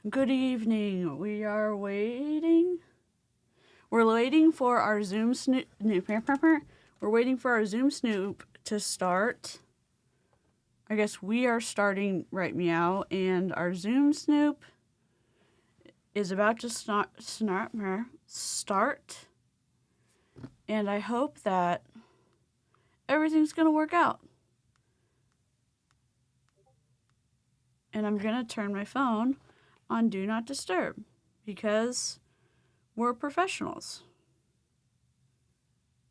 Good evening. We are waiting. We're waiting for our Zoom Snoop. We're waiting for our Zoom Snoop to start. I guess we are starting right meow, and our Zoom Snoop is about to start. And I hope that everything's gonna work out. And I'm gonna turn my phone on Do Not Disturb because we're professionals.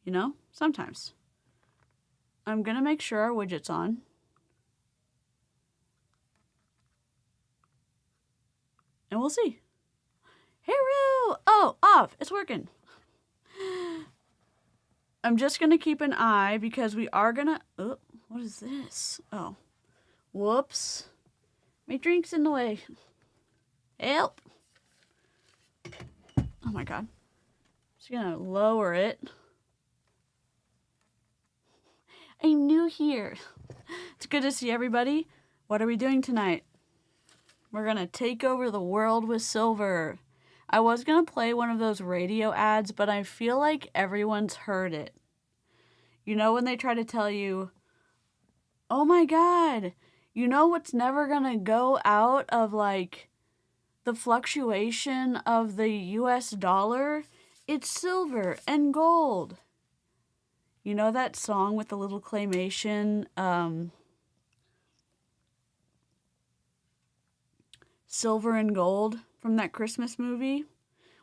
You know, sometimes. I'm gonna make sure our widget's on. And we'll see. Hey, Roo! Oh, off. It's working. I'm just gonna keep an eye because we are gonna... Oh, what is this? Oh. Whoops. My drink's in the way. Help! Oh my god. Just gonna lower it. I'm new here. It's good to see everybody. What are we doing tonight? We're gonna take over the world with silver. I was gonna play one of those radio ads, but I feel like everyone's heard it. You know when they try to tell you, oh my god, you know what's never gonna go out of like the fluctuation of the US dollar? It's silver and gold. You know that song with the little claymation, Silver and Gold from that Christmas movie?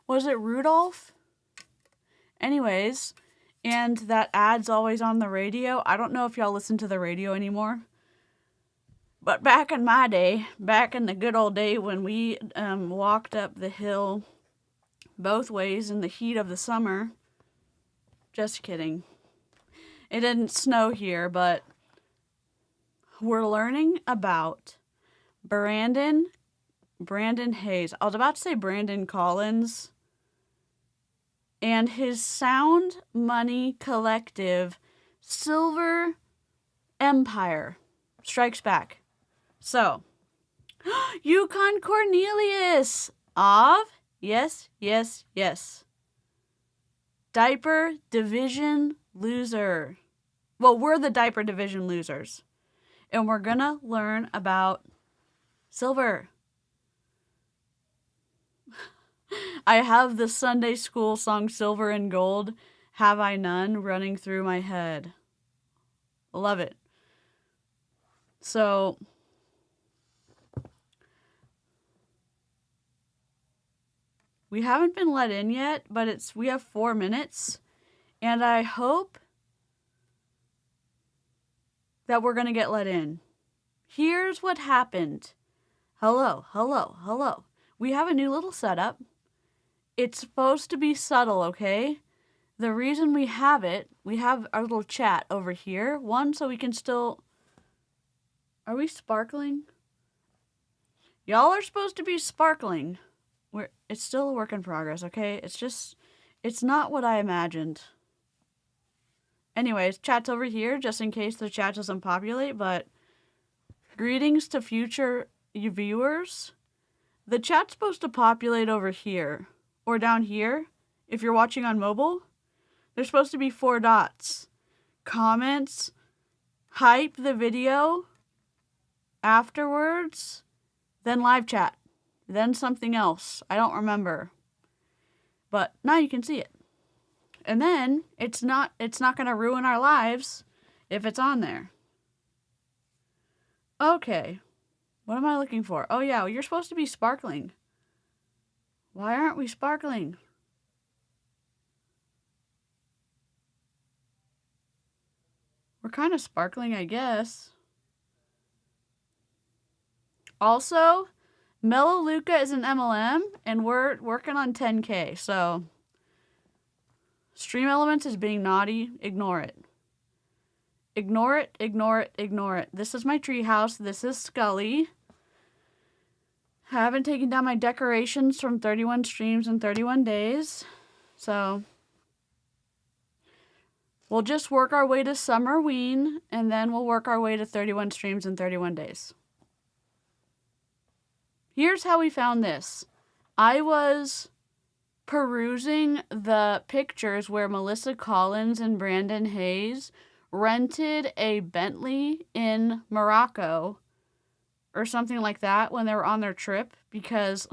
Was it Rudolph? Anyways, and that ad's always on the radio. I don't know if y'all listen to the radio anymore. But back in my day, back in the good old day when we walked up the hill both ways in the heat of the summer. Just kidding. It didn't snow here, but we're learning about Brandon Hayes. I was about to say Brandon Collins. And his Sound Money Collective Silver Empire strikes back. So, Yukon Cornelius. Yes. Diaper Division loser. Well, we're the Diaper Division losers. And we're gonna learn about silver. I have the Sunday school song Silver and Gold, Have I None, running through my head. Love it. So, we haven't been let in yet, but we have 4 minutes, and I hope that we're going to get let in. Here's what happened. Hello. We have a new little setup. It's supposed to be subtle, okay? The reason we have our little chat over here. One, so we can still... Are we sparkling? Y'all are supposed to be sparkling. It's still a work in progress, okay? It's not what I imagined. Anyways, chat's over here, just in case the chat doesn't populate, but greetings to future viewers. The chat's supposed to populate over here. Or down here, if you're watching on mobile, there's supposed to be 4 dots. Comments, hype the video, afterwards, then live chat, then something else. I don't remember. But now you can see it. And then it's not going to ruin our lives if it's on there. Okay. What am I looking for? Oh yeah, you're supposed to be sparkling. Why aren't we sparkling? We're kind of sparkling, I guess. Also, Mellow Luca is an MLM, and we're working on 10K, so Stream Elements is being naughty. Ignore it. Ignore it. This is my treehouse. This is Scully. Haven't taken down my decorations from 31 streams in 31 days. So, we'll just work our way to Summerween, and then we'll work our way to 31 streams in 31 days. Here's how we found this. I was perusing the pictures where Melissa Collins and Brandon Hayes rented a Bentley in Morocco or something like that when they were on their trip, because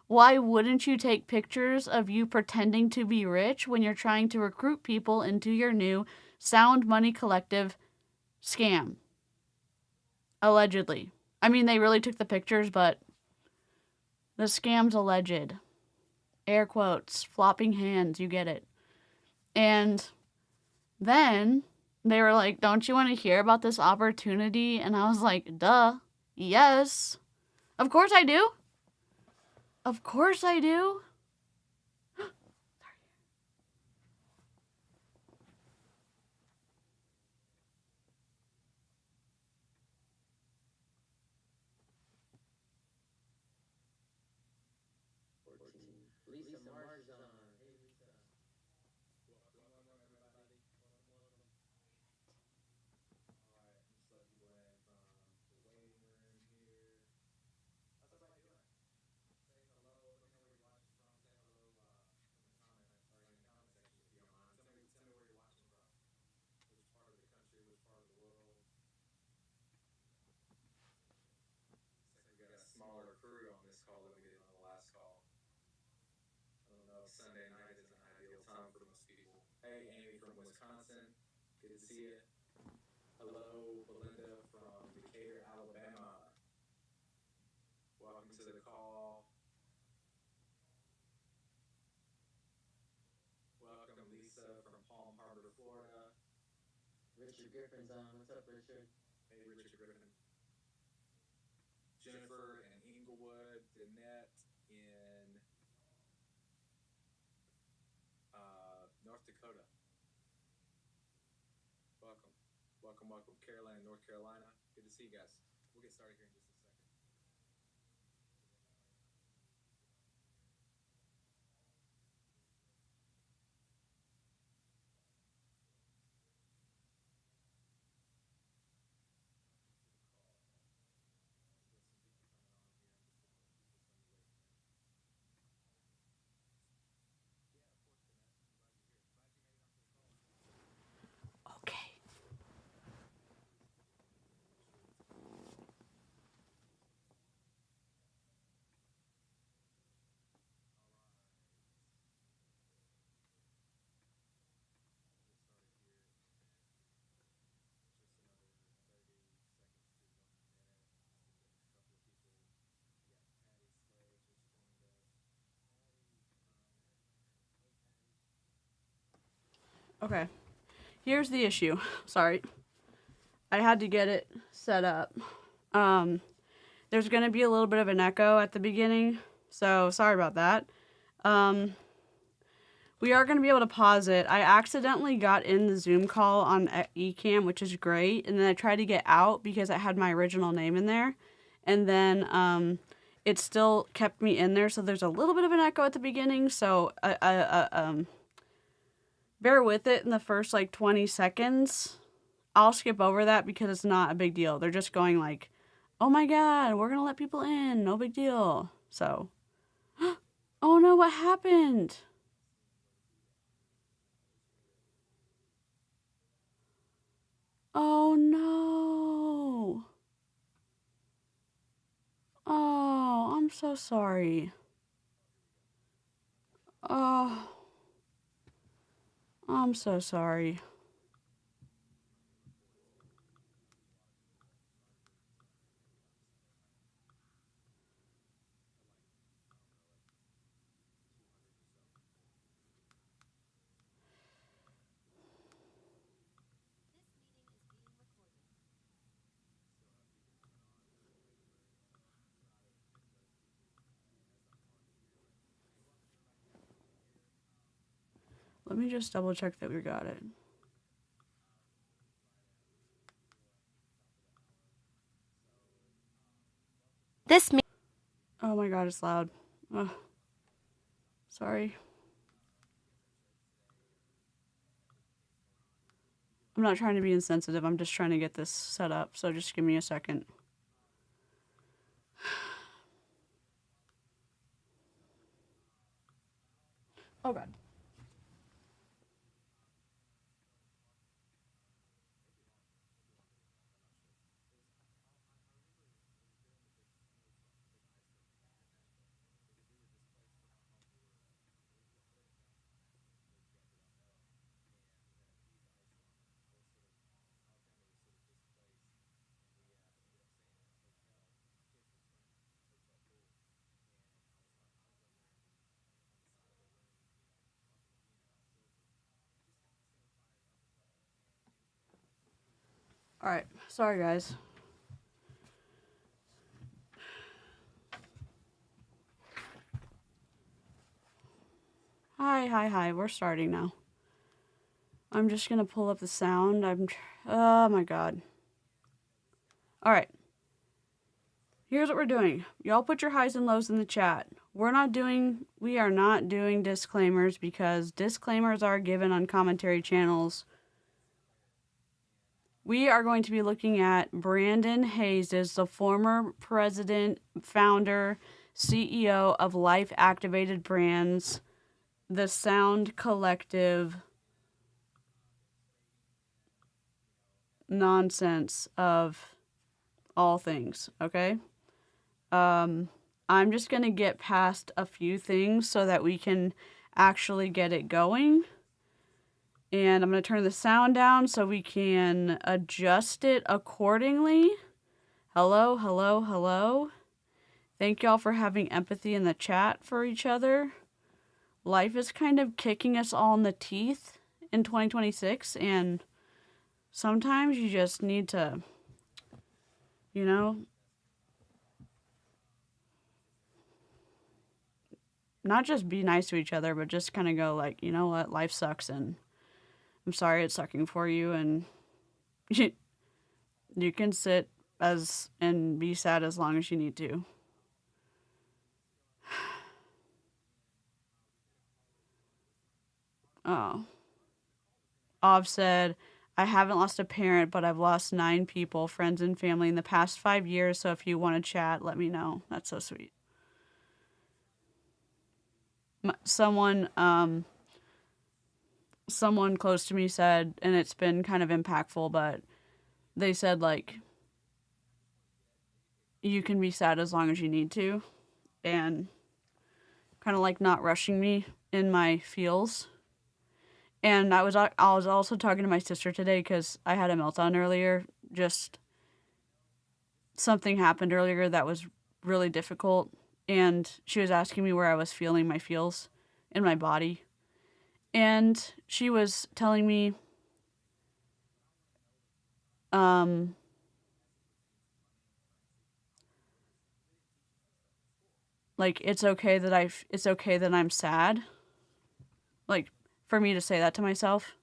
why wouldn't you take pictures of you pretending to be rich when you're trying to recruit people into your new Sound Money Collective scam? Allegedly. I mean, they really took the pictures, but the scam's alleged. Air quotes, flopping hands, you get it. And then they were like, don't you want to hear about this opportunity? And I was like, duh, yes. Of course I do. Of course I do. Okay. Okay. Here's the issue. Sorry. I had to get it set up. There's going to be a little bit of an echo at the beginning, so sorry about that. We are going to be able to pause it. I accidentally got in the Zoom call on eCam, which is great, and then I tried to get out because I had my original name in there, and then it still kept me in there, so there's a little bit of an echo at the beginning, so bear with it in the first, 20 seconds. I'll skip over that because it's not a big deal. They're just going like, oh my god, we're going to let people in, no big deal. So, oh no, what happened? Oh no. Oh, I'm so sorry. Oh, I'm so sorry. Let me just double check that we got it. Oh my god, it's loud. Ugh. Sorry. I'm not trying to be insensitive. I'm just trying to get this set up. So just give me a second. Oh, God. All right. Sorry, guys. Hi. We're starting now. I'm just going to pull up the sound. Oh, my God. All right. Here's what we're doing. Y'all put your highs and lows in the chat. We are not doing disclaimers because disclaimers are given on commentary channels. We are going to be looking at Brandon Hayes, the former president, founder, CEO of Life Activated Brands, the Sound Collective nonsense of all things, okay? I'm just going to get past a few things so that we can actually get it going. And I'm going to turn the sound down so we can adjust it accordingly. Hello. Thank y'all for having empathy in the chat for each other. Life is kind of kicking us all in the teeth in 2026, and sometimes you just need to, not just be nice to each other, but just kind of go like, you know what, life sucks, and I'm sorry it's sucking for you, and you can sit and be sad as long as you need to. Oh. Ov said, I haven't lost a parent, but I've lost 9 people, friends and family, in the past 5 years, so if you want to chat, let me know. That's so sweet. Someone close to me said, and it's been kind of impactful, but they said, like, you can be sad as long as you need to, and kind of like not rushing me in my feels. And I was also talking to my sister today because I had a meltdown earlier. Just something happened earlier that was really difficult, and she was asking me where I was feeling my feels in my body. And she was telling me like it's okay that I'm sad. Like for me to say that to myself.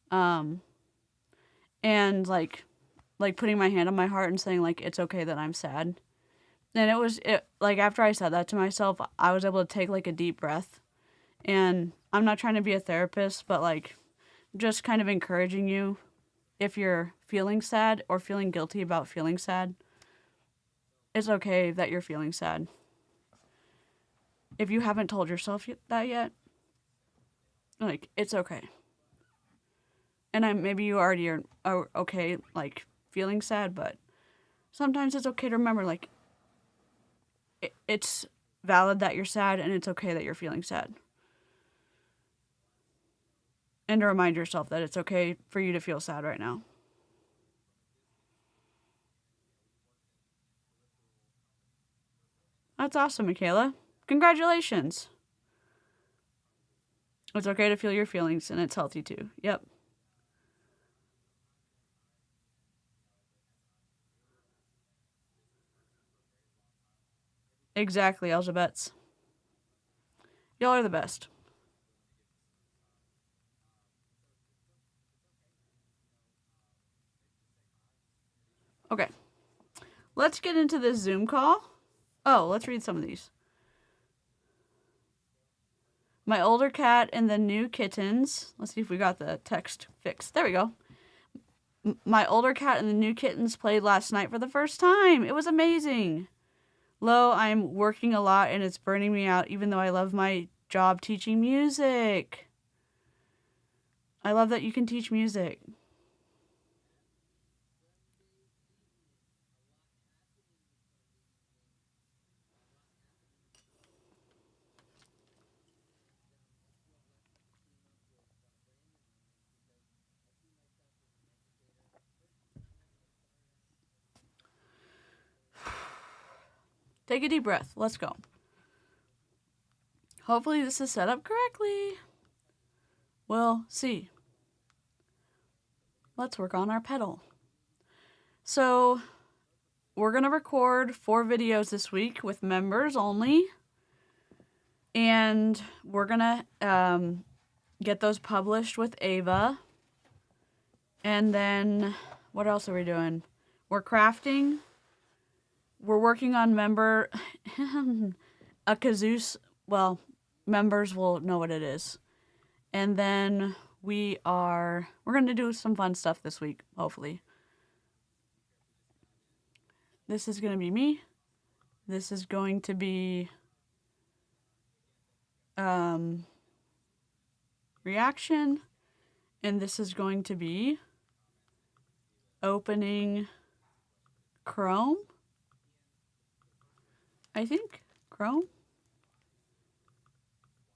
And like putting my hand on my heart and saying like it's okay that I'm sad. And it like after I said that to myself, I was able to take like a deep breath. And I'm not trying to be a therapist, but like just kind of encouraging you if you're feeling sad or feeling guilty about feeling sad. It's okay that you're feeling sad. If you haven't told yourself that yet, like it's okay. And maybe you already are okay like feeling sad, but sometimes it's okay to remember like it's valid that you're sad and it's okay that you're feeling sad. And to remind yourself that it's okay for you to feel sad right now. That's awesome, Michaela. Congratulations. It's okay to feel your feelings, and it's healthy too. Yep. Exactly, Elizabeth. Y'all are the best. Okay. Let's get into this Zoom call. Oh, let's read some of these. My older cat and the new kittens. Let's see if we got the text fixed. There we go. My older cat and the new kittens played last night for the first time. It was amazing. I'm working a lot and it's burning me out, even though I love my job teaching music. I love that you can teach music. Take a deep breath. Let's go. Hopefully this is set up correctly. We'll see. Let's work on our pedal. So we're going to record 4 videos this week with members only. And we're going to get those published with Ava. And then what else are we doing? We're crafting. We're working on member a kazoo. Well, members will know what it is. And then we're going to do some fun stuff this week, hopefully. This is going to be me. This is going to be reaction. And this is going to be opening Chrome. I think Chrome.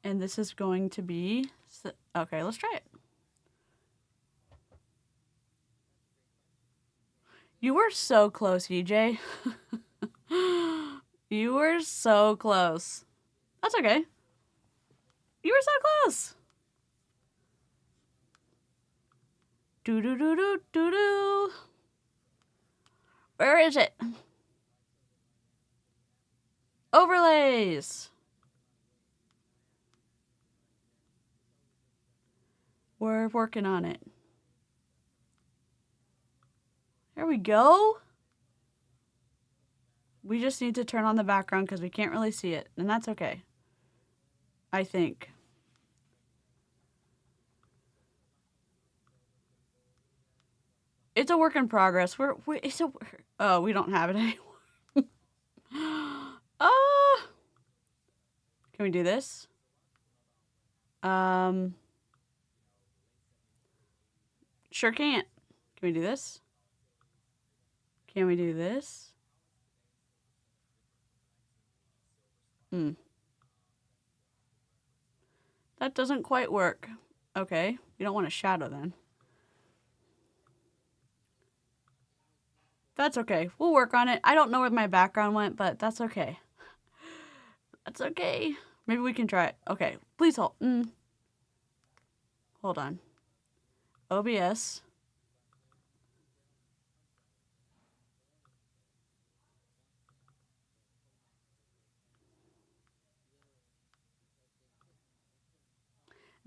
And this is going to be, okay, let's try it. You were so close, EJ. You were so close. That's okay. You were so close. Do do do do do do. Where is it? Overlays. We're working on it. There we go. We just need to turn on the background because we can't really see it, and that's okay. I think. It's a work in progress. Oh, we don't have it anymore. Can we do this? Sure can't. Can we do this? Can we do this? That doesn't quite work. Okay, you don't want a shadow then. That's okay. We'll work on it. I don't know where my background went, but that's okay. That's okay. Maybe we can try it. Okay, please hold. Hold on. OBS.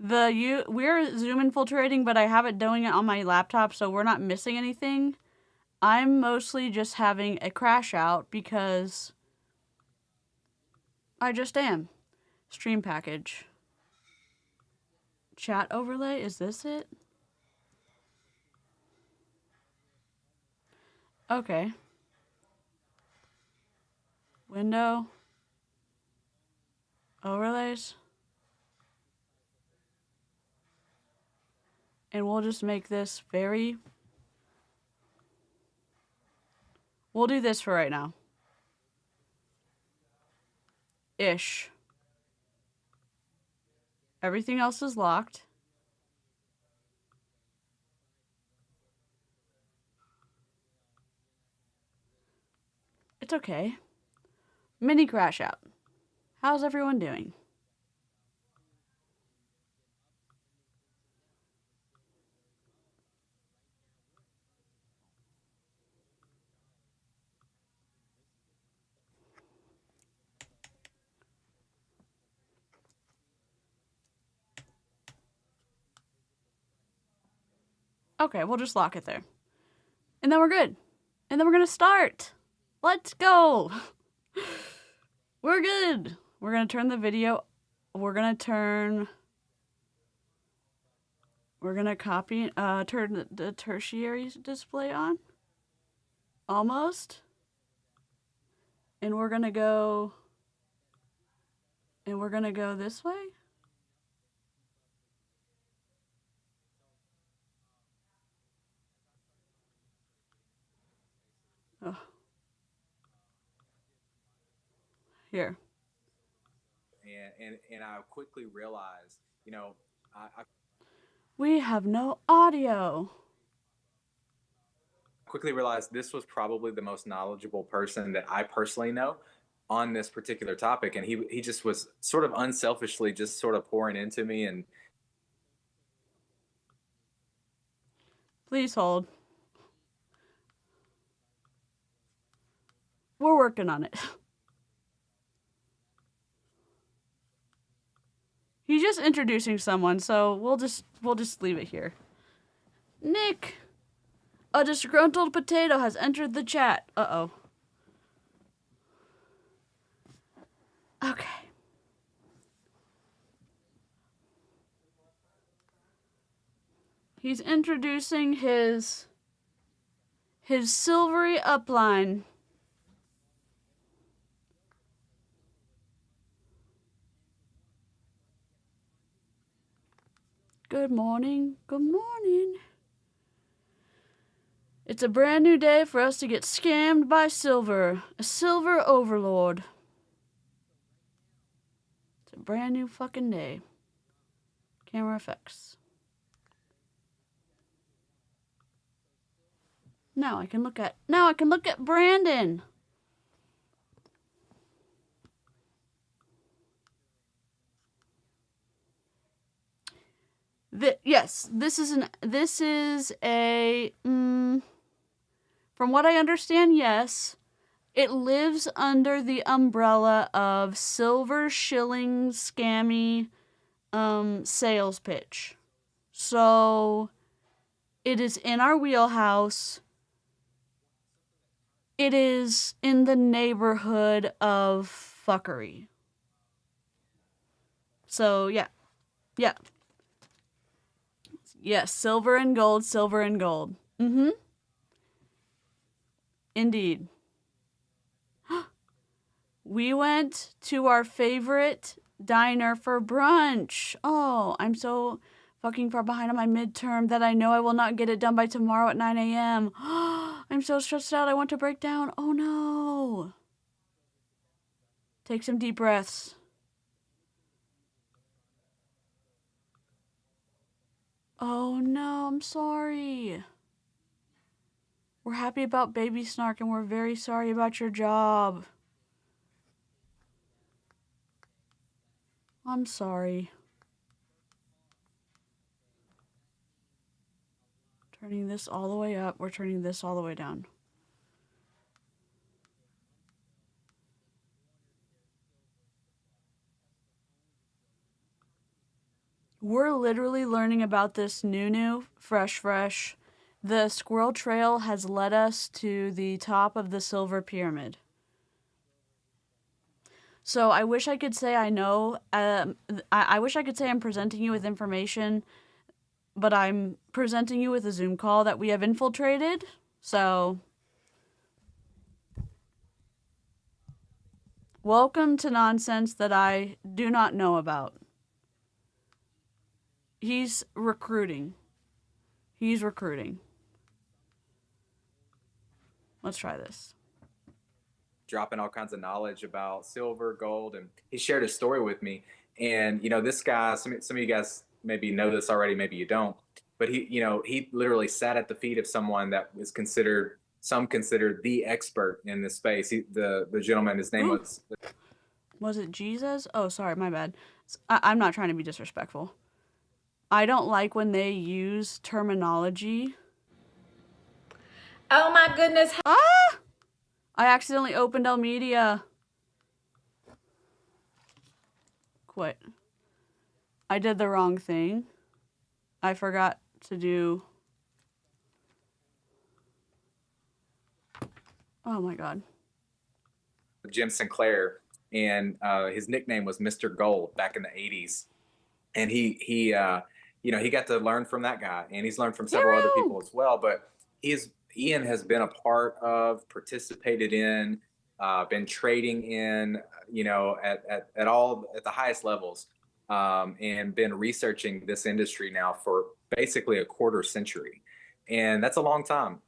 We're Zoom infiltrating, but I have it doing it on my laptop, so we're not missing anything. I'm mostly just having a crash out because I just am. Stream package. Chat overlay, is this it? Okay. Window. Overlays. And we'll just make this very... We'll do this for right now. Ish. Everything else is locked. It's okay. Mini crash out. How's everyone doing? Okay, we'll just lock it there. And then we're good. And then we're going to start. Let's go. We're good. We're going to turn the video. We're going to copy, turn the tertiary display on. Almost. And we're going to go this way. Here. And I quickly realized, I We have no audio. quickly realized this was probably the most knowledgeable person that I personally know on this particular topic, and he just was sort of unselfishly just sort of pouring into me. And Please hold. We're working on it. He's just introducing someone, so we'll just leave it here. Nick, a disgruntled potato has entered the chat. Uh-oh. Okay. He's introducing his silvery upline. Good morning. Good morning. It's a brand new day for us to get scammed by Silver, a silver overlord. It's a brand new fucking day. Camera effects. Now I can look at Brandon. Yes, this is a from what I understand, yes. It lives under the umbrella of silver shilling scammy sales pitch. So it is in our wheelhouse. It is in the neighborhood of fuckery. So yeah. Yeah. Yes, silver and gold, silver and gold. Mm-hmm. Indeed. We went to our favorite diner for brunch. Oh, I'm so fucking far behind on my midterm that I know I will not get it done by tomorrow at 9 a.m. I'm so stressed out. I want to break down. Oh no. Take some deep breaths. Oh no, I'm sorry. We're happy about Baby Snark and we're very sorry about your job. I'm sorry. Turning this all the way up. We're turning this all the way down. We're literally learning about this new, fresh. The squirrel trail has led us to the top of the silver pyramid. So I wish I could say I know. I wish I could say I'm presenting you with information, but I'm presenting you with a Zoom call that we have infiltrated. So welcome to nonsense that I do not know about. He's recruiting. Let's try this. dropping all kinds of knowledge about silver, gold, and he shared a story with me. And this guy, some of you guys maybe know this already, maybe you don't, but he literally sat at the feet of someone that was considered the expert in this space. The gentleman, his name was it Jesus? Oh, sorry, my bad. I'm not trying to be disrespectful. I don't like when they use terminology. Oh my goodness. Ah! I accidentally opened El Media. Quit. I did the wrong thing. I forgot to do... Oh my god. Jim Sinclair, and his nickname was Mr. Gold back in the 80s. And he got to learn from that guy, and he's learned from several other people as well. But Ian has been a part of, participated in, been trading in, at all at the highest levels, and been researching this industry now for basically a quarter century. And that's a long time,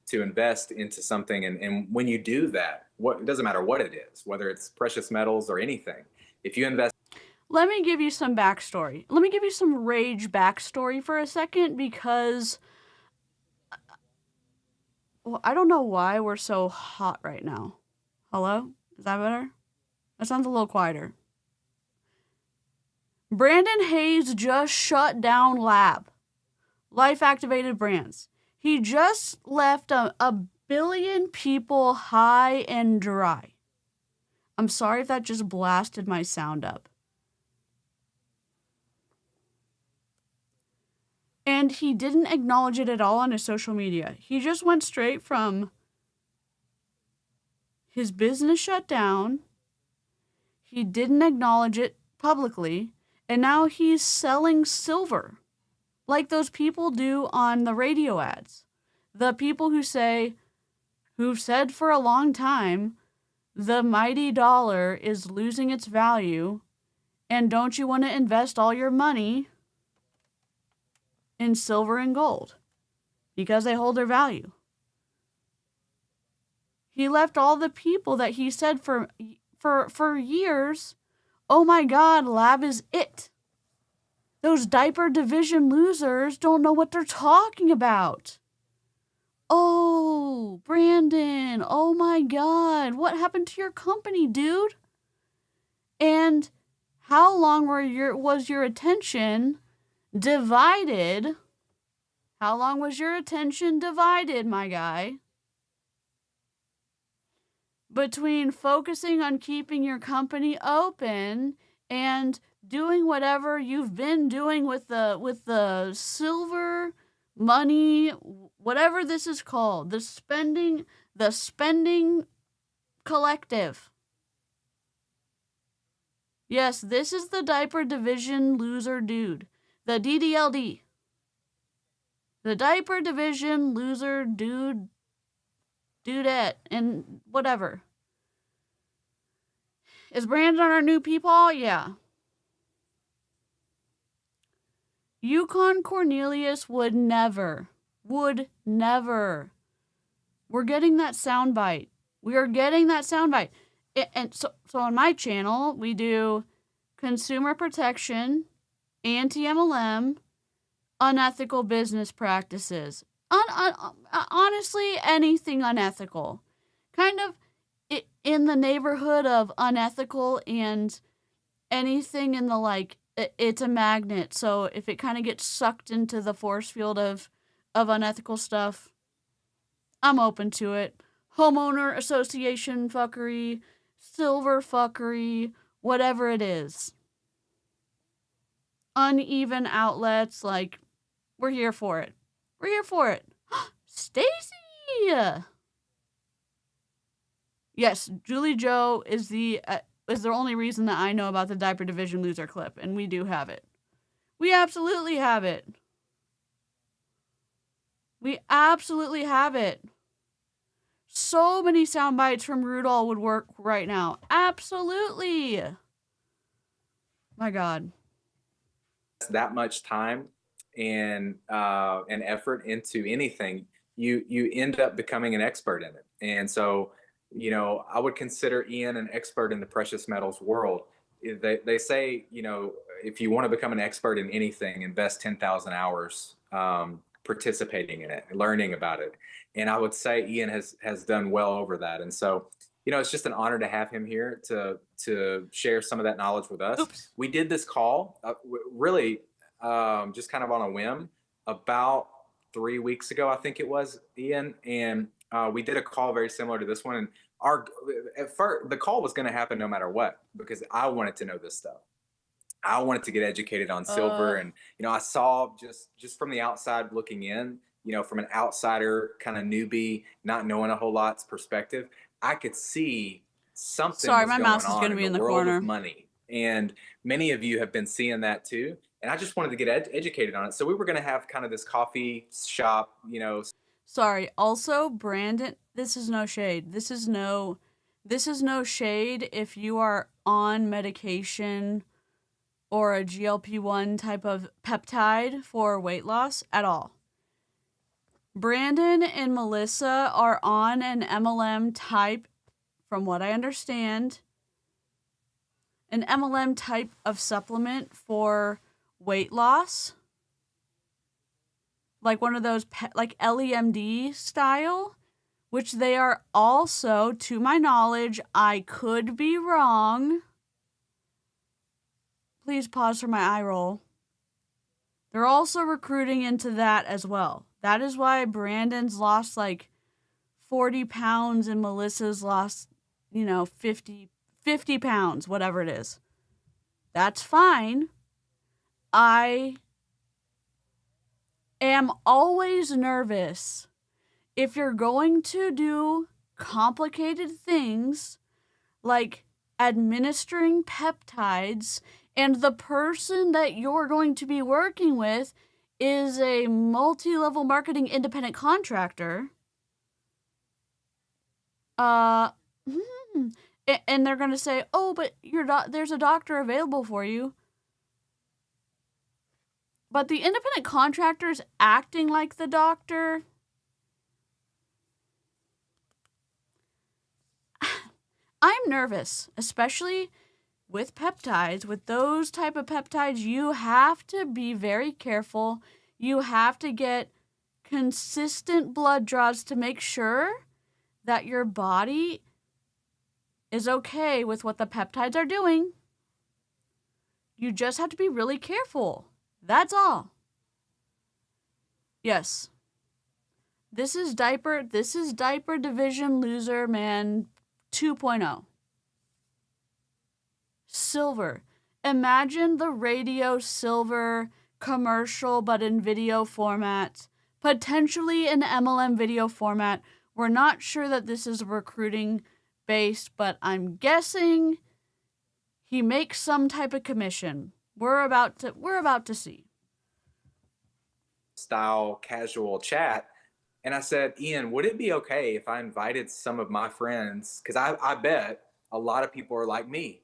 to invest into something. And when you do that, it doesn't matter what it is, whether it's precious metals or anything, if you invest. Let me give you some backstory. Let me give you some rage backstory for a second, because well, I don't know why we're so hot right now. Hello? Is that better? That sounds a little quieter. Brandon Hayes just shut down Life Activated Brands. He just left a billion people high and dry. I'm sorry if that just blasted my sound up. And he didn't acknowledge it at all on his social media. He just went straight from his business shut down. He didn't acknowledge it publicly. And now he's selling silver, like those people do on the radio ads. The people who've said for a long time, the mighty dollar is losing its value, and don't you want to invest all your money in silver and gold because they hold their value? He left all the people that he said for years, oh my God, lab is it. Those diaper division losers don't know what they're talking about. Oh, Brandon, oh my God, what happened to your company, dude? And how long was your attention divided? How long was your attention divided, my guy? Between focusing on keeping your company open and doing whatever you've been doing with the silver money, whatever this is called, the spending collective. Yes, this is the diaper division loser dude, the DDLD. The diaper division loser dudette, and whatever. Is Brandon our new people? Yeah. Yukon Cornelius would never. We're getting that soundbite. We are getting that soundbite. And so on my channel, we do consumer protection, anti-MLM, unethical business practices. Honestly, anything unethical. Kind of in the neighborhood of unethical, and anything in the it's a magnet. So if it kind of gets sucked into the force field of unethical stuff, I'm open to it. Homeowner association fuckery, silver fuckery, whatever it is. Uneven outlets, we're here for it. We're here for it. Stacy! Yes, Julie Joe is the only reason that I know about the diaper division loser clip, and we do have it. We absolutely have it. We absolutely have it. So many sound bites from Rudolph would work right now. Absolutely. My God. That much time and effort into anything, you end up becoming an expert in it. And so, I would consider Ian an expert in the precious metals world. They say, if you want to become an expert in anything, invest 10,000 hours participating in it, learning about it. And I would say Ian has done well over that. And so, it's just an honor to have him here to share some of that knowledge with us. Oops. We did this call really just kind of on a whim about 3 weeks ago, I think it was, Ian. And we did a call very similar to this one. And at first, the call was going to happen no matter what, because I wanted to know this stuff. I wanted to get educated on silver. And, I saw just from the outside looking in, from an outsider kind of newbie, not knowing a whole lot's perspective, I could see something. Sorry, my mouse is going to be in the corner. Of money. And many of you have been seeing that too. And I just wanted to get educated on it. So we were going to have kind of this coffee shop, Sorry. Also, Brandon, this is no shade. This is no shade if you are on medication or a GLP-1 type of peptide for weight loss at all. Brandon and Melissa are on an MLM type, from what I understand, an MLM type of supplement for weight loss. Like one of those, like LEMD style, which they are also, to my knowledge, I could be wrong. Please pause for my eye roll. They're also recruiting into that as well. That is why Brandon's lost like 40 pounds and Melissa's lost, 50 pounds, whatever it is. That's fine. I am always nervous if you're going to do complicated things like administering peptides and the person that you're going to be working with is a multi-level marketing independent contractor. And they're going to say, "Oh, but there's a doctor available for you." But the independent contractor's acting like the doctor. I'm nervous, especially with peptides. With those type of peptides, you have to be very careful. You have to get consistent blood draws to make sure that your body is okay with what the peptides are doing. You just have to be really careful. That's all. Yes. This is diaper division loser man 2.0. Silver. Imagine the radio silver commercial, but in video format. Potentially in MLM video format. We're not sure that this is recruiting based, but I'm guessing he makes some type of commission. We're about to see. Style casual chat. And I said, Ian, would it be okay if I invited some of my friends? Because I bet a lot of people are like me.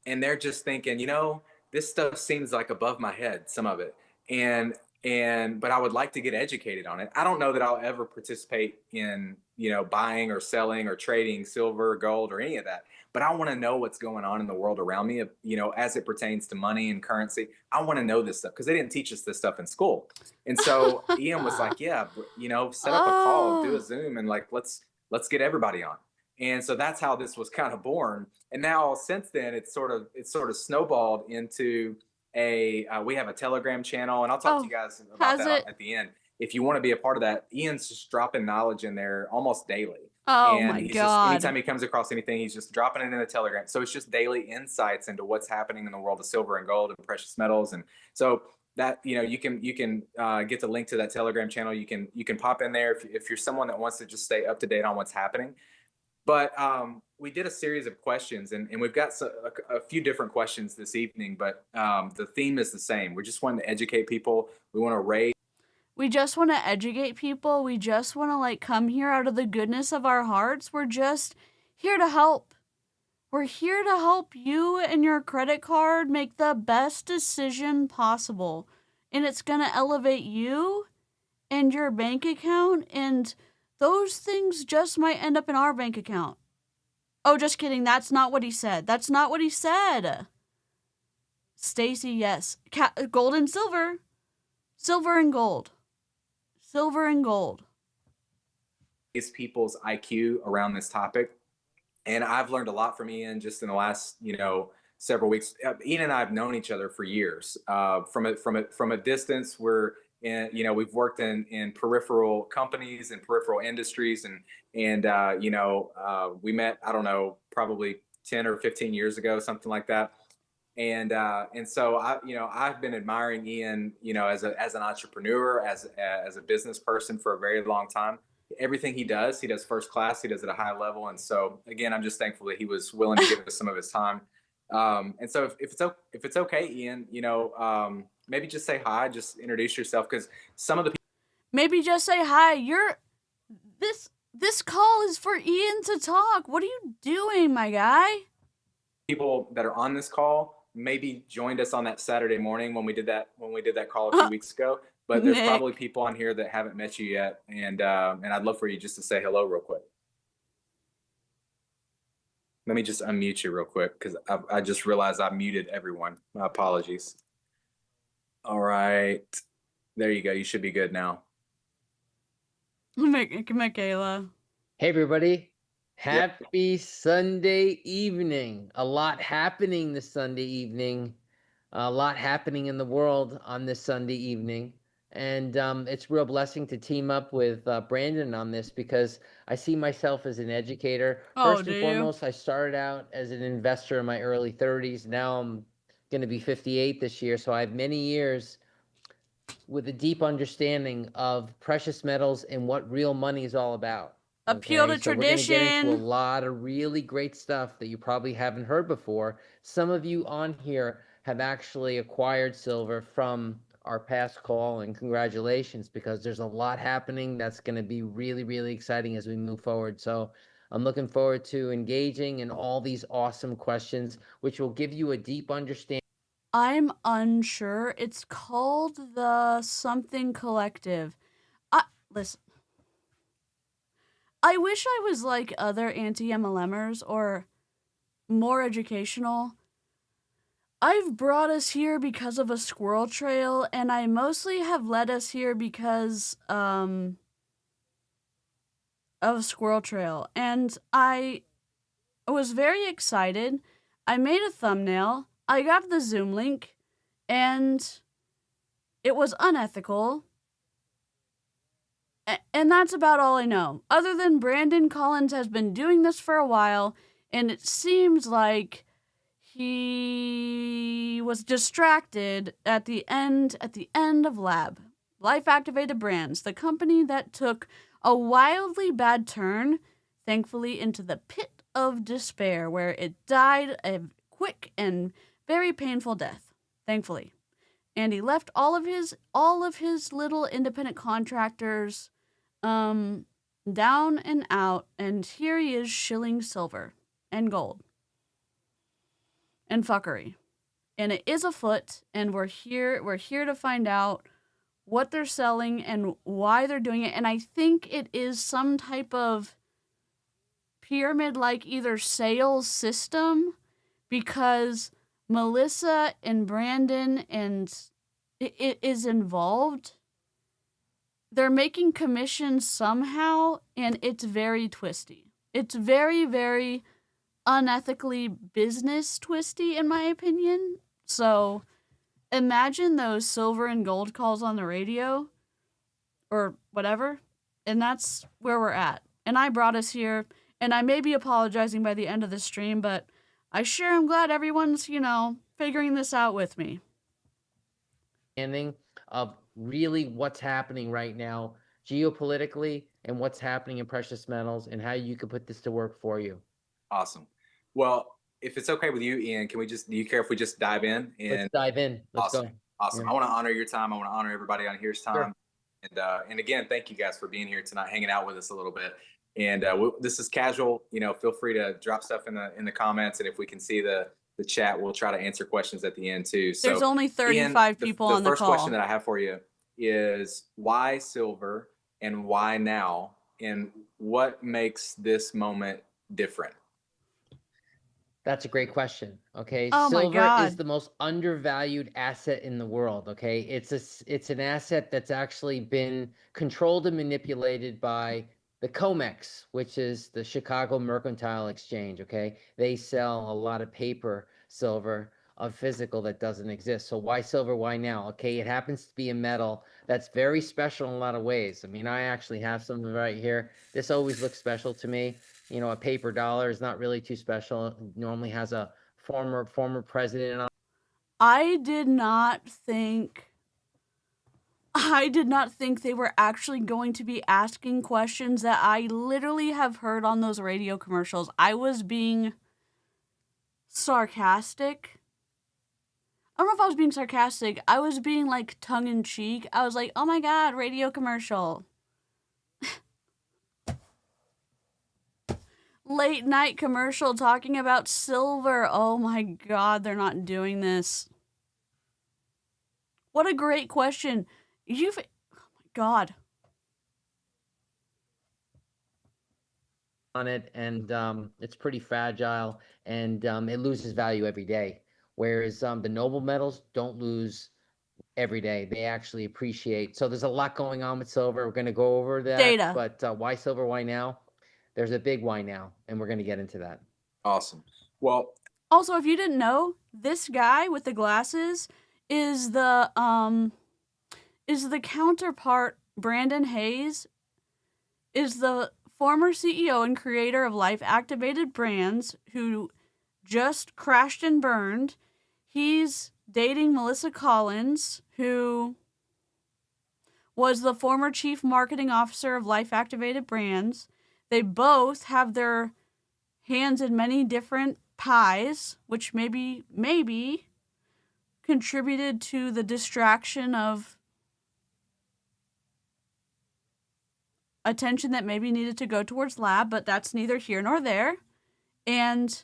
And they're just thinking, this stuff seems like above my head, some of it. But I would like to get educated on it. I don't know that I'll ever participate in, buying or selling or trading silver, gold, or any of that. But I want to know what's going on in the world around me, as it pertains to money and currency. I want to know this stuff because they didn't teach us this stuff in school. And so Ian was like, yeah, set up a call, do a Zoom, and let's get everybody on. And so that's how this was kind of born. And now since then, it's sort of snowballed into we have a Telegram channel, and I'll talk to you guys about that at the end. If you want to be a part of that, Ian's just dropping knowledge in there almost daily. Oh, and my God. Anytime he comes across anything, he's just dropping it in the Telegram. So it's just daily insights into what's happening in the world of silver and gold and precious metals. And so that, you can get the link to that Telegram channel. You can pop in there if you're someone that wants to just stay up to date on what's happening. But we did a series of questions, and we've got a few different questions this evening, but the theme is the same. We just want to educate people. We want to raise. We just want to educate people. We just want to come here out of the goodness of our hearts. We're just here to help. We're here to help you and your credit card make the best decision possible. And it's going to elevate you and your bank account, and those things just might end up in our bank account. Oh, just kidding. That's not what he said. That's not what he said. Stacy, yes. Gold and silver. Silver and gold. Silver and gold. Is people's IQ around this topic. And I've learned a lot from Ian just in the last, several weeks. Ian and I have known each other for years. From a distance, we've worked in peripheral companies and peripheral industries, and we met, I don't know, probably 10 or 15 years ago, something like that. And so I've been admiring Ian, as an entrepreneur, as a business person for a very long time. Everything he does first class. He does it at a high level. And so again, I'm just thankful that he was willing to give us some of his time. And so if it's okay, Ian, maybe just say hi, just introduce yourself, because some of the people. Maybe just say hi. This call is for Ian to talk. What are you doing, my guy? People that are on this call maybe joined us on that Saturday morning when we did that call a few weeks ago. but there's probably Nick. people on here that haven't met you yet, and I'd love for you just to say hello real quick. Let me just unmute you real quick because I just realized I muted everyone. My apologies. All right, there you go. You should be good now. Michaela. Hey, everybody. Yep. Happy Sunday evening. A lot happening this Sunday evening. A lot happening in the world on this Sunday evening. And it's a real blessing to team up with Brandon on this because I see myself as an educator. Oh, First do and you? foremost, I started out as an investor in my early 30s. Now I'm going to be 58 this year. So I have many years with a deep understanding of precious metals and what real money is all about. Appeal to So we're going to get into a tradition. lot of really great stuff that you probably haven't heard before. Some of you on here have actually acquired silver from our past call, and congratulations, because there's a lot happening that's going to be really, really exciting as we move forward. So I'm looking forward to engaging in all these awesome questions, which will give you a deep understanding. I'm unsure. It's called the something collective. Listen. I wish I was like other anti-MLMers or more educational. I've brought us here because of a squirrel trail, and I mostly have led us here because of a squirrel trail. And I was very excited. I made a thumbnail. I got the Zoom link, and it was unethical. And that's about all I know. Other than Brandon Collins has been doing this for a while, and it seems like he was distracted at the end of Life Activated Brands, the company that took a wildly bad turn, thankfully into the pit of despair, where it died a quick and very painful death, thankfully. And he left all of his little independent contractors down and out, and here he is shilling silver and gold and fuckery. And it is afoot, and we're here to find out what they're selling and why they're doing it. And I think it is some type of pyramid like either sales system, because Melissa and Brandon and it is involved. They're making commissions somehow, and it's very twisty. It's very, very unethically business twisty, in my opinion. So imagine those silver and gold calls on the radio or whatever, and that's where we're at. And I brought us here, and I may be apologizing by the end of the stream, but I sure am glad everyone's, figuring this out with me. Of really what's happening right now geopolitically and what's happening in precious metals and how you can put this to work for you. Awesome. Well, if it's okay with you, Ian, do you care if we just dive in? Let's dive in. Let's awesome. go. Awesome. Yeah. I want to honor your time. I want to honor everybody on here's time. Sure. And again, thank you guys for being here tonight, hanging out with us a little bit. And this is casual. Feel free to drop stuff in the comments, and if we can see the chat, we'll try to answer questions at the end too. So there's only 35 people on the call. The first question that I have for you is why silver and why now, and what makes this moment different? That's a great question. Okay. Oh, silver is the most undervalued asset in the world. Okay. It's an asset that's actually been controlled and manipulated by the COMEX, which is the Chicago Mercantile Exchange. Okay. They sell a lot of paper silver of physical that doesn't exist. So why silver? Why now? Okay. It happens to be a metal that's very special in a lot of ways. I mean, I actually have some right here. This always looks special to me. A paper dollar is not really too special. It normally has a former president on. I did not think they were actually going to be asking questions that I literally have heard on those radio commercials. I was being sarcastic. I don't know if I was being sarcastic. I was being like tongue-in-cheek. I was like, oh my God, radio commercial. Late night commercial talking about silver. Oh my God, they're not doing this. What a great question. You've, oh my God. On it, and it's pretty fragile, and it loses value every day. Whereas the noble metals don't lose every day; they actually appreciate. So there's a lot going on with silver. We're going to go over that, Data. but why silver? Why now? There's a big why now, and we're going to get into that. Awesome. Well, Also, if you didn't know, this guy with the glasses is the counterpart. Brandon Hayes is the former CEO and creator of Life Activated Brands, who just crashed and burned. He's dating Melissa Collins, who was the former chief marketing officer of Life Activated Brands. They both have their hands in many different pies, which maybe contributed to the distraction of attention that maybe needed to go towards lab, but that's neither here nor there. And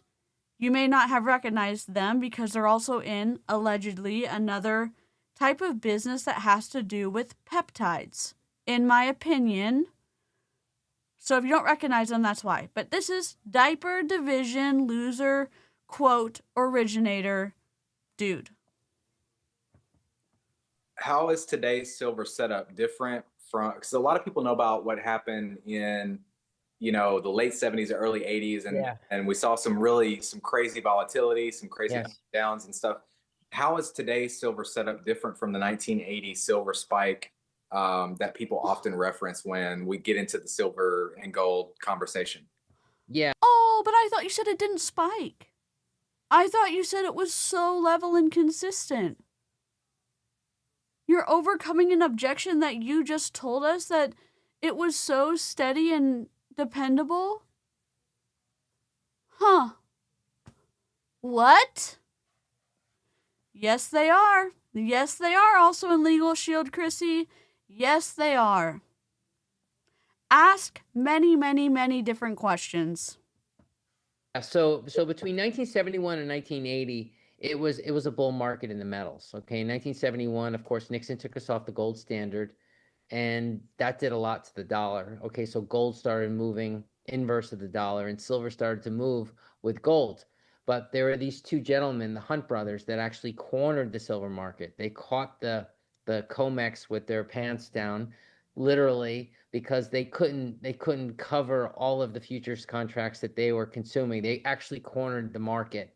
you may not have recognized them because they're also in, allegedly, another type of business that has to do with peptides, in my opinion. So if you don't recognize them, that's why. But this is diaper division loser, quote, originator, dude. how is today's silver setup different from, because a lot of people know about what happened in, you know, the late 70s, early 80s, and we saw some crazy volatility, some crazy downs and stuff. How is today's silver setup different from the 1980 silver spike that people often reference when we get into the silver and gold conversation? Yeah. Oh, but I thought you said it didn't spike. I thought you said it was so level and consistent. You're overcoming an objection that you just told us that it was so steady and dependable? Huh. What? Yes, they are. Yes, they are also in Legal Shield, Chrissy. Yes, they are. Ask many, many, many different questions. So between 1971 and 1980, it was a bull market in the metals. Okay, in 1971, of course, Nixon took us off the gold standard, and that did a lot to the dollar. Okay, so gold started moving inverse of the dollar, and silver started to move with gold. But there were these two gentlemen, the Hunt brothers, that actually cornered the silver market. They caught the COMEX with their pants down, literally, because they couldn't cover all of the futures contracts that they were consuming. They actually cornered the market.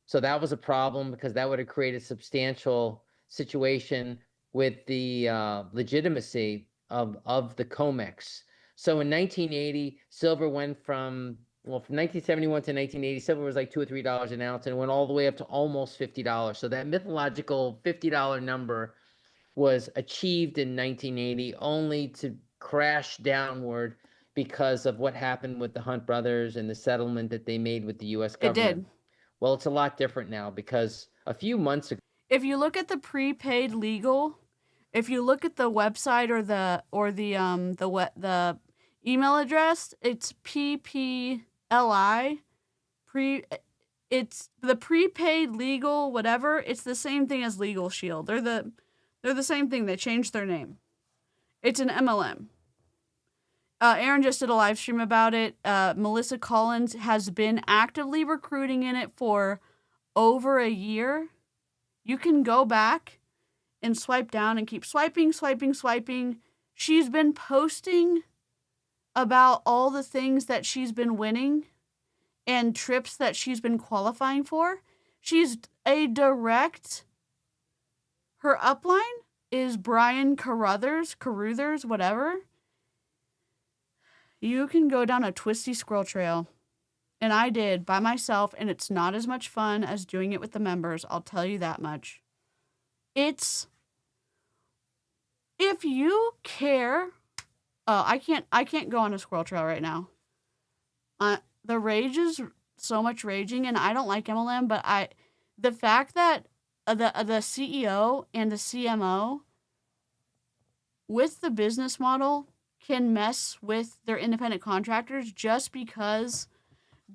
So that was a problem because that would have created substantial situation with the legitimacy of the COMEX. So in 1980, silver went from 1971 to 1980, silver was like $2 or $3 an ounce, and it went all the way up to almost $50. So that mythological $50 number was achieved in 1980, only to crash downward because of what happened with the Hunt brothers and the settlement that they made with the U.S. government. It did. Well, it's a lot different now because a few months ago, if you look at the prepaid legal, if you look at the website or the email address, it's PPLI. It's the prepaid legal whatever. It's the same thing as Legal Shield. They're the same thing. They changed their name. It's an MLM. Aaron just did a live stream about it. Melissa Collins has been actively recruiting in it for over a year. You can go back and swipe down and keep swiping. She's been posting about all the things that she's been winning and trips that she's been qualifying for. She's a direct... Her upline is Brian Carruthers, whatever. You can go down a twisty squirrel trail. And I did by myself, and it's not as much fun as doing it with the members. I'll tell you that much. It's... If you care... Oh, I can't go on a squirrel trail right now. The rage is so much raging, and I don't like MLM, but the fact that the CEO and the CMO with the business model can mess with their independent contractors just because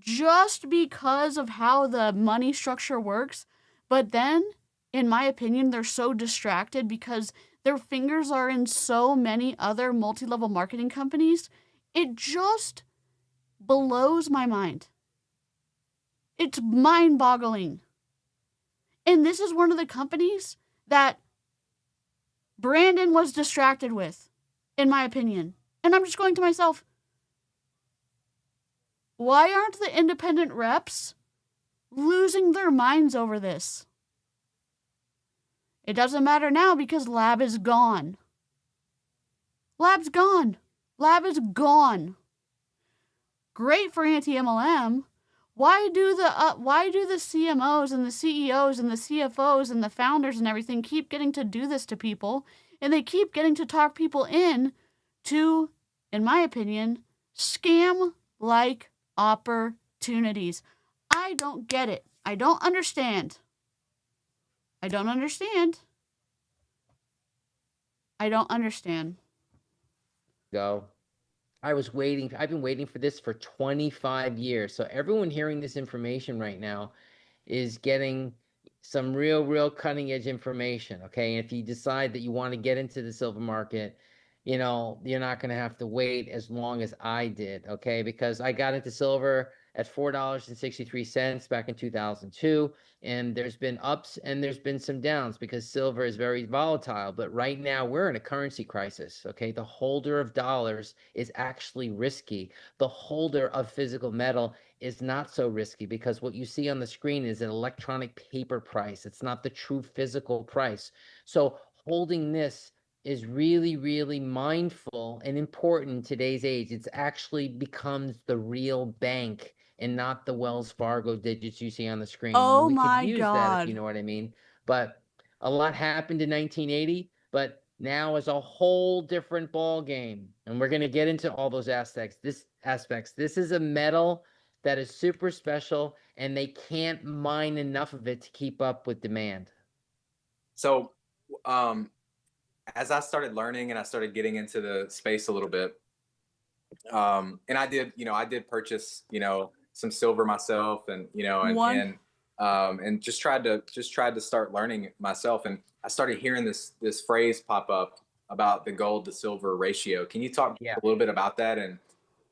of how the money structure works. But then, in my opinion, they're so distracted because Their fingers are in so many other multi-level marketing companies. It just blows my mind. It's mind-boggling. And this is one of the companies that Brandon was distracted with, in my opinion. And I'm just going to myself, why aren't the independent reps losing their minds over this? It doesn't matter now because Lab is gone. Lab's gone. Lab is gone. Great for anti-MLM. Why do the CMOs and the CEOs and the CFOs and the founders and everything keep getting to do this to people, and they keep getting to talk people in to, in my opinion, scam-like opportunities? I don't get it. I don't understand. I don't understand. I don't understand. Go. I've been waiting for this for 25 years. So everyone hearing this information right now is getting some real cutting edge information. Okay. And if you decide that you want to get into the silver market, you're not going to have to wait as long as I did. Okay. Because I got into silver at $4.63 back in 2002. And there's been ups and there's been some downs because silver is very volatile. But right now we're in a currency crisis. Okay. The holder of dollars is actually risky. The holder of physical metal is not so risky because what you see on the screen is an electronic paper price. It's not the true physical price. So holding this is really mindful and important in today's age. It's actually becomes the real bank and not the Wells Fargo digits you see on the screen. Oh We could my use that if you God. know what I mean. But a lot happened in 1980, but now is a whole different ball game. And we're going to get into all those aspects. This is a metal that is super special, and they can't mine enough of it to keep up with demand. So, as I started learning and I started getting into the space a little bit, and I did purchase, some silver myself, and and just tried to start learning myself. And I started hearing this phrase pop up about the gold to silver ratio. Can you talk a little bit about that and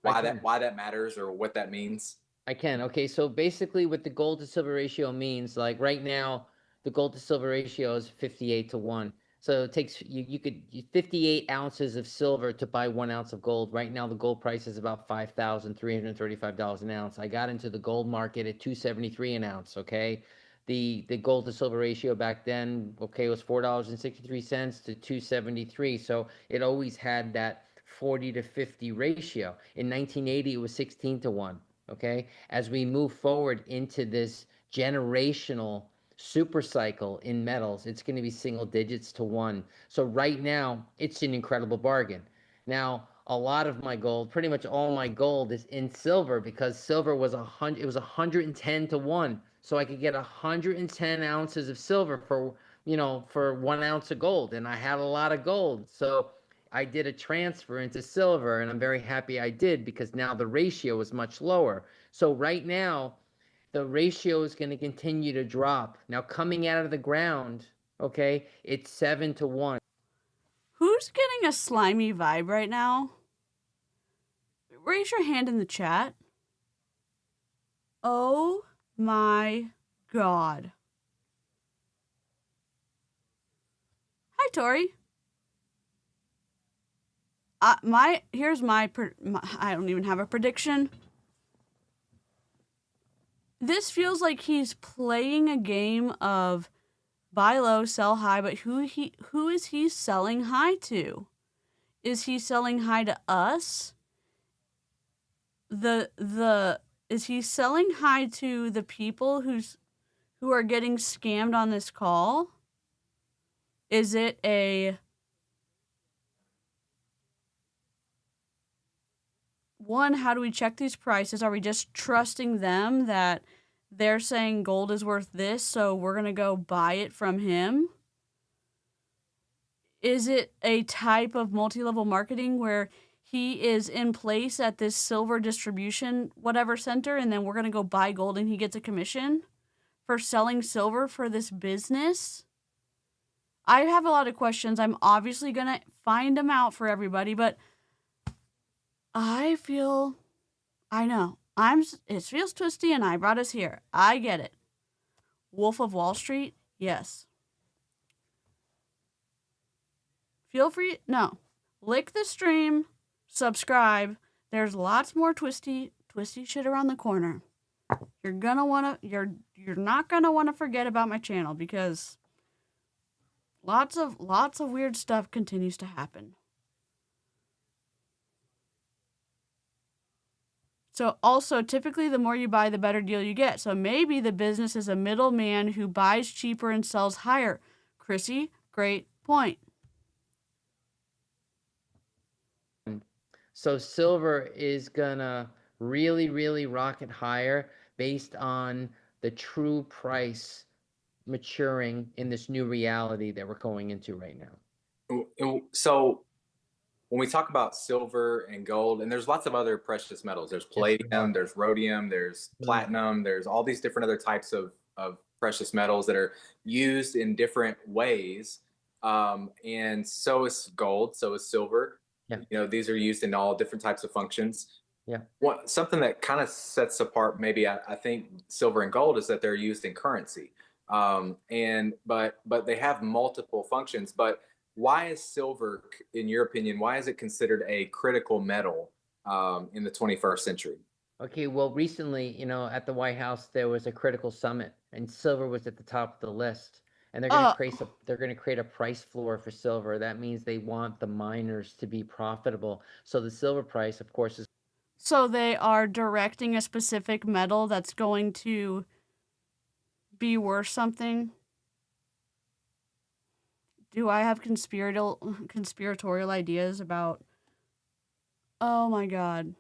why that matters or what that means? I can. Okay, so basically what the gold to silver ratio means, like right now, the gold to silver ratio is 58 to 1. So it takes you could 58 ounces of silver to buy 1 ounce of gold. Right now, the gold price is about $5,335 an ounce. I got into the gold market at $273 an ounce. Okay, the gold to silver ratio back then, okay, was $4.63 to 273. So it always had that 40 to 50 ratio. In 1980, it was 16 to 1. Okay, as we move forward into this generational super cycle in metals, it's going to be single digits to 1. So right now, it's an incredible bargain. Now, a lot of my gold, pretty much all my gold, is in silver because silver was 110 to 1. So I could get 110 ounces of silver for 1 ounce of gold, and I had a lot of gold. So I did a transfer into silver, and I'm very happy I did because now the ratio is much lower. So right now, the ratio is going to continue to drop. Now, coming out of the ground, okay, it's 7 to 1. Who's getting a slimy vibe right now? Raise your hand in the chat. Oh my God. Hi, Tori. Here's my I don't even have a prediction. This feels like he's playing a game of buy low, sell high, but who is he selling high to? Is he selling high to us? Is he selling high to the people who are getting scammed on this call? Is it how do we check these prices? Are we just trusting them that they're saying gold is worth this, so we're going to go buy it from him? Is it a type of multi-level marketing where he is in place at this silver distribution whatever center, and then we're going to go buy gold and he gets a commission for selling silver for this business? I have a lot of questions. I'm obviously going to find them out for everybody, but I know. It feels twisty and I brought us here. I get it. Wolf of Wall Street? Yes. Feel free, no. Lick the stream, subscribe. There's lots more twisty shit around the corner. You're not gonna want to forget about my channel because lots of weird stuff continues to happen. So also, typically the more you buy, the better deal you get. So maybe the business is a middleman who buys cheaper and sells higher. Chrissy, great point. So silver is gonna really, really rocket higher based on the true price maturing in this new reality that we're going into right now. So when we talk about silver and gold, and there's lots of other precious metals, there's palladium, there's rhodium, there's platinum, there's all these different other types of precious metals that are used in different ways. And so is gold, so is silver. Yeah. You know, these are used in all different types of functions. Yeah. Something that kind of sets apart maybe I think silver and gold is that they're used in currency. But they have multiple functions. But why is silver, in your opinion, why is it considered a critical metal in the 21st century? Okay, well, recently, you know, at the White House, there was a critical summit, and silver was at the top of the list. And they're going to create a price floor for silver. That means they want the miners to be profitable. So the silver price, of course, is. So they are directing a specific metal that's going to be worth something. Do I have conspiratorial ideas about? Oh my God.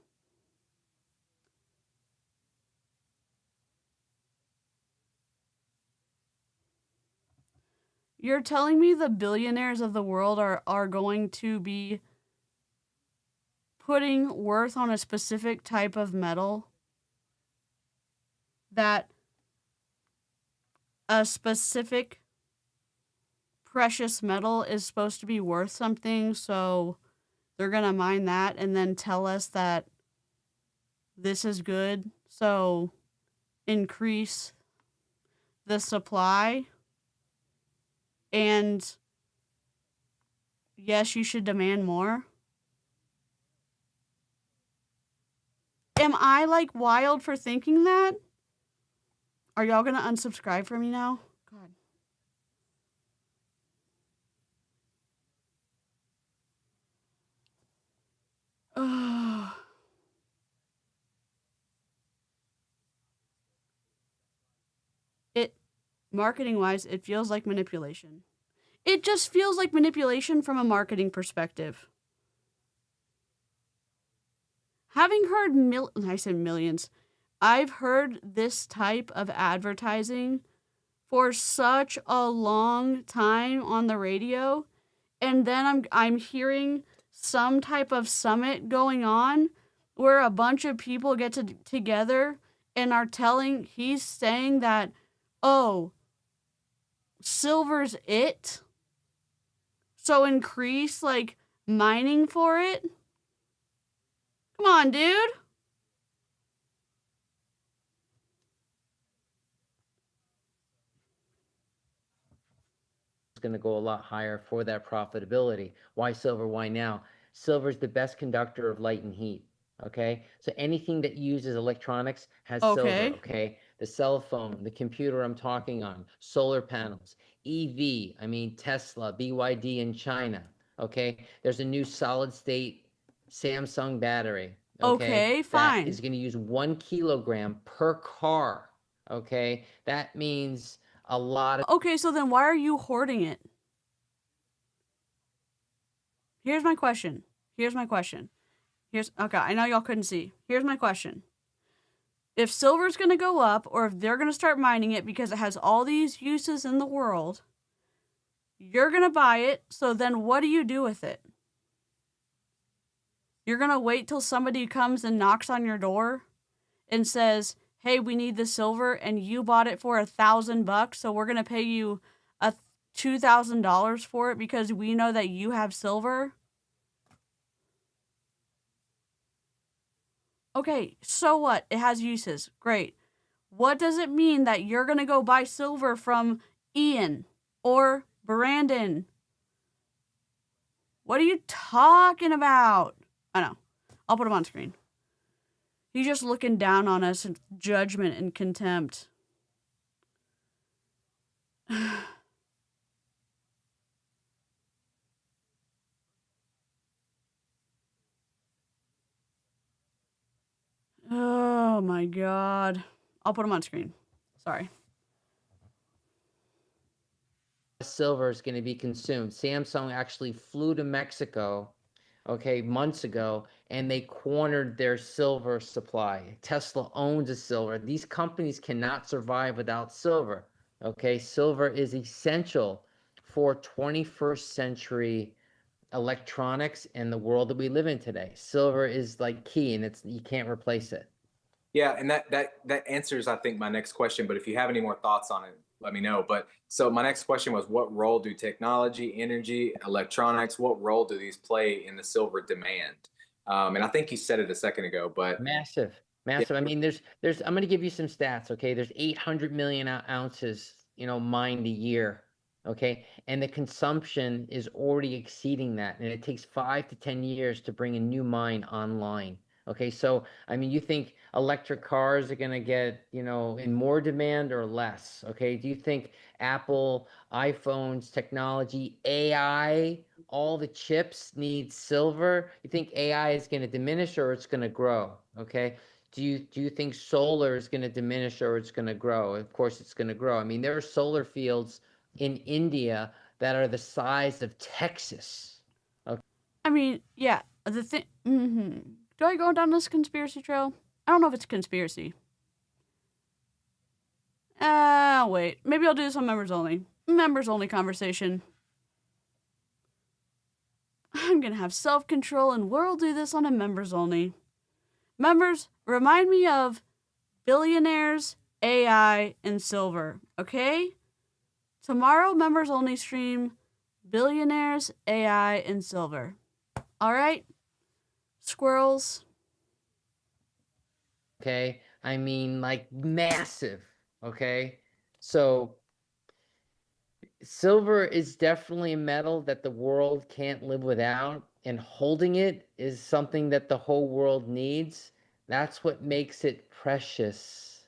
You're telling me the billionaires of the world are going to be putting worth on a specific type of metal? That a specific precious metal is supposed to be worth something, so they're going to mine that and then tell us that this is good, so increase the supply. And yes, you should demand more. Am I like wild for thinking that? Are y'all gonna unsubscribe from me now? God. Ugh. Marketing wise, it feels like manipulation. It just feels like manipulation from a marketing perspective. Having heard I said millions. I've heard this type of advertising for such a long time on the radio, and then I'm hearing some type of summit going on where a bunch of people get together and he's saying that, oh, silver's it, so increase like mining for it. Come on, dude. Going to go a lot higher for that profitability. Why silver? Why now? Silver is the best conductor of light and heat. Okay, so anything that uses electronics has silver. Okay, the cell phone, the computer I'm talking on, solar panels, EV. I mean Tesla, BYD in China. Okay, there's a new solid state Samsung battery. Okay, fine. That is going to use 1 kilogram per car. Okay, that means a lot of. Okay, so then why are you hoarding it? Here's my question. Okay, I know y'all couldn't see. Here's my question. If silver's going to go up, or if they're going to start mining it because it has all these uses in the world, you're going to buy it, so then what do you do with it? You're going to wait till somebody comes and knocks on your door and says, hey, we need the silver, and you bought it for $1,000, so we're going to pay you $2,000 for it because we know that you have silver? Okay, so what? It has uses. Great. What does it mean that you're going to go buy silver from Ian or Brandon? What are you talking about? I know. I'll put him on screen. He's just looking down on us in judgment and contempt. Oh my God. I'll put him on screen. Sorry. Silver is going to be consumed. Samsung actually flew to Mexico, okay, months ago, and they cornered their silver supply. Tesla owns a silver. These companies cannot survive without silver, okay? Silver is essential for 21st century electronics and the world that we live in today. Silver is like key, and you can't replace it. Yeah, and that answers, I think, my next question. But if you have any more thoughts on it, let me know. But so my next question was, what role do technology, energy, electronics, what role do these play in the silver demand? And I think you said it a second ago, but Massive, yeah, massive. I mean, I'm going to give you some stats. Okay, there's 800 million ounces, mined a year. Okay, and the consumption is already exceeding that, and it takes 5 to 10 years to bring a new mine online. Okay, so I mean, you think electric cars are going to get, in more demand or less? Okay, do you think Apple, iPhones, technology, AI, all the chips need silver? You think AI is going to diminish or it's going to grow? Okay. Do you think solar is going to diminish or it's going to grow? Of course, it's going to grow. I mean, there are solar fields in India that are the size of Texas. Okay. I mean, yeah, the thing. Do I go down this conspiracy trail? I don't know if it's a conspiracy. Wait. Maybe I'll do this on members only. Members only conversation. I'm gonna have self-control and we'll do this on a members only. Members, remind me of billionaires, AI, and silver, okay? Tomorrow, members only stream billionaires, AI, and silver. All right? Squirrels. Okay. I mean, like massive. Okay. So silver is definitely a metal that the world can't live without, and holding it is something that the whole world needs. That's what makes it precious.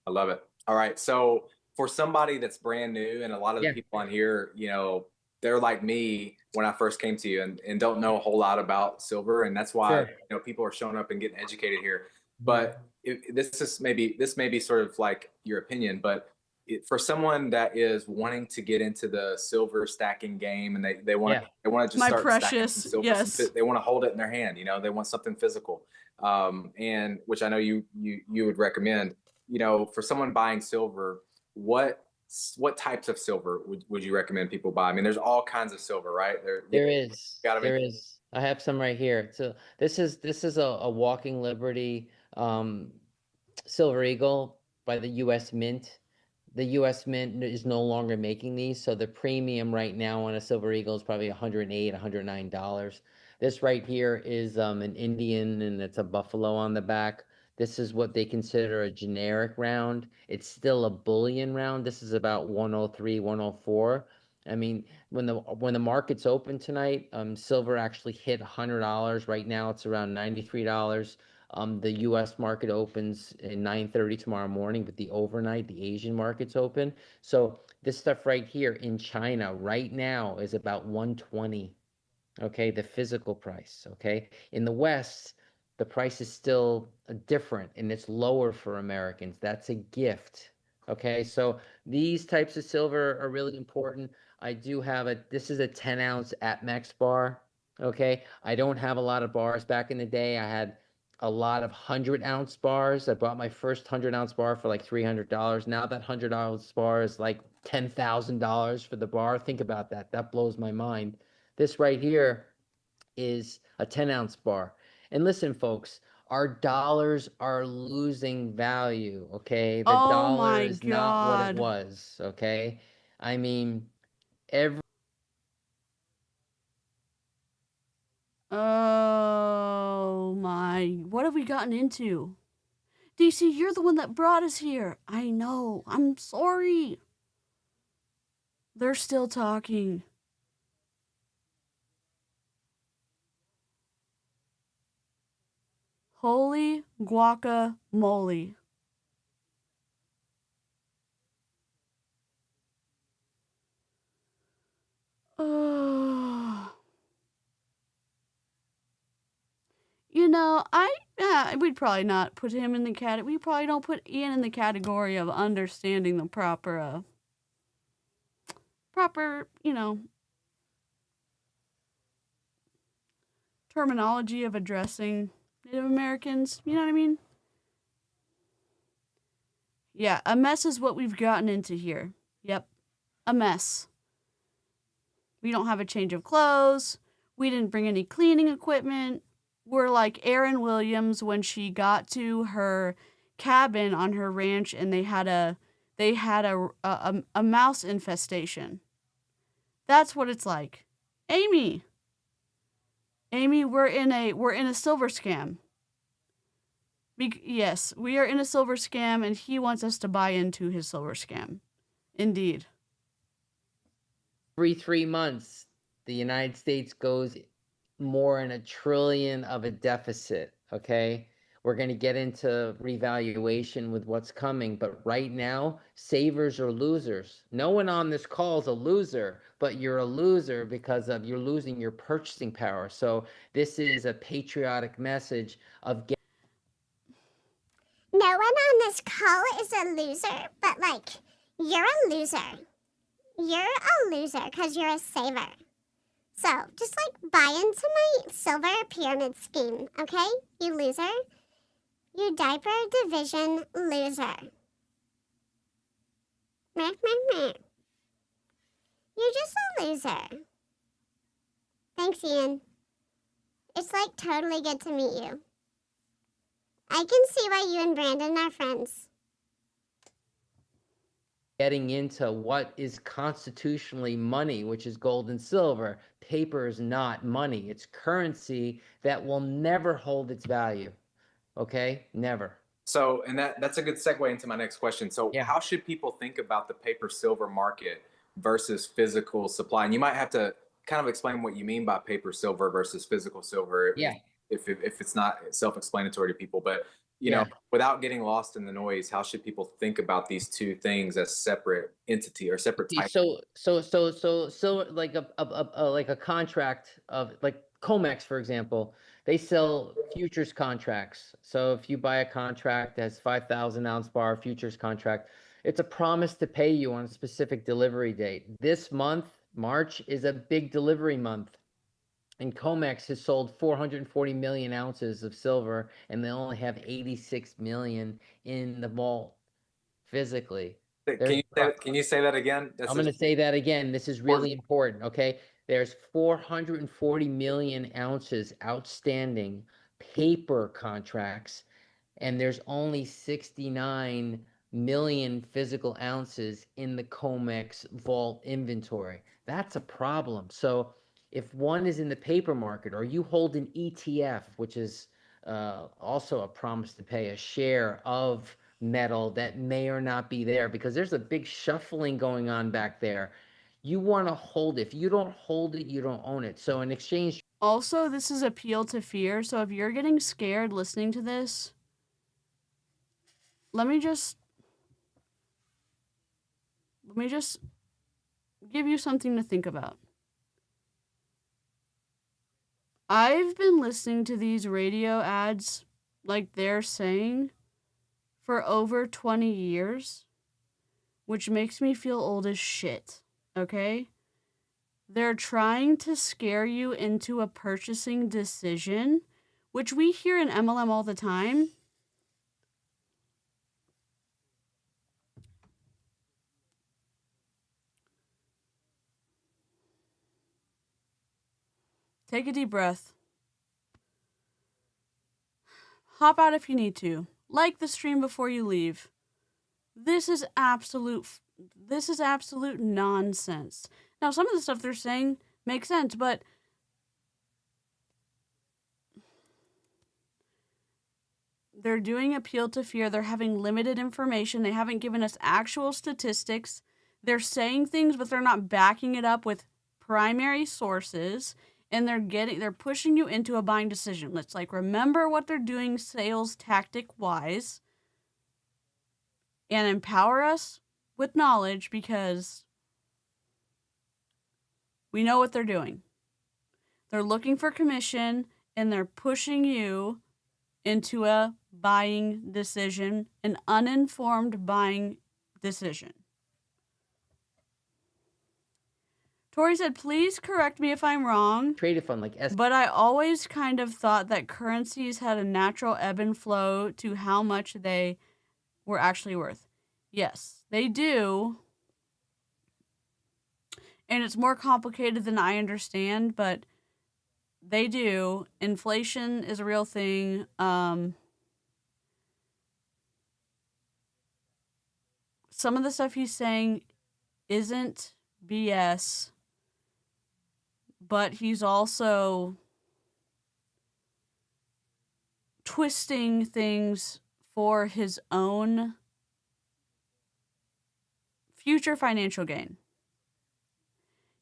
I love it. All right. So for somebody that's brand new, and a lot of the Yeah, people on here, they're like me when I first came to you and don't know a whole lot about silver. And that's why, sure. people are showing up and getting educated here. But this may be sort of like your opinion, but for someone that is wanting to get into the silver stacking game, and they want Yeah. they want to just My start stacking precious. some silver, Yes. they want to hold it in their hand, they want something physical, and which I know you would recommend. For someone buying silver, what types of silver would you recommend people buy? I mean, there's all kinds of silver, right? There is. Gotta be. There is. I have some right here. So this is a Walking Liberty Silver Eagle by the U.S. Mint. The U.S. Mint is no longer making these, so the premium right now on a Silver Eagle is probably $108, $109. This right here is an Indian, and it's a buffalo on the back. This is what they consider a generic round. It's still a bullion round. This is about 103, 104. I mean, when the market's open tonight, silver actually hit $100. Right now, it's around $93. The U.S. market opens at 9:30 tomorrow morning, but the overnight, the Asian market's open. So this stuff right here in China right now is about 120. Okay, the physical price. Okay, in the West, the price is still different and it's lower for Americans. That's a gift. Okay, so these types of silver are really important. I do have this is a 10-ounce APMEX bar. Okay, I don't have a lot of bars. Back in the day, I had a lot of 100-ounce bars. I bought my first 100-ounce bar for like $300. Now that 100-ounce bar is like $10,000 for the bar. Think about that. That blows my mind. This right here is a 10-ounce bar. And listen, folks, our dollars are losing value, okay? The Oh dollar my is not what it God. was, okay? I mean, every Oh my, what have we gotten into? DC, you're the one that brought us here. I know, I'm sorry. They're still talking. Holy guacamole. Oh. You know, we'd probably not put him in the category. We probably don't put Ian in the category of understanding the proper, terminology of addressing Native Americans. You know what I mean? Yeah, a mess is what we've gotten into here. Yep, a mess. We don't have a change of clothes. We didn't bring any cleaning equipment. We're like Erin Williams when she got to her cabin on her ranch and they had a mouse infestation. That's what it's like. Amy, we're in a silver scam. Yes, we are in a silver scam, and he wants us to buy into his silver scam. Indeed. 3 months, the United States goes more in $1 trillion of a deficit. Okay. We're going to get into revaluation with what's coming, but right now, savers are losers. No one on this call is a loser, but you're a loser because of you're losing your purchasing power. So this is a patriotic message of No one on this call is a loser, but like, you're a loser. You're a loser because you're a saver. So just like buy into my silver pyramid scheme, okay? You loser. You diaper division loser. Meh, meh, meh. You're just a loser. Thanks, Ian. It's like totally good to meet you. I can see why you and Brandon are friends. getting into what is constitutionally money, which is gold and silver. Paper is not money. It's currency that will never hold its value. Okay? Never. So, and that's a good segue into my next question. So, Yeah. how should people think about the paper silver market versus physical supply? And you might have to kind of explain what you mean by paper silver versus physical silver Yeah. if it's not self-explanatory to people. But, you Yeah. know, without getting lost in the noise, how should people think about these two things as separate entity or separate types? So like a contract of like Comex, for example, they sell futures contracts. So if you buy a contract that has 5,000 ounce bar futures contract, it's a promise to pay you on a specific delivery date. This month, March, is a big delivery month. And Comex has sold 440 million ounces of silver, and they only have 86 million in the vault physically. Can you say that again? I'm going to say that again. This is really important. Okay. There's 440 million ounces outstanding paper contracts, and there's only 69 million physical ounces in the Comex vault inventory. That's a problem. So if one is in the paper market or you hold an ETF, which is also a promise to pay a share of metal that may or not be there, because there's a big shuffling going on back there. You want to hold it. If you don't hold it, you don't own it. So in exchange. Also, this is appeal to fear. So if you're getting scared listening to this, let me just give you something to think about. I've been listening to these radio ads, like they're saying, for over 20 years, which makes me feel old as shit, okay? They're trying to scare you into a purchasing decision, which we hear in MLM all the time. Take a deep breath. Hop out if you need to. Like the stream before you leave. This is absolute nonsense. Now, some of the stuff they're saying makes sense, but they're doing appeal to fear. They're having limited information. They haven't given us actual statistics. They're saying things, but they're not backing it up with primary sources. And they're pushing you into a buying decision. Let's remember what they're doing sales tactic wise and empower us with knowledge, because we know what they're doing. They're looking for commission and they're pushing you into a buying decision, an uninformed buying decision. Tori said, please correct me if I'm wrong. Traded fund like But I always kind of thought that currencies had a natural ebb and flow to how much they were actually worth. Yes, they do. And it's more complicated than I understand, but they do. Inflation is a real thing. Some of the stuff he's saying isn't BS, but he's also twisting things for his own future financial gain.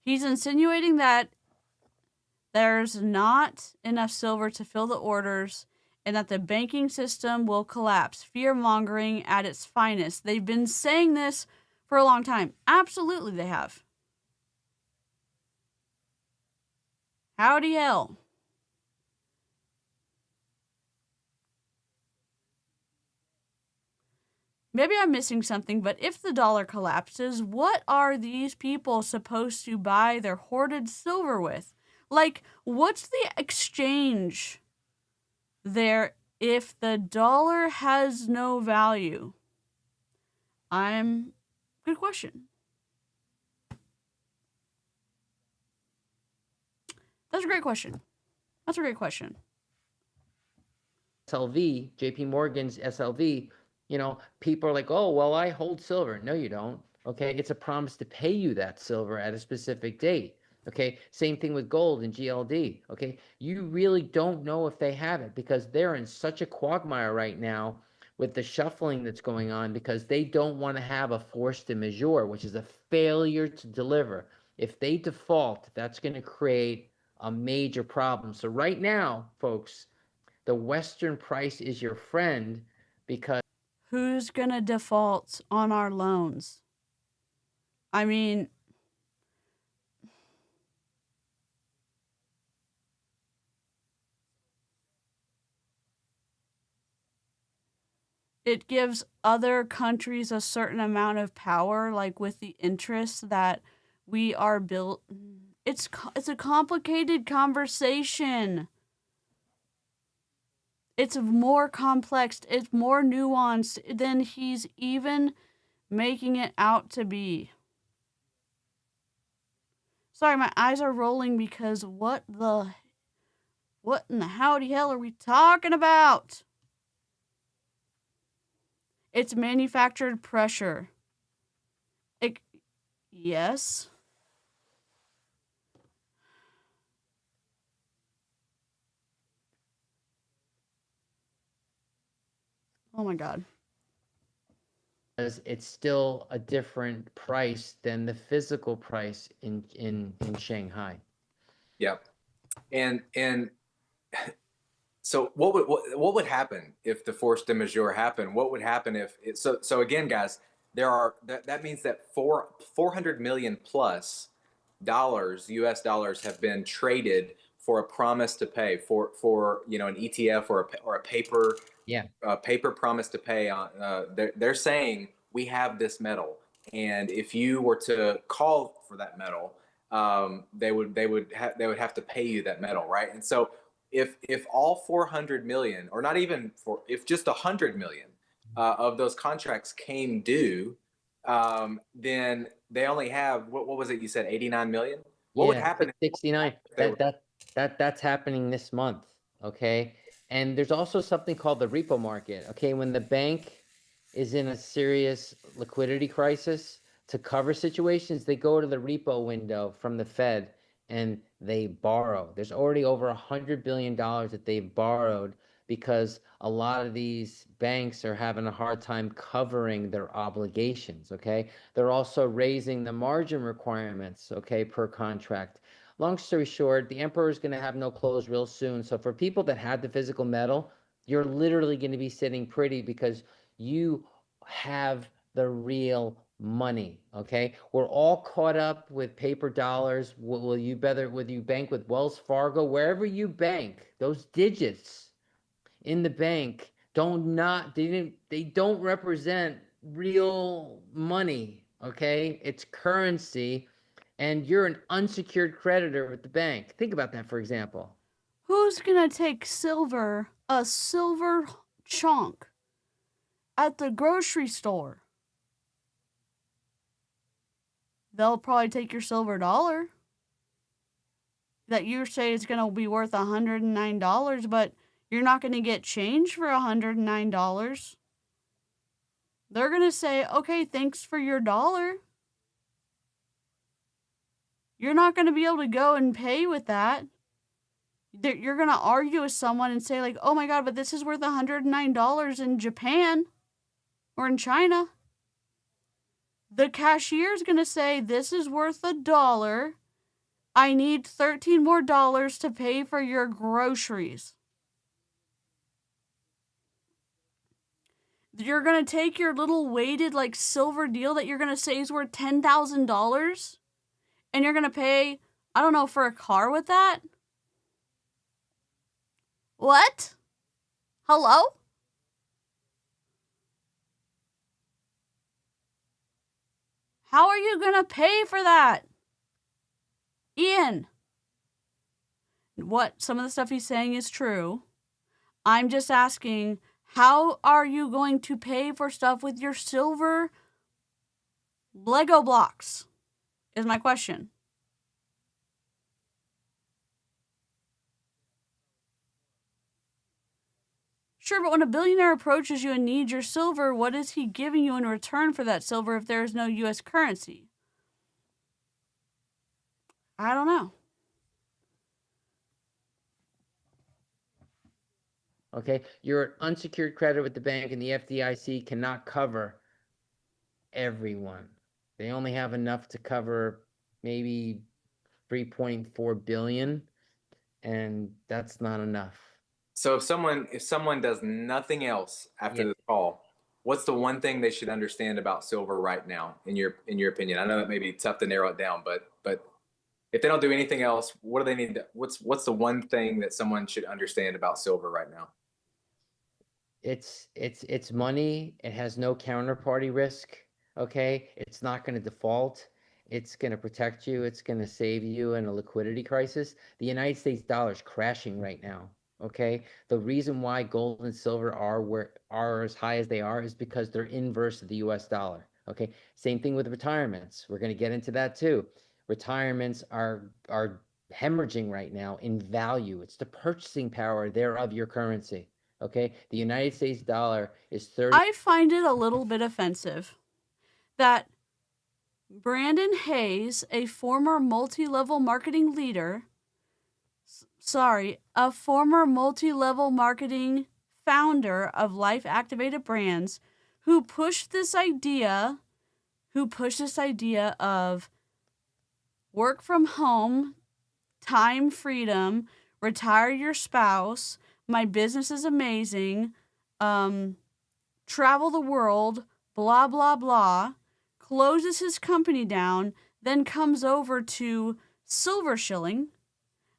He's insinuating that there's not enough silver to fill the orders and that the banking system will collapse. Fear-mongering at its finest. They've been saying this for a long time. Absolutely they have. Howdy hell. Maybe I'm missing something, but if the dollar collapses, what are these people supposed to buy their hoarded silver with? What's the exchange there if the dollar has no value? Good question. That's a great question. SLV, JP Morgan's SLV, people are like, oh, well, I hold silver. No, you don't. Okay. It's a promise to pay you that silver at a specific date. Okay. Same thing with gold and GLD. Okay. You really don't know if they have it because they're in such a quagmire right now with the shuffling that's going on because they don't want to have a force de majeure, which is a failure to deliver. If they default, that's going to create a major problem. So right now, folks, the Western price is your friend because who's going to default on our loans? I mean, it gives other countries a certain amount of power, with the interests that we are built. It's a complicated conversation. It's more complex. It's more nuanced than he's even making it out to be. Sorry, my eyes are rolling because what in the howdy hell are we talking about? It's manufactured pressure. Yes. Oh my God. Because it's still a different price than the physical price in Shanghai. Yeah. And so what would happen if the force de majeure happened? What would happen if it, so again, guys, that means that 400 million plus US dollars have been traded for a promise to pay for an ETF or a paper paper promise to pay on. They're saying we have this metal, and if you were to call for that metal, they would have to pay you that metal, right? And so if all 400 million, or not even if just 100 million of those contracts came due, then they only have what was it you said, 89 million? What would happen? 69. That's happening this month. Okay. And there's also something called the repo market. Okay. When the bank is in a serious liquidity crisis, to cover situations, they go to the repo window from the Fed and they borrow. There's already over $100 billion that they've borrowed because a lot of these banks are having a hard time covering their obligations, okay? They're also raising the margin requirements, okay, per contract. Long story short, the emperor is going to have no clothes real soon. So for people that had the physical metal, you're literally going to be sitting pretty because you have the real money. Okay, we're all caught up with paper dollars. Will you bank with Wells Fargo? Wherever you bank, those digits in the bank they don't represent real money. Okay, it's currency, and you're an unsecured creditor with the bank. Think about that, for example. Who's gonna take a silver chunk at the grocery store? They'll probably take your silver dollar that you say is gonna be worth $109, but you're not gonna get change for $109. They're gonna say, okay, thanks for your dollar. You're not gonna be able to go and pay with that. You're gonna argue with someone and say, like, oh my God, but this is worth $109 in Japan or in China. The cashier's gonna say, this is worth $1. I need $13 more to pay for your groceries. You're gonna take your little weighted like silver deal that you're gonna say is worth $10,000 and you're gonna pay, I don't know, for a car with that? What? Hello? How are you gonna pay for that? Ian, what some of the stuff he's saying is true. I'm just asking, how are you going to pay for stuff with your silver Lego blocks? Is my question. Sure, but when a billionaire approaches you and needs your silver, what is he giving you in return for that silver if there is no U.S. currency? I don't know. Okay, you're an unsecured creditor with the bank, and the FDIC cannot cover everyone. They only have enough to cover maybe 3.4 billion, and that's not enough. So if someone does nothing else after this call, what's the one thing they should understand about silver right now, in your opinion? I know that may be tough to narrow it down, but if they don't do anything else, what do they need to, what's the one thing that someone should understand about silver right now? It's money. It has no counterparty risk. Okay, it's not going to default. It's going to protect you. It's going to save you in a liquidity crisis. The United States dollar is crashing right now. Okay, the reason why gold and silver are as high as they are is because they're inverse of the U.S. dollar. Okay, same thing with retirements. We're going to get into that too. Retirements are hemorrhaging right now in value. It's the purchasing power thereof your currency. Okay, the United States dollar is 30. I find it a little bit offensive that Brandon Hayes, a former multi-level marketing leader, a former multi-level marketing founder of Life Activated Brands, who pushed this idea of work from home, time freedom, retire your spouse, my business is amazing, travel the world, blah, blah, blah, closes his company down, then comes over to Silver Shilling,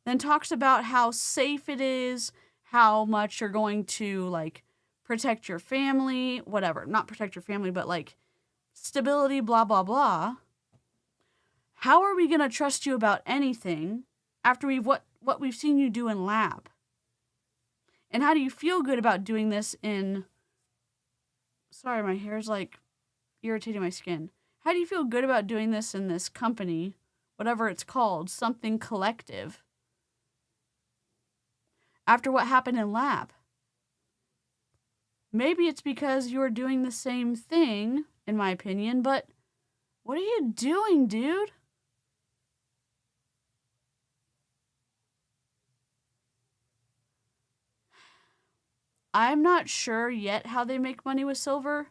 then talks about how safe it is, how much you're going to, like, protect your family, whatever. Not protect your family, but, like, stability, blah, blah, blah. How are we going to trust you about anything after what we've seen you do in lab? And how do you feel good about doing this in... Sorry, my hair's, like, irritating my skin. How do you feel good about doing this in this company, whatever it's called, something collective, after what happened in lab? Maybe it's because you're doing the same thing, in my opinion, but what are you doing, dude? I'm not sure yet how they make money with silver.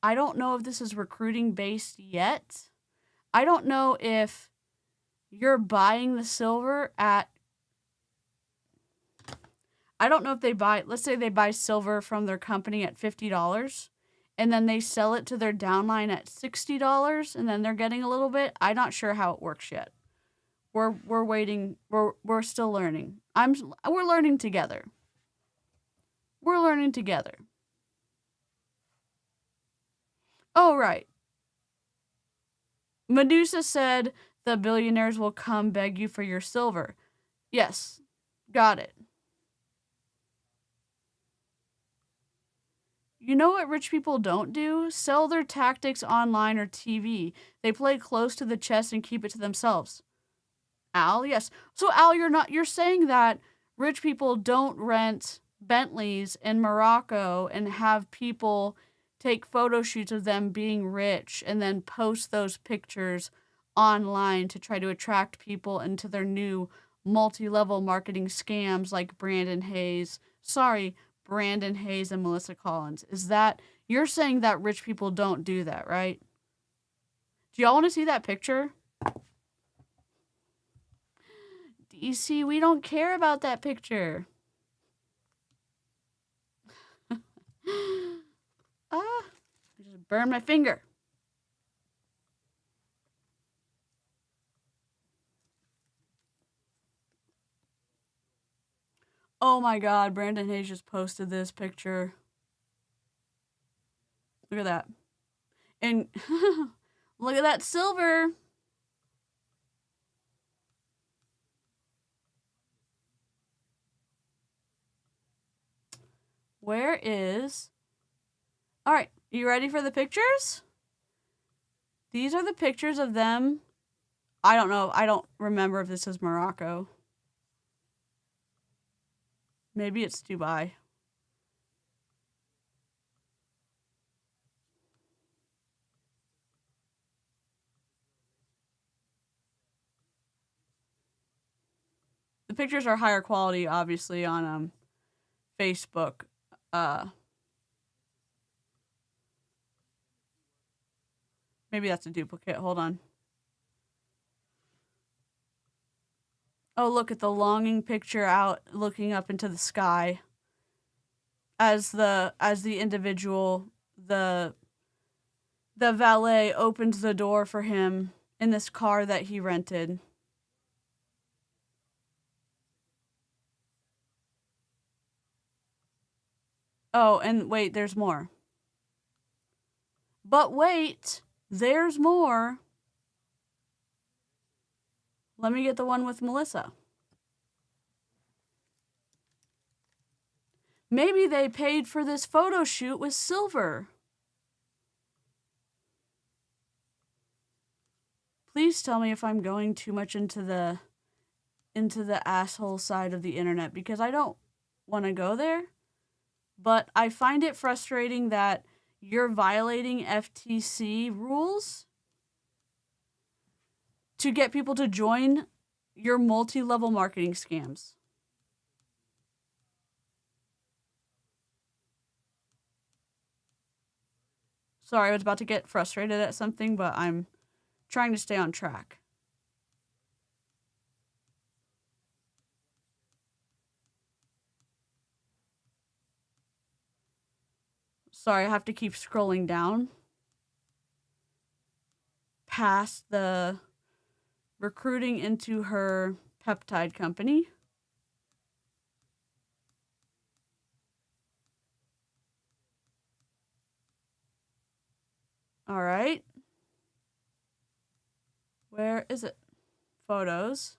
I don't know if this is recruiting based yet. I don't know if you're buying the silver at, I don't know if they buy, let's say they buy silver from their company at $50 and then they sell it to their downline at $60 and then they're getting a little bit. I'm not sure how it works yet. We're waiting. We're still learning. We're learning together. We're learning together. Oh, right. Medusa said the billionaires will come beg you for your silver. Yes, got it. You know what rich people don't do? Sell their tactics online or TV. They play close to the chest and keep it to themselves. Al, yes. So Al, you're saying that rich people don't rent Bentleys in Morocco and have people take photo shoots of them being rich and then post those pictures online to try to attract people into their new multi-level marketing scams like Brandon Hayes and Melissa Collins. Is that, you're saying that rich people don't do that, right? Do y'all want to see that picture? DC, we don't care about that picture. I just burned my finger. Oh my God, Brandon Hayes just posted this picture. Look at that. And look at that silver. Where is... All right, you ready for the pictures? These are the pictures of them. I don't know. I don't remember if this is Morocco. Maybe it's Dubai. The pictures are higher quality, obviously, on Facebook. Maybe that's a duplicate. Hold on. Oh, look at the longing picture out looking up into the sky. As the individual, the valet opens the door for him in this car that he rented. Oh, and wait, there's more. But wait, there's more. Let me get the one with Melissa. Maybe they paid for this photo shoot with silver. Please tell me if I'm going too much into the asshole side of the internet, because I don't want to go there. But I find it frustrating that you're violating FTC rules to get people to join your multi-level marketing scams. Sorry, I was about to get frustrated at something, but I'm trying to stay on track. Sorry, I have to keep scrolling down past the recruiting into her peptide company. All right. Where is it? Photos.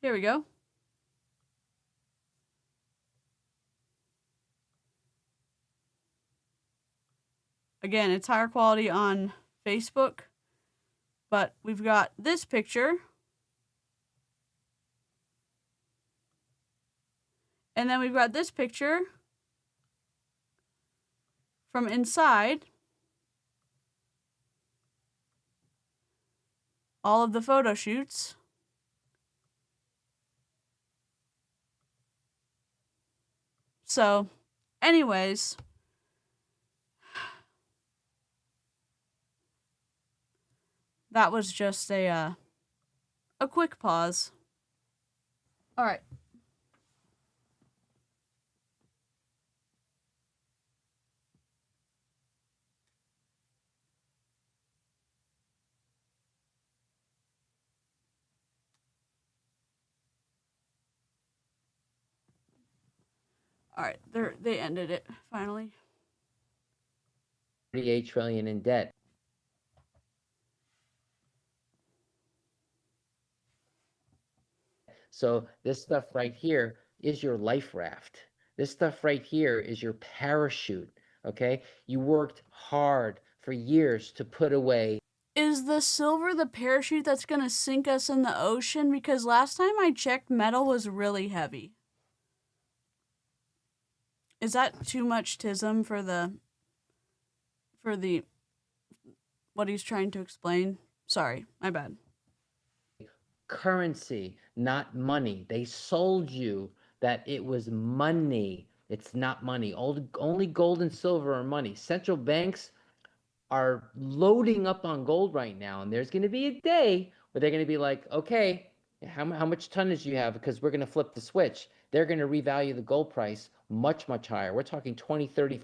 Here we go. Again, it's higher quality on Facebook, but we've got this picture And then we've got this picture from inside. All of the photo shoots. So, anyways, that was just a quick pause. All right. All right, they ended it finally. 38 trillion in debt. So this stuff right here is your life raft. This stuff right here is your parachute. Okay, you worked hard for years to put away. Is the silver the parachute that's gonna sink us in the ocean? Because last time I checked, metal was really heavy. Is that too much tism for the what he's trying to explain? Sorry, my bad. Currency, not money. They sold you that it was money. It's not money. Only gold and silver are money. Central banks are loading up on gold right now, and there's going to be a day where they're going to be like, okay, how much tonnage do you have? Because we're going to flip the switch. They're going to revalue the gold price much higher. We're talking $20, $30,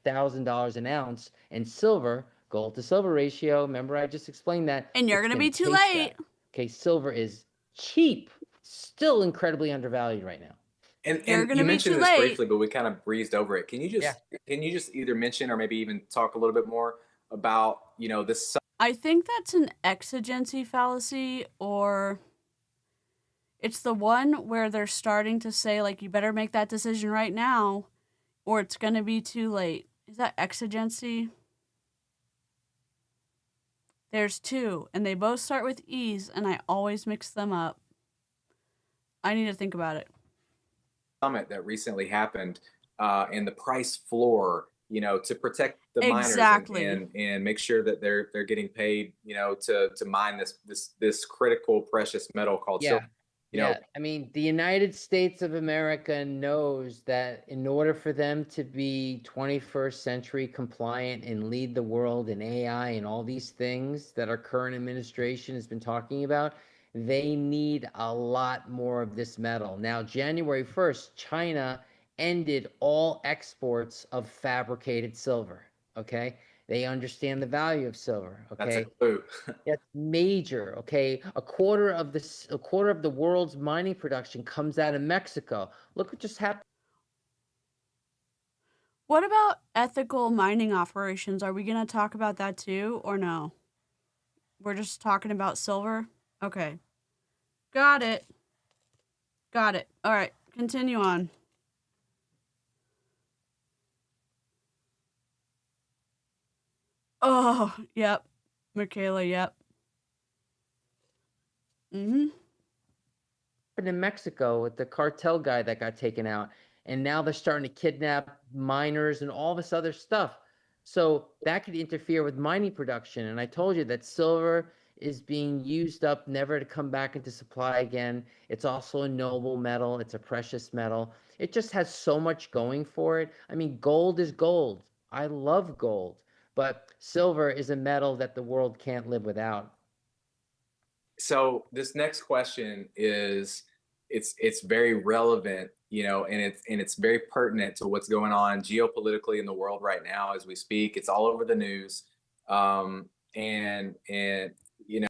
$40,000 an ounce, and silver, gold to silver ratio. Remember, I just explained that. And you're It's gonna be too chase late. that. Okay, silver is cheap, still incredibly undervalued right now. And You're gonna you be mentioned too this late. briefly, but we kind of breezed over it. Can you just either mention or maybe even talk a little bit more about, you know, this? I think that's an exigency fallacy, or it's the one where they're starting to say, like, you better make that decision right now, or it's gonna be too late. Is that exigency? There's two, and they both start with E's, and I always mix them up. I need to think about it. Summit that recently happened, and the price floor, you know, to protect the Exactly. miners and make sure that they're getting paid, you know, to mine this critical precious metal called silver. You know, I mean, the United States of America knows that in order for them to be 21st century compliant and lead the world in AI and all these things that our current administration has been talking about, they need a lot more of this metal. Now, January 1st, China ended all exports of fabricated silver. Okay. They understand the value of silver. that's a Okay. clue. That's major. Okay, a quarter of the world's mining production comes out of Mexico. Look what just happened. What about ethical mining operations? Are we gonna talk about that too, or no? We're just talking about silver? Okay. Got it. Got it. All right, continue on. Oh, yep. Michaela, yep. Mm-hmm. In Mexico with the cartel guy that got taken out, and now they're starting to kidnap miners and all this other stuff. So that could interfere with mining production. And I told you that silver is being used up, never to come back into supply again. It's also a noble metal. It's a precious metal. It just has so much going for it. I mean, gold is gold. I love gold, but silver is a metal that the world can't live without. So this next question is it's very relevant, you know, and it's very pertinent to what's going on geopolitically in the world right now as we speak. It's all over the news, and you know,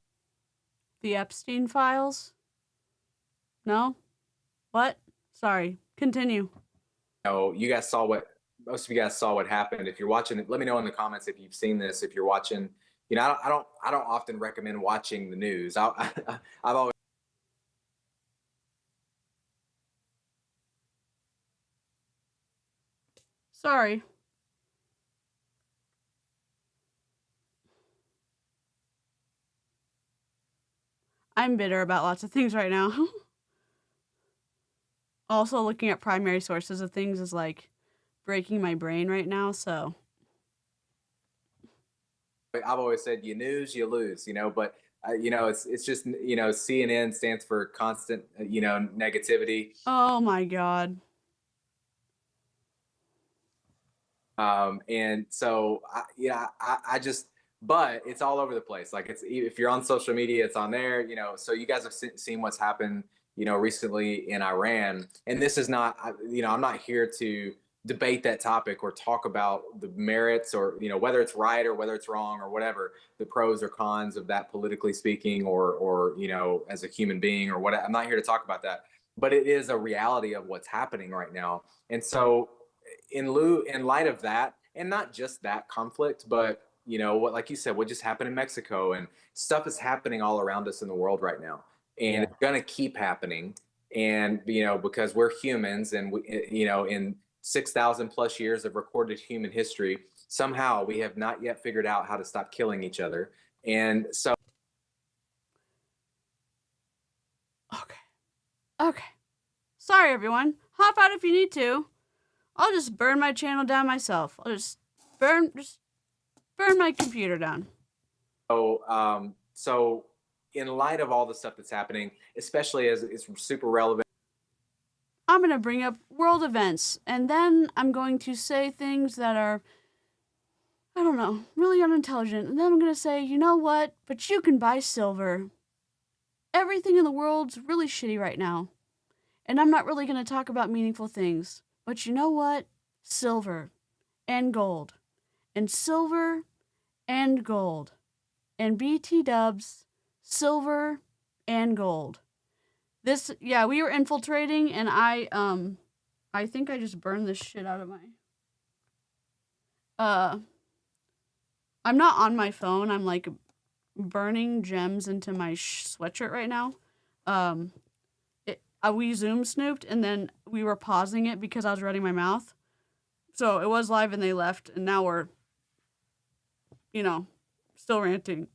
The Epstein files? No? What? Sorry. Continue. you guys saw what most of you guys saw what happened. If you're watching it, let me know in the comments if you've seen this. If you're watching, you know, I don't often recommend watching the news. I've always Sorry. I'm bitter about lots of things right now. Also, looking at primary sources of things is like breaking my brain right now. So, I've always said, you lose, you lose, but it's just, CNN stands for constant, negativity. oh my God. And so, I just, but it's all over the place. Like if you're on social media, it's on there, so you guys have seen what's happened, recently in Iran. And this is not, I'm not here to debate that topic or talk about the merits or, whether it's right or whether it's wrong or whatever, the pros or cons of that politically speaking, or, as a human being or what. I'm not here to talk about that, but it is a reality of what's happening right now. And so, in light of that, and not just that conflict, but what, like you said, what just happened in Mexico, and stuff is happening all around us in the world right now, and it's going to keep happening. And because we're humans, and we, in 6,000 plus years of recorded human history, somehow we have not yet figured out how to stop killing each other. And so, Okay. Sorry, everyone. Hop out if you need to. I'll just burn my channel down myself. I'll just burn my computer down. So in light of all the stuff that's happening, especially as it's super relevant, I'm going to bring up world events, and then I'm going to say things that are, I don't know, really unintelligent. And then I'm going to say, you know what? But you can buy silver. Everything in the world's really shitty right now. And I'm not really going to talk about meaningful things. But you know what? Silver and gold. And silver and gold. And BT dubs, silver and gold. We were infiltrating, and I think I just burned this shit out of my, I'm not on my phone. I'm like burning gems into my sweatshirt right now. We Zoom snooped, and then we were pausing it because I was running my mouth. So it was live and they left, and now we're, still ranting.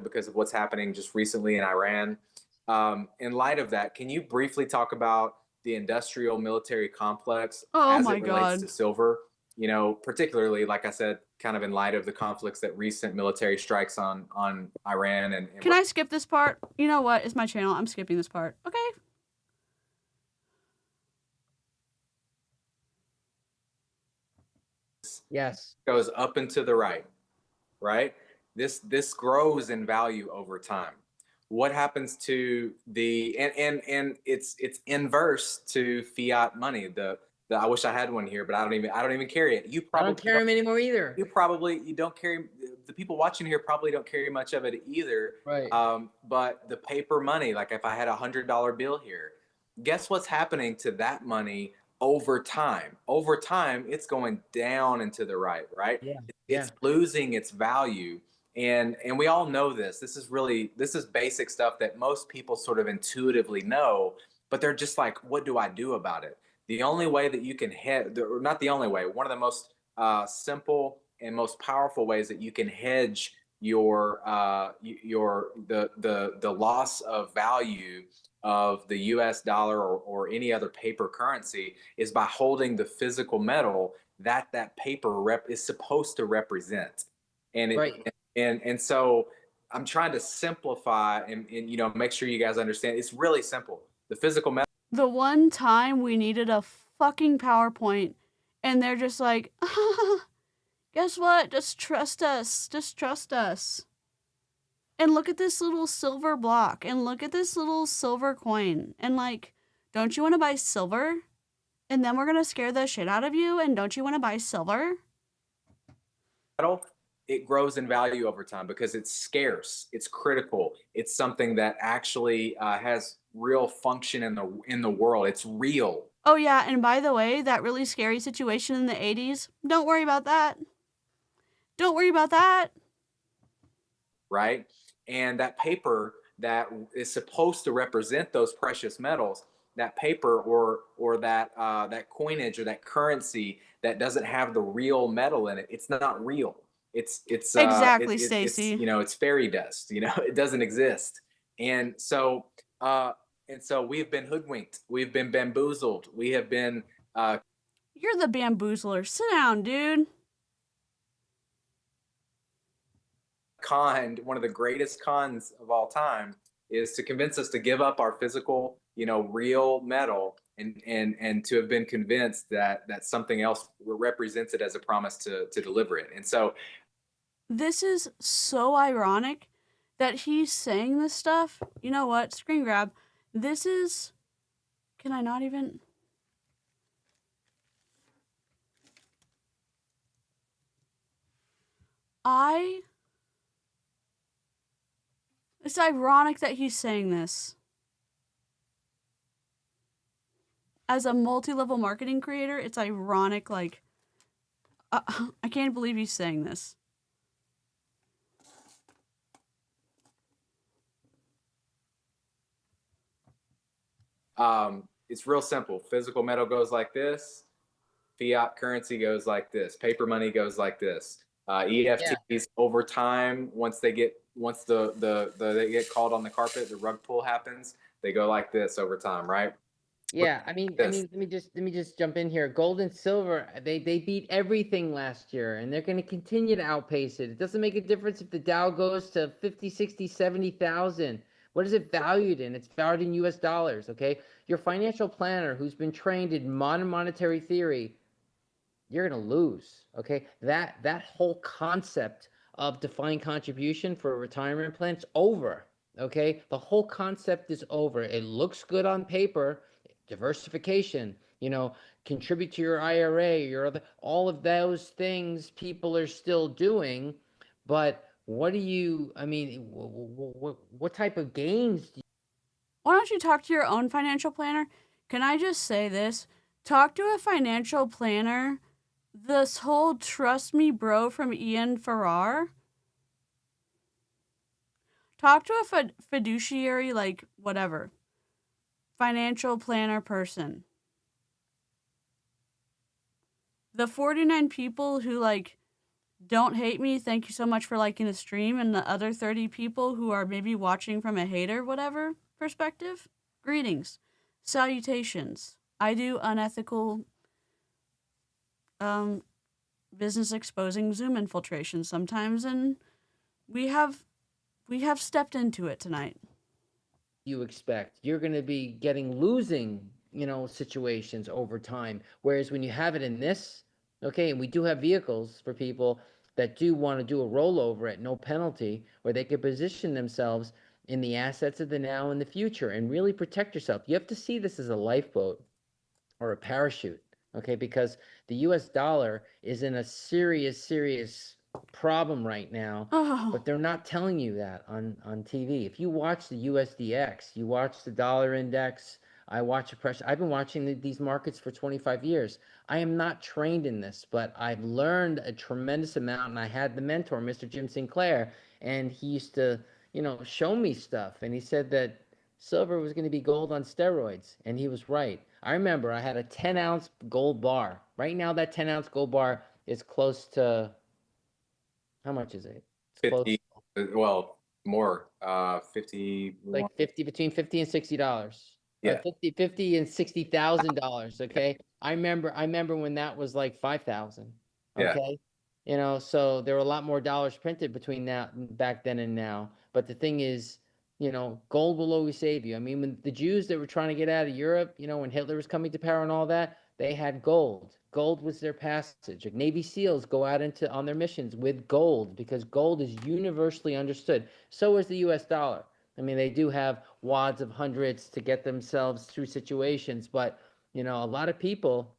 Because of what's happening just recently in Iran. In light of that, can you briefly talk about the industrial military complex as it relates to silver? Particularly, like I said, kind of in light of the conflicts that recent military strikes on Iran. And can I skip this part? You know what? It's my channel. I'm skipping this part. Okay. Yes. Goes up and to the right, right? This grows in value over time. What happens to the and it's inverse to fiat money. The I wish I had one here, but I don't even carry it. You probably I don't carry them anymore either. You don't carry, the people watching here probably don't carry much of it either. Right. But the paper money, like if I had $100 bill here, guess what's happening to that money over time? Over time, it's going down and to the right, right? Yeah. It's losing its value. And we all know this. This is basic stuff that most people sort of intuitively know, but they're just like, what do I do about it? The only way that you can not the only way, one of the most simple and most powerful ways that you can hedge the loss of value of the US dollar or any other paper currency is by holding the physical metal that paper is supposed to represent. And and so I'm trying to simplify and make sure you guys understand. It's really simple. The physical metal. The one time we needed a fucking PowerPoint, and they're just like, guess what? Just trust us. Just trust us. And look at this little silver block, and look at this little silver coin, and like, don't you want to buy silver? And then we're gonna scare the shit out of you, and don't you want to buy silver? It grows in value over time because it's scarce, it's critical, it's something that actually has real function in the world. It's real. Oh yeah, and by the way, that really scary situation in the 80s, don't worry about that. Don't worry about that. Right? And that paper that is supposed to represent those precious metals, that paper or that coinage or that currency that doesn't have the real metal in it, it's not real. It's exactly, Stacy. It's fairy dust. It doesn't exist. And so And so we've been hoodwinked. We've been bamboozled. We have been You're the bamboozler. Sit down, dude. conned. One of the greatest cons of all time is to convince us to give up our physical, real metal, and to have been convinced that something else represents it as a promise to deliver it. And so This is so ironic that he's saying this stuff. You know what? Screen grab. This is. Can I not even? It's ironic that he's saying this. As a multi-level marketing creator, it's ironic, like, I can't believe he's saying this. It's real simple. Physical metal goes like this. Fiat currency goes like this. Paper money goes like this. EFTs over time, once they get called on the carpet, the rug pull happens. They go like this over time, right? Yeah, I mean, let me just jump in here. Gold and silver, they beat everything last year, and they're going to continue to outpace it. It doesn't make a difference if the Dow goes to 50, 60, 70,000. What is it valued in? It's valued in US dollars, okay? Your financial planner who's been trained in modern monetary theory, you're going to lose, okay? That whole concept of defined contribution for a retirement plan is over, okay? The whole concept is over. It looks good on paper. Diversification, contribute to your IRA, all of those things people are still doing. But what type of gains do you? Why don't you talk to your own financial planner? Can I just say this? Talk to a financial planner. This whole trust me bro from Ian Farrar. Talk to a fiduciary, like, whatever. Financial planner person. The 49 people who, like, don't hate me, thank you so much for liking the stream, and the other 30 people who are maybe watching from a hater, whatever, perspective, greetings. Salutations. I do unethical business exposing Zoom infiltration sometimes, and we have stepped into it tonight. You expect you're going to be losing situations over time, whereas when you have it in this, okay, and we do have vehicles for people that do want to do a rollover at no penalty, where they can position themselves in the assets of the now and the future and really protect yourself. You have to see this as a lifeboat or a parachute, okay, because the US dollar is in a serious problem right now. But they're not telling you that on TV. If you watch the USDX, you watch the dollar index, I watch I've been watching these markets for 25 years. I am not trained in this, but I've learned a tremendous amount, and I had the mentor, Mr. Jim Sinclair, and he used to, show me stuff, and he said that silver was going to be gold on steroids, and he was right. I remember I had a 10-ounce gold bar. Right now, that 10-ounce gold bar is close to, how much is it? It's 50, well, more, 50. Like 50, between $50 and $60. Yeah. 50 and $60,000. Okay. I remember when that was like 5,000. Okay. So there were a lot more dollars printed between back then and now. But the thing is, gold will always save you. I mean, when the Jews that were trying to get out of Europe, when Hitler was coming to power and all that, they had gold. Gold was their passage. Like Navy SEALs go out on their missions with gold, because gold is universally understood. So is the US dollar. I mean, they do have wads of hundreds to get themselves through situations, but a lot of people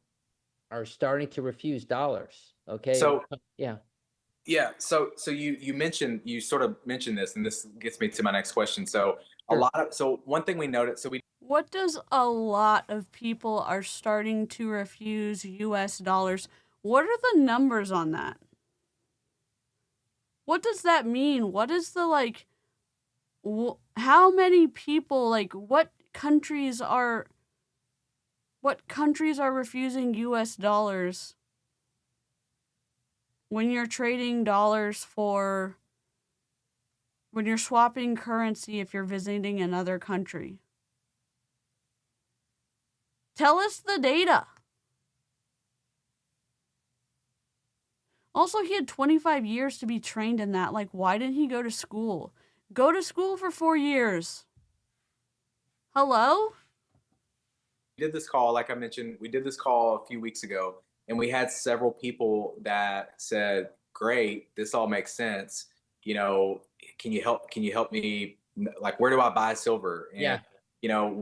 are starting to refuse dollars. Okay. So yeah. Yeah. So you sort of mentioned this, and this gets me to my next question. So Sure. One thing we noticed, What does a lot of people are starting to refuse US dollars? What are the numbers on that? What does that mean? What is the, like, how many people, like, what countries are refusing US dollars when you're trading dollars when you're swapping currency if you're visiting another country? Tell us the data. Also, he had 25 years to be trained in that. Like, why didn't he go to school? Go to school for 4 years. Hello? We did this call, like I mentioned, we did this call a few weeks ago, and we had several people that said, great, this all makes sense. You know, can you help me? Like, where do I buy silver? And, Yeah. you know,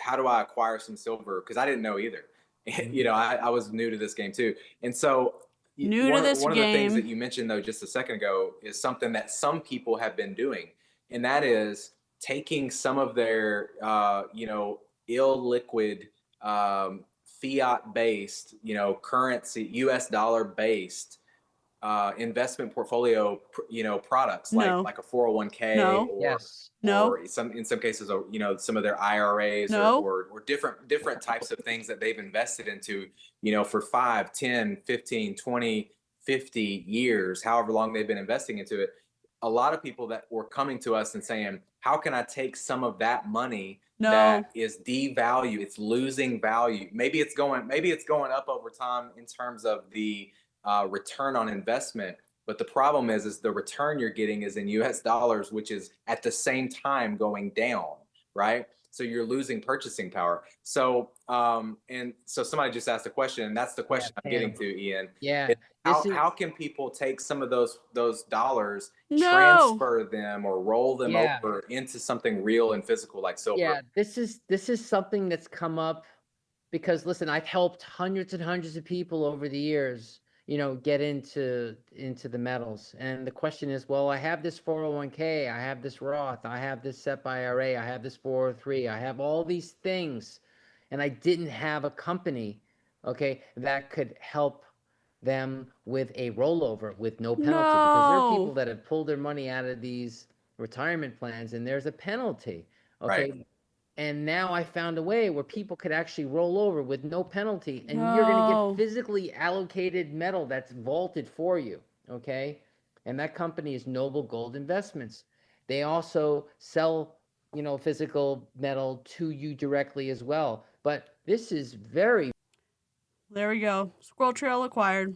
how do I acquire some silver? Because I didn't know either. You know, I was new to this game too. And so New to this one of the things game. that you mentioned though just a second ago is something that some people have been doing, and that is taking some of their you know, illiquid fiat based, you know, currency, US dollar based investment portfolio, you know, products No. like a 401k No. or Yes. No. or in some cases, you know, some of their IRAs No. or different types of things that they've invested into, you know, for 5, 10, 15, 20, 50 years, however long they've been investing into it. A lot of people that were coming to us and saying, how can I take some of that money No. that is devalued, it's losing value, maybe it's going up over time in terms of the return on investment. But the problem is the return you're getting is in US dollars, which is at the same time going down, right? So you're losing purchasing power. So, and so somebody just asked a question, and that's the question I'm getting to, Ian. Yeah. How can people take some of those dollars, No. transfer them or roll them Yeah. over into something real and physical like silver? Yeah, this is something that's come up because listen, I've helped hundreds and hundreds of people over the years, you know, get into the metals. And the question is, well, I have this 401k, I have this Roth, I have this SEP IRA, I have this 403, I have all these things, and I didn't have a company, okay, that could help them with a rollover with no penalty. Because there are No. people that have pulled their money out of these retirement plans and there's a penalty. Okay. Right. And now I found a way where people could actually roll over with no penalty, and you're going to No. get physically allocated metal that's vaulted for you. Okay. And that company is Noble Gold Investments. They also sell, you know, physical metal to you directly as well. But this is very, There we go. Squirrel Trail acquired.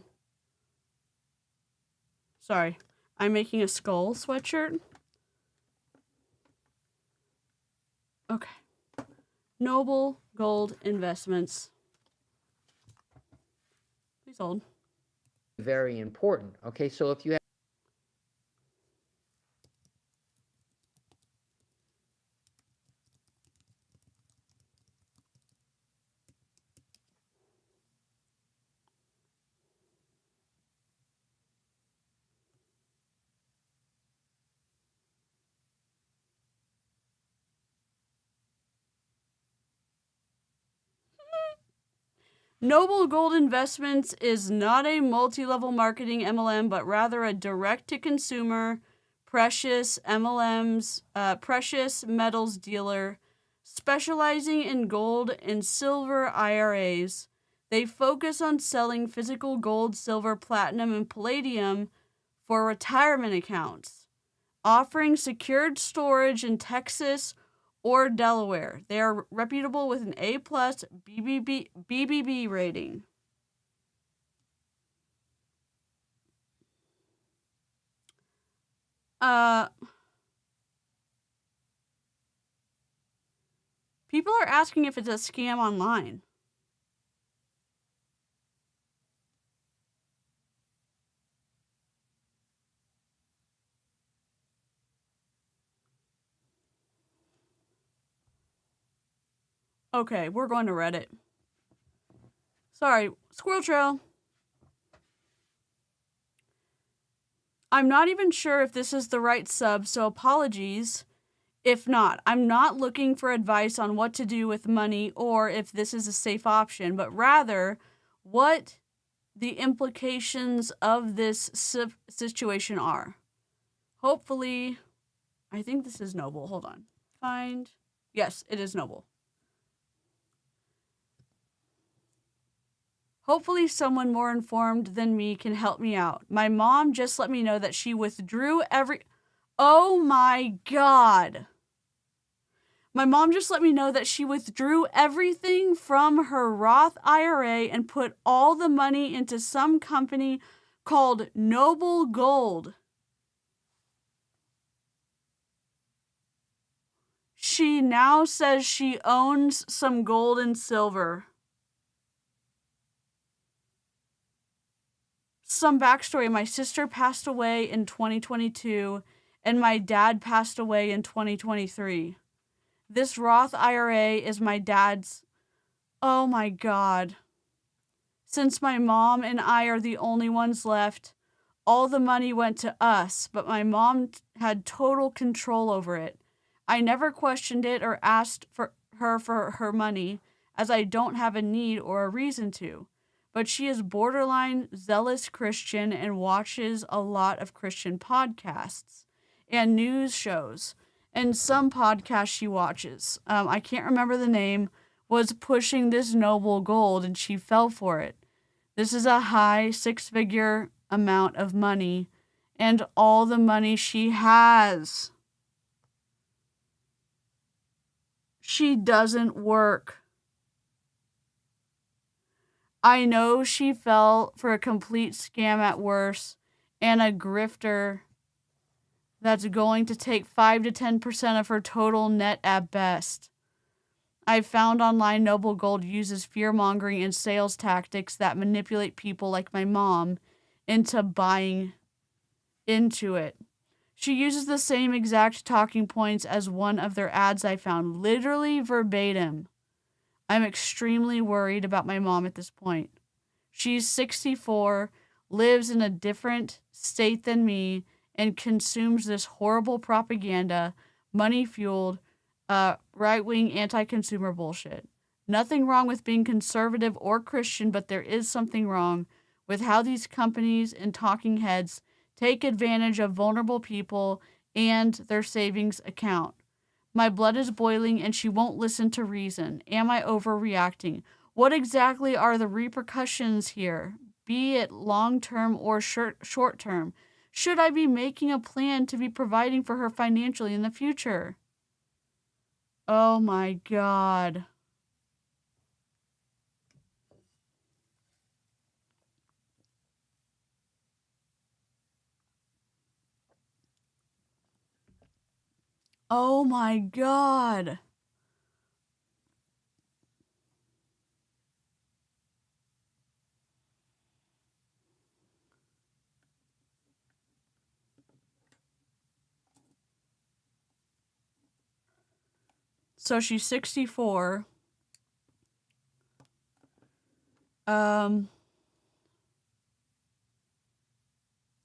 Sorry. I'm making a skull sweatshirt. Okay. Noble Gold Investments. Please hold. very important. Okay. So if you have Noble Gold Investments is not a multi-level marketing MLM, but rather a direct-to-consumer precious metals dealer specializing in gold and silver IRAs. They focus on selling physical gold, silver, platinum, and palladium for retirement accounts, offering secured storage in Texas or Delaware. They are reputable with an A+ BBB rating. People are asking if it's a scam online. Okay, we're going to Reddit. Sorry, Squirrel Trail. I'm not even sure if this is the right sub, so apologies. If not, I'm not looking for advice on what to do with money or if this is a safe option, but rather what the implications of this situation are. Hopefully, I think this is Noble. Hold on. Find. Yes, it is Noble. Hopefully someone more informed than me can help me out. My mom just let me know that she withdrew Oh my God. My mom just let me know that she withdrew everything from her Roth IRA and put all the money into some company called Noble Gold. She now says she owns some gold and silver. Some backstory. My sister passed away in 2022 and my dad passed away in 2023. This Roth IRA is my dad's. Oh my God. Since my mom and I are the only ones left, all the money went to us, but my mom had total control over it. I never questioned it or asked for her money, as I don't have a need or a reason to. But she is borderline zealous Christian and watches a lot of Christian podcasts and news shows. And some podcasts she watches, I can't remember the name, was pushing this noble gold and she fell for it. This is a high six-figure amount of money and all the money she has. She doesn't work. I know she fell for a complete scam at worst and a grifter that's going to take 5 to 10% of her total net at best. I found online Noble Gold uses fear-mongering and sales tactics that manipulate people like my mom into buying into it. She uses the same exact talking points as one of their ads I found, literally verbatim. I'm extremely worried about my mom at this point. She's 64, lives in a different state than me, and consumes this horrible propaganda, money-fueled, right-wing anti-consumer bullshit. Nothing wrong with being conservative or Christian, but there is something wrong with how these companies and talking heads take advantage of vulnerable people and their savings account. My blood is boiling and she won't listen to reason. Am I overreacting? What exactly are the repercussions here, be it long-term or short-term? Should I be making a plan to be providing for her financially in the future? Oh my God. Oh my God. So she's 64.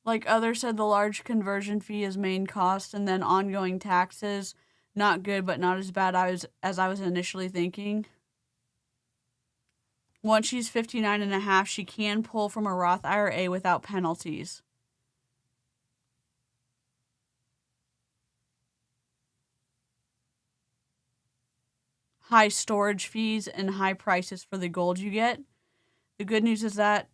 Like others said, the large conversion fee is main cost and then ongoing taxes. Not good, but not as bad as I was initially thinking. Once she's 59 and a half, she can pull from a Roth IRA without penalties. High storage fees and high prices for the gold you get. The good news is that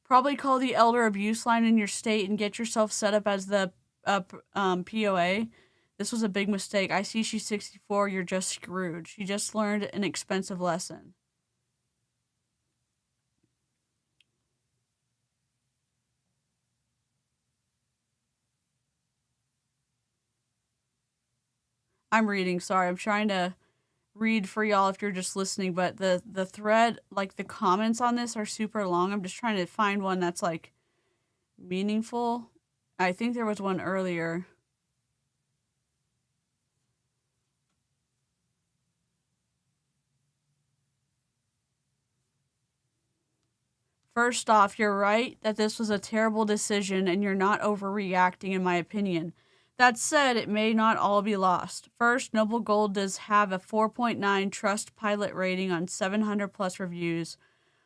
probably call the elder abuse line in your state and get yourself set up as the POA. This was a big mistake. I see she's 64. You're just screwed. She just learned an expensive lesson. I'm reading. Sorry. I'm trying to read for y'all if you're just listening, but the thread, like the comments on this are super long. I'm just trying to find one that's like meaningful. I think there was one earlier. First off, you're right that this was a terrible decision and you're not overreacting, in my opinion. That said, it may not all be lost. First, Noble Gold does have a 4.9 Trust Pilot rating on 700 plus reviews,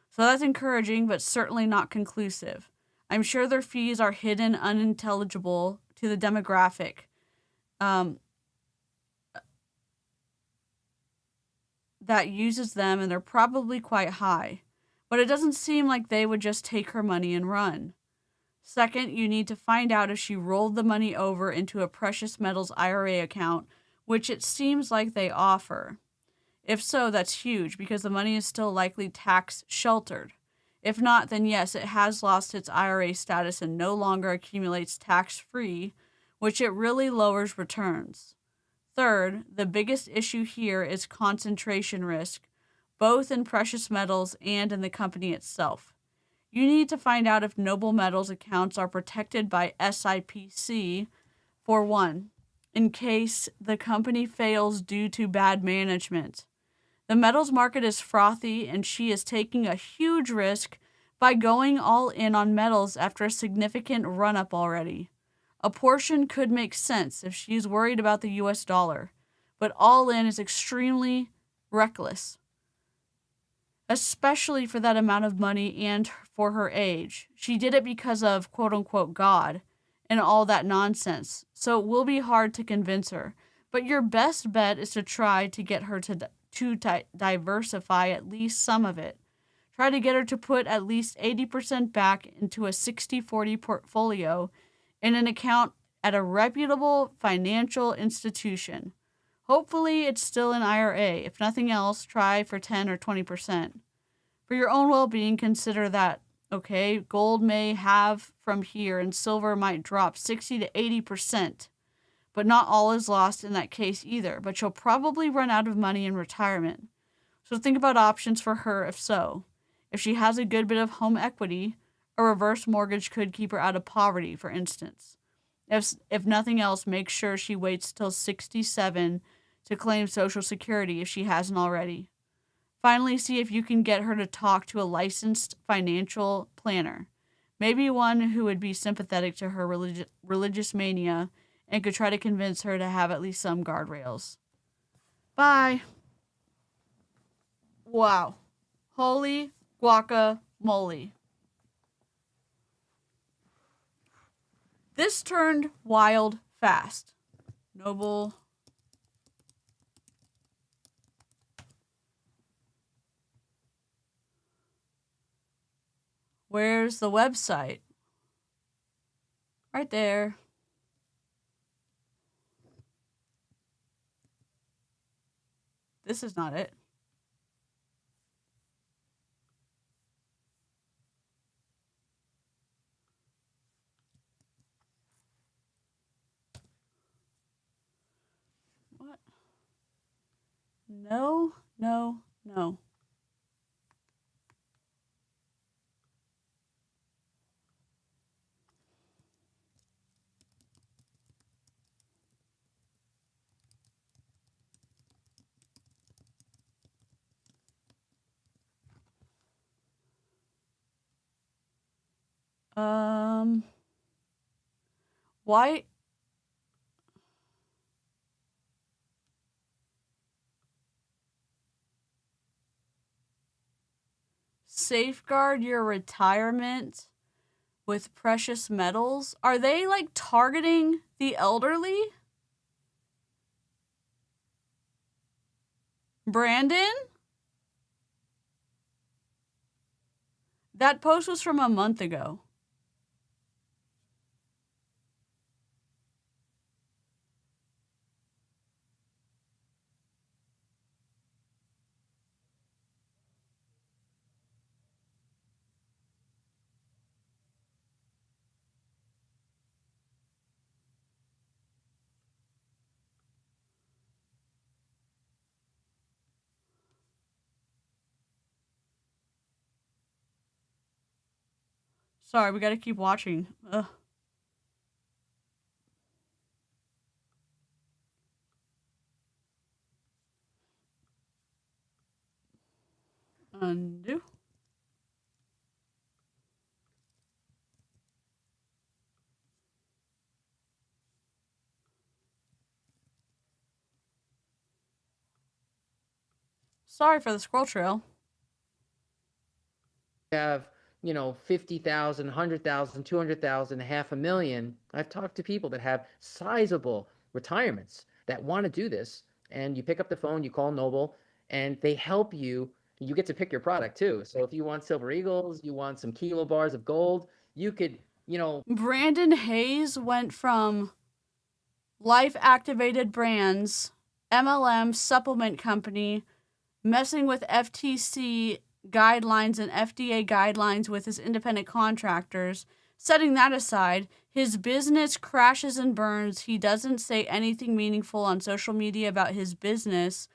so that's encouraging, but certainly not conclusive. I'm sure their fees are hidden, unintelligible to the demographic. That uses them, and they're probably quite high. but it doesn't seem like they would just take her money and run. Second, you need to find out if she rolled the money over into a precious metals IRA account, which it seems like they offer. If so, that's huge because the money is still likely tax sheltered. If not, then yes, it has lost its IRA status and no longer accumulates tax-free, which it really lowers returns. Third, the biggest issue here is concentration risk, both in precious metals and in the company itself. You need to find out if Noble Metals accounts are protected by SIPC, for one, in case the company fails due to bad management. The metals market is frothy, and she is taking a huge risk by going all in on metals after a significant run-up already. A portion could make sense if she's worried about the US dollar, but all in is extremely reckless, especially for that amount of money and for her age. She did it because of quote-unquote God and all that nonsense, so it will be hard to convince her. But your best bet is to try to get her to diversify at least some of it. Try to get her to put at least 80% back into a 60-40 portfolio in an account at a reputable financial institution. Hopefully, it's still an IRA. If nothing else, try for 10 or 20%. For your own well-being, consider that, okay? Gold may have from here and silver might drop 60 to 80%. But not all is lost in that case either. But you'll probably run out of money in retirement. So think about options for her if so. If she has a good bit of home equity, a reverse mortgage could keep her out of poverty, for instance. If nothing else, make sure she waits till 67 to claim Social Security if she hasn't already. Finally, see if you can get her to talk to a licensed financial planner. Maybe one who would be sympathetic to her religious mania and could try to convince her to have at least some guardrails. Bye. Wow. Holy guacamole. This turned wild fast. Noble. Where's the website? Right there. This is not it. What? No, no, no. Why? Safeguard your retirement with precious metals? Are they like targeting the elderly? Brandon? That post was from a month ago. Sorry, we gotta keep watching. Ugh. Undo. Sorry for the scroll trail. Have, 50,000, 100,000, 200,000, $500,000. I've talked to people that have sizable retirements that want to do this, and you pick up the phone, you call Noble, and they help you you get to pick your product too. So if you want silver eagles, you want some kilo bars of gold, you could, you know. Brandon Hayes went from Life Activated Brands, MLM supplement company, messing with FTC guidelines and FDA guidelines with his independent contractors. Setting that aside, his business crashes and burns. He doesn't say anything meaningful on social media about his business.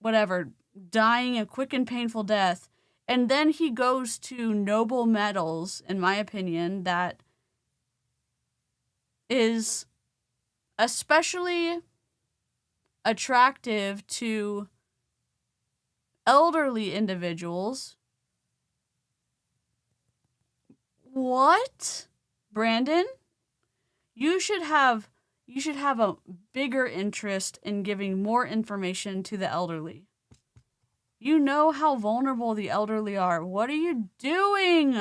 Whatever, dying a quick and painful death. And then he goes to Noble Metals, in my opinion, that is especially attractive to elderly individuals. What? Brandon? You should have a bigger interest in giving more information to the elderly. You know how vulnerable the elderly are. What are you doing?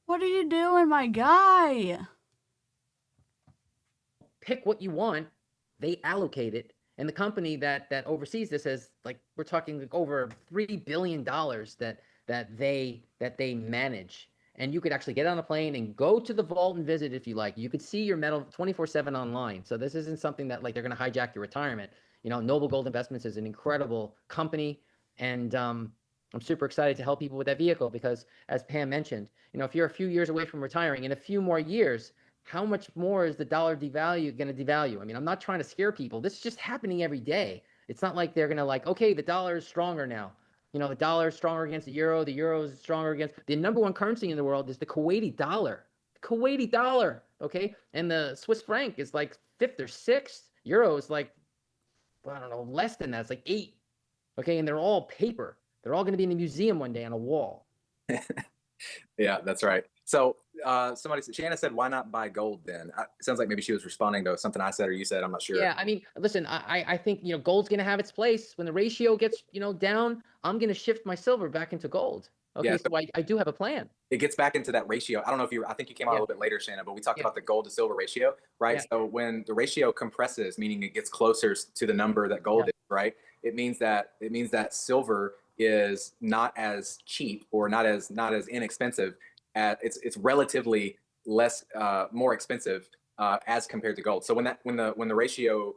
What are you doing, my guy? Pick what you want, they allocate it, and the company that oversees this has, like, we're talking like over $3 billion that they manage. And you could actually get on a plane and go to the vault and visit if you like. You could see your metal 24/7 online. So this isn't something that, like, they're going to hijack your retirement. You know, Noble Gold Investments is an incredible company, and I'm super excited to help people with that vehicle because, as Pam mentioned, you know, if you're a few years away from retiring, in a few more years, how much more is the dollar going to devalue? I mean, I'm not trying to scare people. This is just happening every day. It's not like they're going to, like, okay, the dollar is stronger now. You know, the dollar is stronger against the euro is stronger against the number one currency in the world is the Kuwaiti dollar. Kuwaiti dollar, okay? And the Swiss franc is like 5th or 6th. Euro is like, I don't know, less than that. It's like 8. Okay, and they're all paper. They're all going to be in a museum one day on a wall. Yeah, that's right. So somebody said, Shanna said, why not buy gold then? It sounds like maybe she was responding to something I said or you said. I'm not sure. Yeah, I mean, listen, I think, you know, gold's going to have its place. When the ratio gets, you know, down, I'm going to shift my silver back into gold. Okay, Yeah, so I do have a plan. It gets back into that ratio. I don't know if I think you came out a little bit later, Shanna, but we talked about the gold to silver ratio, right? Yeah. So when the ratio compresses, meaning it gets closer to the number that gold is, right? It means that silver is not as cheap or not as inexpensive. It's relatively less more expensive as compared to gold. So when the ratio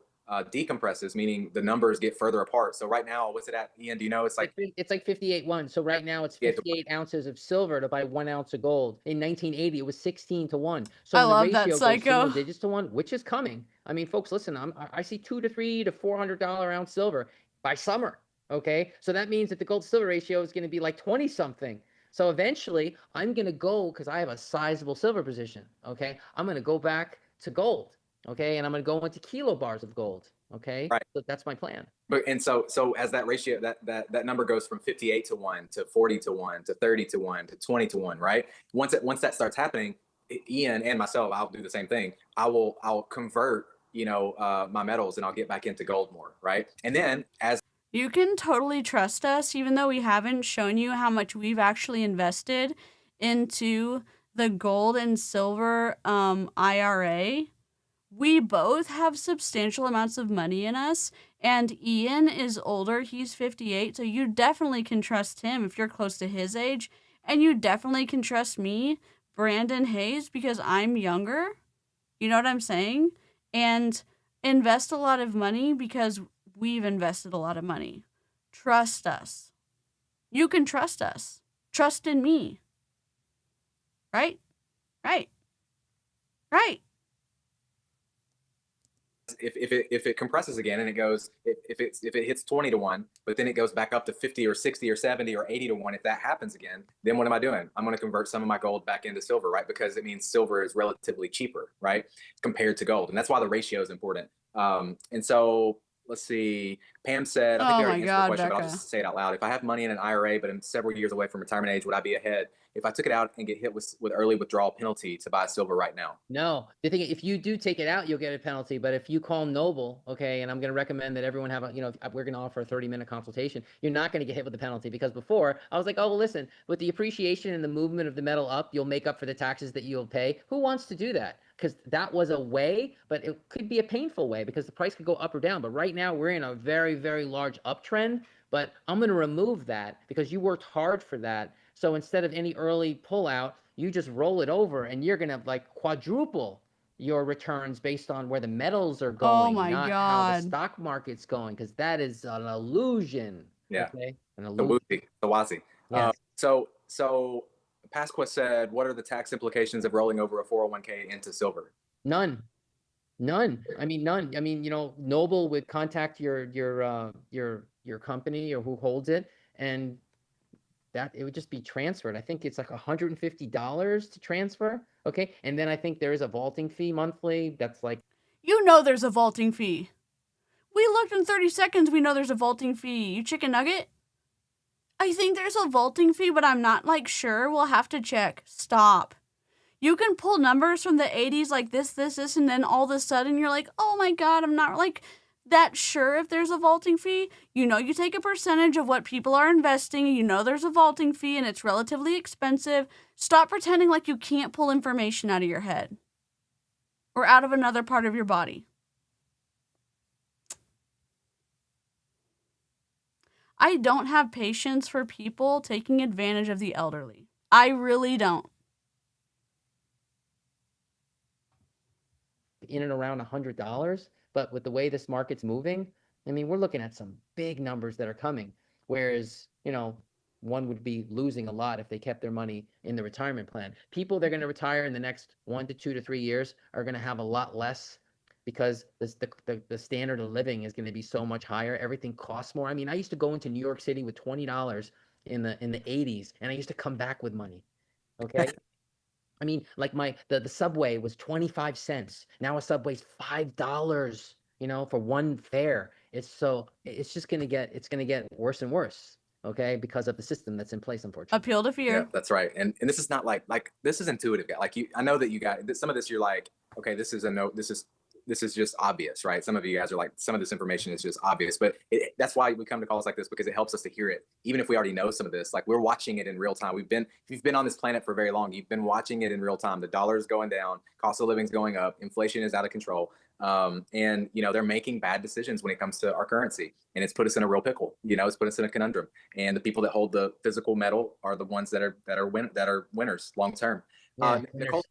decompresses, meaning the numbers get further apart. So right now, what's it at, Ian? Do you know? It's like 58-1. So right now it's 58 ounces of silver to buy 1 ounce of gold. In 1980, it was 16-1. So I the love ratio that, goes Psycho. single digits to 1, which is coming. I mean, folks, listen, I see $200 to $300 to $400 ounce silver by summer. Okay, so that means that the gold silver ratio is going to be like 20 something. So eventually, I'm going to go, because I have a sizable silver position. Okay, I'm going to go back to gold. Okay, and I'm going to go into kilo bars of gold. Okay, right. So that's my plan. But so as that ratio, that number goes from 58-1 to 40-1 to 30-1 to 20-1, right? Once that starts happening, Ian and myself, I'll do the same thing. I'll convert, you know, my metals and I'll get back into gold more, right? And then as you can totally trust us, even though we haven't shown you how much we've actually invested into the gold and silver IRA. We both have substantial amounts of money in us, and Ian is older. He's 58, so you definitely can trust him if you're close to his age, and you definitely can trust me, Brandon Hayes, because I'm younger. You know what I'm saying? And invest a lot of money because we've invested a lot of money. Trust us. You can trust us. Trust in me. Right? Right. Right. If it compresses again and it goes, if it hits 20-1, but then it goes back up to 50 or 60 or 70 or 80-1, if that happens again, then what am I doing? I'm going to convert some of my gold back into silver, right? Because it means silver is relatively cheaper, right, compared to gold, and that's why the ratio is important. And so let's see. Pam said, I think we already answered the question, but I'll just say it out loud. If I have money in an IRA, but I'm several years away from retirement age, would I be ahead if I took it out and get hit with early withdrawal penalty to buy silver right now? No. The thing, if you do take it out, you'll get a penalty. But if you call Noble, okay, and I'm going to recommend that everyone have a, you know, we're going to offer a 30-minute consultation, you're not going to get hit with the penalty, because before I was like, oh, well, listen, with the appreciation and the movement of the metal up, you'll make up for the taxes that you'll pay. Who wants to do that? Because that was a way, but it could be a painful way because the price could go up or down. But right now we're in a very, very large uptrend but I'm going to remove that because you worked hard for that. So instead of any early pullout, you just roll it over and you're going to like quadruple your returns based on where the metals are Oh going, my not how the God. stock market's going, because that is an illusion. Yeah. Okay. An The illusion. Woozy, the Wazi. Yes. So Pasqua said, what are the tax implications of rolling over a 401k into silver? None. I mean, none. I mean, Noble would contact your company or who holds it, and that it would just be transferred. I think it's like $150 to transfer. Okay. And then I think there is a vaulting fee monthly. That's like, You know there's a vaulting fee. We looked in 30 seconds, we know there's a vaulting fee. You chicken nugget? I think there's a vaulting fee, but I'm not like sure. We'll have to check. Stop. You can pull numbers from the 80s like this, and then all of a sudden you're like, oh my God, I'm not like that sure if there's a vaulting fee. You know, you take a percentage of what people are investing, you know there's a vaulting fee and it's relatively expensive. Stop pretending like you can't pull information out of your head or out of another part of your body. I don't have patience for people taking advantage of the elderly. I really don't. in and around $100. But with the way this market's moving, I mean, we're looking at some big numbers that are coming. Whereas, one would be losing a lot if they kept their money in the retirement plan. People they're going to retire in the next 1 to 2 to 3 years are going to have a lot less because the standard of living is going to be so much higher. Everything costs more. I mean, I used to go into New York City with $20 in the 80s, and I used to come back with money. Okay. I mean, like the subway was 25 cents. Now a subway's $5, for one fare. It's just gonna get worse and worse, okay, because of the system that's in place, unfortunately. Appeal to fear. Yeah, that's right. And this is not like this is intuitive. Like I know that you guys, some of this you're like, okay, this is just obvious, right? Some of you guys are like, some of this information is just obvious, but that's why we come to calls like this, because it helps us to hear it. Even if we already know some of this, like we're watching it in real time. If you've been on this planet for very long, you've been watching it in real time. The dollar is going down, cost of living is going up, inflation is out of control. And they're making bad decisions when it comes to our currency, and it's put us in a real pickle. It's put us in a conundrum. And the people that hold the physical metal are the ones that are winners long term. Yeah,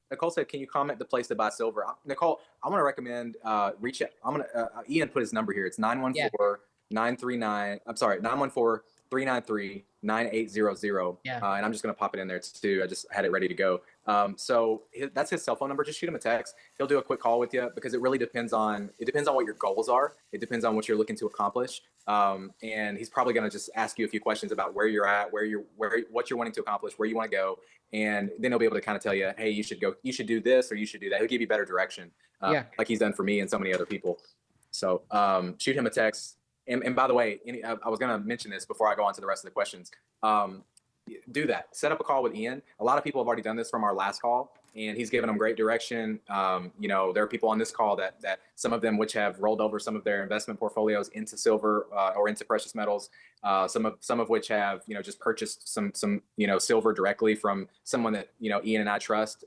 Nicole said, can you comment the place to buy silver? Nicole, I want to recommend reach out. Ian put his number here. It's 914-939. I'm sorry, 914-393-9800. Yeah. And I'm just going to pop it in there too. I just had it ready to go. So that's his cell phone number. Just shoot him a text. He'll do a quick call with you, because it really depends on what your goals are. It depends on what you're looking to accomplish. And he's probably going to just ask you a few questions about where you're at, what you're wanting to accomplish, where you want to go. And then he'll be able to kind of tell you, hey, you should do this, or you should do that. He'll give you better direction, like he's done for me and so many other people. So shoot him a text. And by the way, I was going to mention this before I go on to the rest of the questions. Do that. Set up a call with Ian. A lot of people have already done this from our last call, and he's given them great direction. There are people on this call that some of them which have rolled over some of their investment portfolios into silver or into precious metals. Some of which have just purchased some silver directly from someone that Ian and I trust.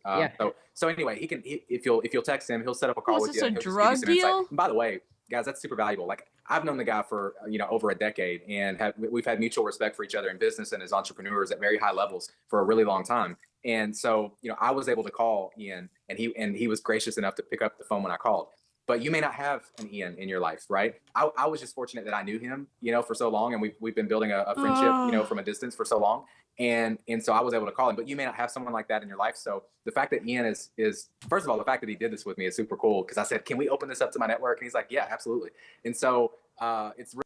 So anyway, if you'll text him, he'll set up a call with you. Is this a drug deal? By the way, guys, that's super valuable. Like, I've known the guy for over a decade, and we've had mutual respect for each other in business and as entrepreneurs at very high levels for a really long time. And so I was able to call Ian, and he was gracious enough to pick up the phone when I called. But you may not have an Ian in your life, right? I was just fortunate that I knew him, for so long, and we've been building a friendship, from a distance for so long. And so I was able to call him, but you may not have someone like that in your life. So the fact that Ian is first of all, the fact that he did this with me is super cool, because I said, can we open this up to my network? And he's like, yeah, absolutely. And so it's really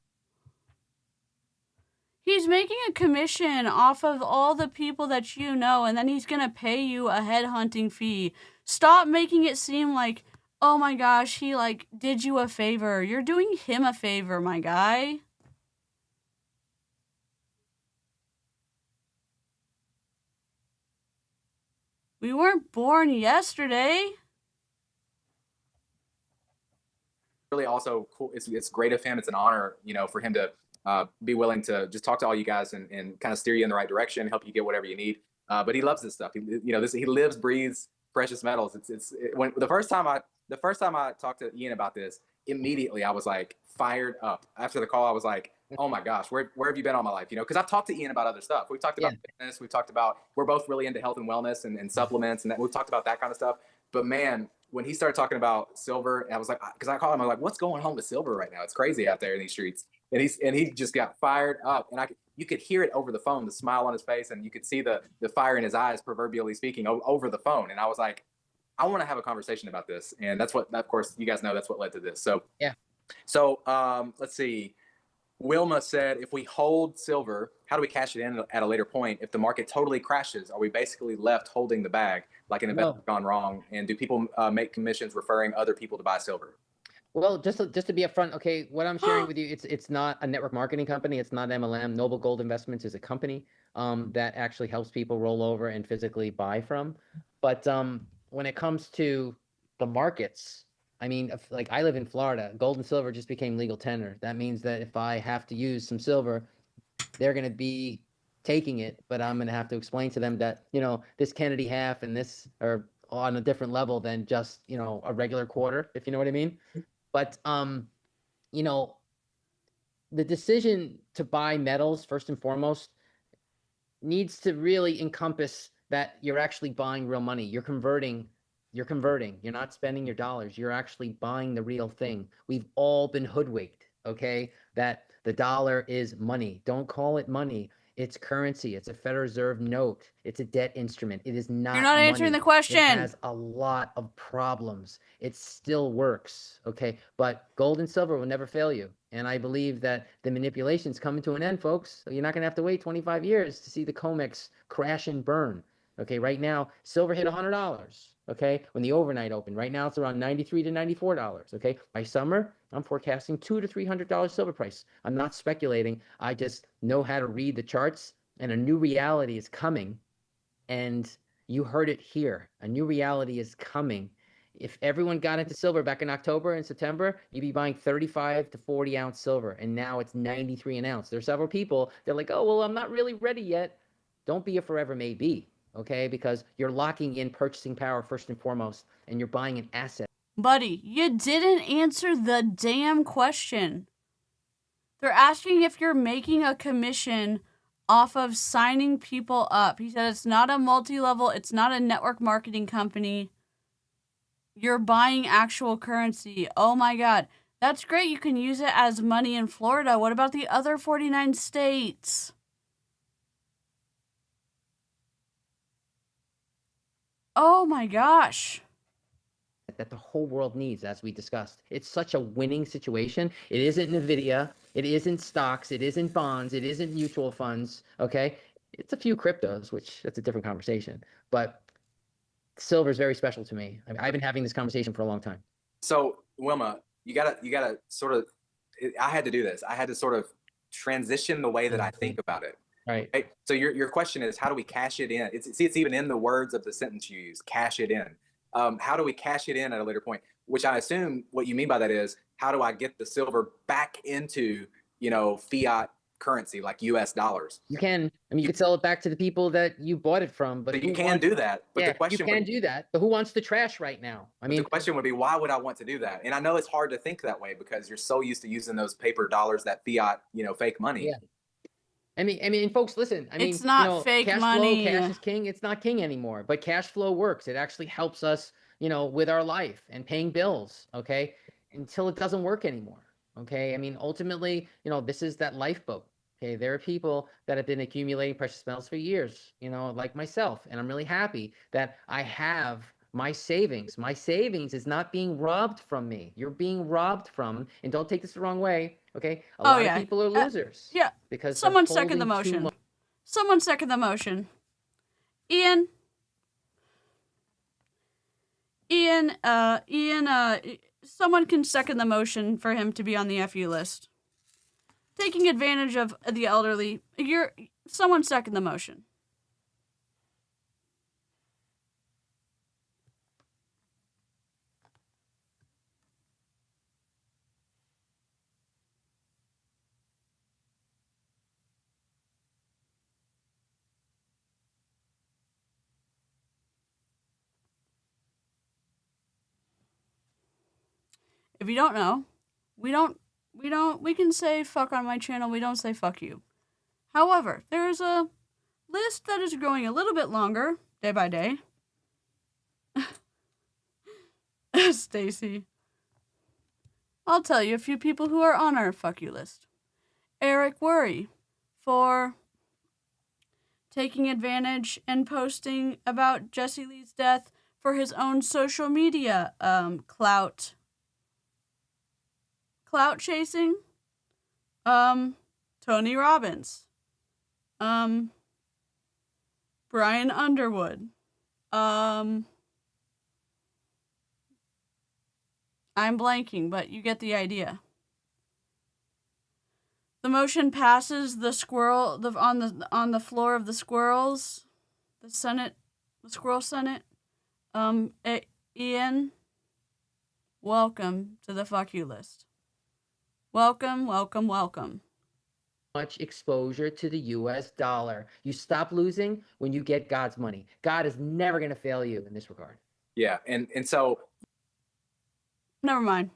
He's making a commission off of all the people that you know, and then he's going to pay you a headhunting fee. Stop making it seem like, oh my gosh, he did you a favor. You're doing him a favor, my guy. We weren't born yesterday. really also cool. It's great of him. It's an honor, for him to be willing to just talk to all you guys and kind of steer you in the right direction, help you get whatever you need. But he loves this stuff. He lives, breathes precious metals. When the first time I talked to Ian about this, immediately I was like fired up. After the call, I was like, oh my gosh, where have you been all my life? You know, because I've talked to Ian about other stuff. We've talked about fitness. We've talked about, we're both really into health and wellness and supplements, and that we've talked about that kind of stuff. But man, when he started talking about silver, I was like, because I called him, I'm like, what's going on with silver right now? It's crazy out there in these streets. And he just got fired up, and you could hear it over the phone, the smile on his face, and you could see the fire in his eyes, proverbially speaking, over the phone. And I was like, I want to have a conversation about this, and that's what, of course, you guys know that's what led to this. So Yeah. So let's see. Wilma said, if we hold silver, how do we cash it in at a later point? If the market totally crashes, are we basically left holding the bag like an investment gone wrong? And do people make commissions referring other people to buy silver? Well, just to be upfront, okay, what I'm sharing with you, it's not a network marketing company. It's not MLM. Noble Gold Investments is a company that actually helps people roll over and physically buy from. But when it comes to the markets, I mean, like I live in Florida, gold and silver just became legal tender. That means that if I have to use some silver, they're going to be taking it, but I'm going to have to explain to them that, you know, this Kennedy half and this are on a different level than just, you know, a regular quarter, if you know what I mean. But, you know, the decision to buy metals, first and foremost, needs to really encompass that you're actually buying real money. You're converting. You're not spending your dollars. You're actually buying the real thing. We've all been hoodwinked, okay? That the dollar is money. Don't call it money. It's currency. It's a Federal Reserve note. It's a debt instrument. It is not. You're not answering the It question. has a lot of problems. It still works, okay? But gold and silver will never fail you. And I believe that the manipulation's coming to an end, folks. So you're not going to have to wait 25 years to see the COMEX crash and burn. Okay, right now, silver hit $100, okay, when the overnight opened. Right now, it's around $93 to $94, okay? By summer, I'm forecasting $200 to $300 silver price. I'm not speculating. I just know how to read the charts, and a new reality is coming, and you heard it here. A new reality is coming. If everyone got into silver back in October and September, you'd be buying 35 to 40 ounce silver, and now it's 93 an ounce. There's several people, they're like, oh, well, I'm not really ready yet. Don't be a forever maybe, okay? Because you're locking in purchasing power first and foremost, and you're buying an asset. Buddy, you didn't answer the damn question. They're asking if you're making a commission off of signing people up. He said it's not a multi-level, it's not a network marketing company. You're buying actual currency. Oh my God. That's great. You can use it as money in Florida. What about the other 49 states? Oh my gosh. That the whole world needs, as we discussed. It's such a winning situation. It isn't NVIDIA. It isn't stocks. It isn't bonds. It isn't mutual funds. Okay. It's a few cryptos, which that's a different conversation. But silver is very special to me. I've been having this conversation for a long time. So Wilma, you gotta sort of, I had to do this. I had to sort of transition the way that I think about it. Right. Right? So your question is, how do we cash it in? It's even in the words of the sentence you use, cash it in. How do we cash it in at a later point? Which I assume what you mean by that is, how do I get the silver back into, you know, fiat currency like US dollars? You can. I mean, you could sell it back to the people that you bought it from. But so you can do that. But yeah, the question you can do that. But who wants the trash right now? I mean, the question would be, why would I want to do that? And I know it's hard to think that way because you're so used to using those paper dollars, that fiat, you know, fake money. Yeah. I mean, folks, listen. I mean, it's not, you know, fake cash money. Flow, cash is king. It's not king anymore. But cash flow works. It actually helps us, you know, with our life and paying bills. Okay, until it doesn't work anymore. Okay, I mean, ultimately, you know, this is that lifeboat. Okay, there are people that have been accumulating precious metals for years. You know, like myself, and I'm really happy that I have my savings. My savings is not being robbed from me. You're being robbed from, and don't take this the wrong way. Okay, a lot of people are losers. Yeah, because someone second the motion. Someone second the motion. Ian, someone can second the motion for him to be on the FU list. Taking advantage of the elderly. Someone second the motion. If you don't know, We can say fuck on my channel. We don't say fuck you. However, there's a list that is growing a little bit longer day by day. Stacy. I'll tell you a few people who are on our fuck you list. Eric Worry for taking advantage and posting about Jesse Lee's death for his own social media clout chasing. Tony Robbins. Brian Underwood. I'm blanking, but you get the idea. The motion passes the squirrel on the floor of the squirrels, the squirrel senate. Ian, welcome to the fuck you list. Welcome, welcome, welcome. Much exposure to the US dollar. You stop losing when you get God's money. God is never going to fail you in this regard. Yeah, and so never mind.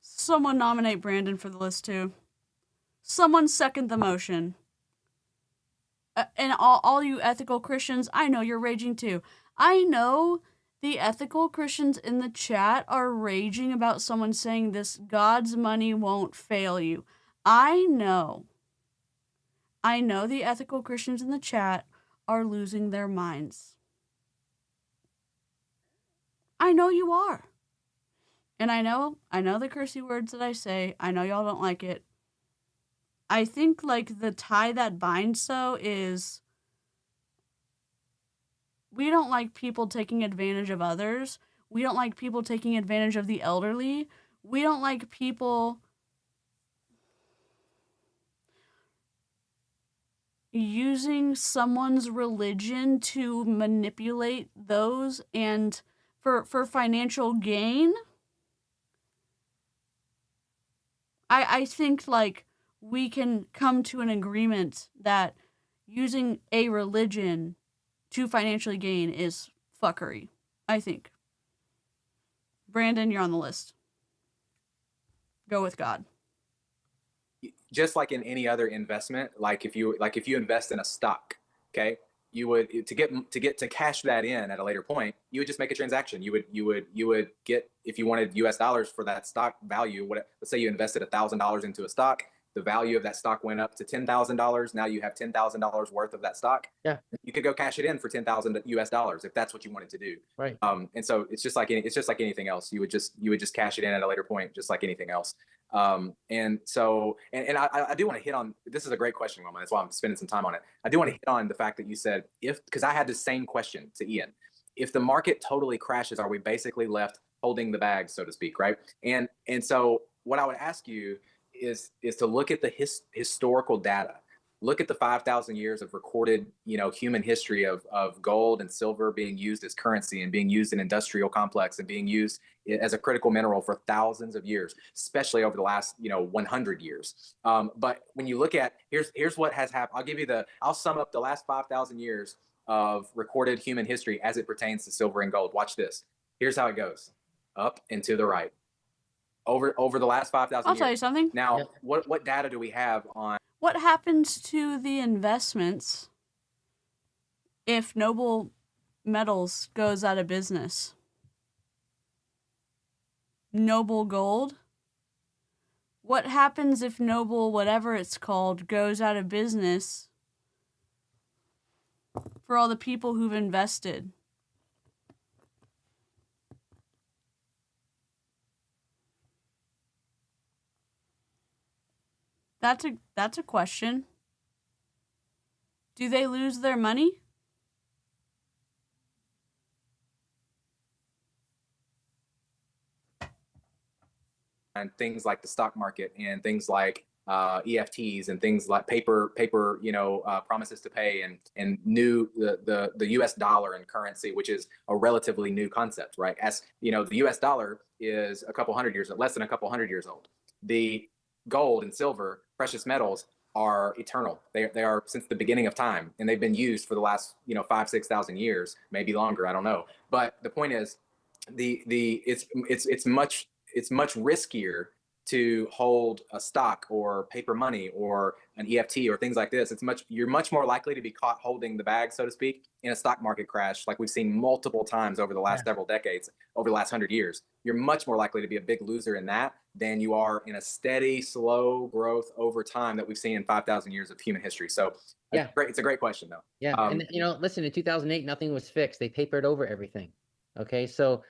Someone nominate Brandon for the list too. Someone second the motion. And all you ethical Christians, I know you're raging too. I know the ethical Christians in the chat are raging about someone saying this God's money won't fail you. I know the ethical Christians in the chat are losing their minds. I know you are. And I know the cursey words that I say. I know y'all don't like it. I think like the tie that binds though is we don't like people taking advantage of others. We don't like people taking advantage of the elderly. We don't like people using someone's religion to manipulate those and for financial gain. I think like we can come to an agreement that using a religion to financially gain is fuckery. I think. Brandon, you're on the list. Go with God. just like in any other investment, like if you invest in a stock, okay, you would to cash that in at a later point, you would just make a transaction. You would get, if you wanted US dollars for that stock value, let's say you invested $1,000 into a stock, the value of that stock went up to $10,000. Now you have $10,000 worth of that stock. Yeah, you could go cash it in for 10,000 US dollars if that's what you wanted to do. Right. And so it's just like anything else. You would just cash it in at a later point, just like anything else. And so, and I do want to hit on, this is a great question, Roman. That's why I'm spending some time on it. I do want to hit on the fact that you said, because I had the same question to Ian, if the market totally crashes, are we basically left holding the bag, so to speak, right? And so what I would ask you is to look at the historical data. Look at the 5,000 years of recorded, human history of gold and silver being used as currency and being used in industrial complex and being used as a critical mineral for thousands of years, especially over the last, 100 years. But when you look at, here's what has happened. I'll sum up the last 5,000 years of recorded human history as it pertains to silver and gold. Watch this. Here's how it goes. Up and to the right. Over the last 5,000 years. I'll tell you something. Now, what data do we have on? What happens to the investments if Noble Metals goes out of business? Noble Gold? What happens if Noble, whatever it's called, goes out of business for all the people who've invested? That's a question. Do they lose their money? And things like the stock market and things like EFTs and things like paper, promises to pay and the US dollar and currency, which is a relatively new concept, right? As the US dollar is less than a couple hundred years old. The gold and silver, precious metals, are eternal. They are since the beginning of time, and they've been used for the last 5,000-6,000 years, maybe longer. I don't know. But the point is, it's it's much riskier to hold a stock or paper money or an EFT or things like this. You're much more likely to be caught holding the bag, so to speak, in a stock market crash, like we've seen multiple times over the last several decades, over the last 100 years. You're much more likely to be a big loser in that than you are in a steady, slow growth over time that we've seen in 5,000 years of human history. So Yeah, it's a great question, though. yeah. And listen, in 2008, nothing was fixed. They papered over everything. Okay, so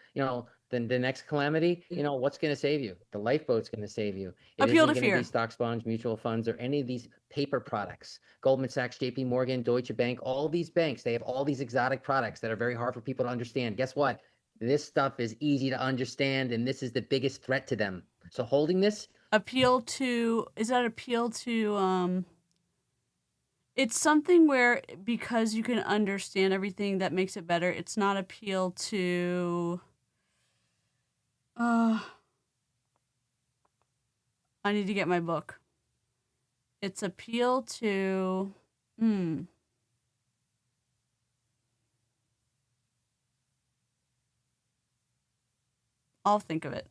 then the next calamity, what's going to save you? The lifeboat's going to save you. It Appeal isn't to going to fear. be stock bonds, mutual funds, or any of these paper products. Goldman Sachs, JP Morgan, Deutsche Bank, all these banks, they have all these exotic products that are very hard for people to understand. Guess what? This stuff is easy to understand, and this is the biggest threat to them. So holding this, is that appeal to it's something where because you can understand everything that makes it better. It's not appeal to I need to get my book. It's appeal to I'll think of it.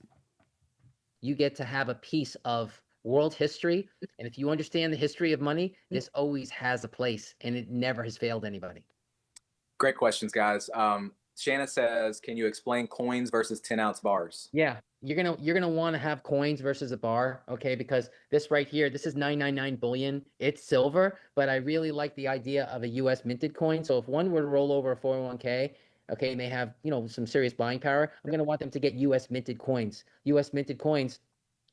you get to have a piece of world history. And if you understand the history of money, this always has a place, and it never has failed anybody. Great questions, guys. Shanna says, can you explain coins versus 10-ounce bars? Yeah, you're gonna want to have coins versus a bar, okay? Because this right here, this is 999 bullion. It's silver, but I really like the idea of a U.S. minted coin. So if one were to roll over a 401k, okay, and they have some serious buying power, I'm gonna want them to get U.S. minted coins. U.S. minted coins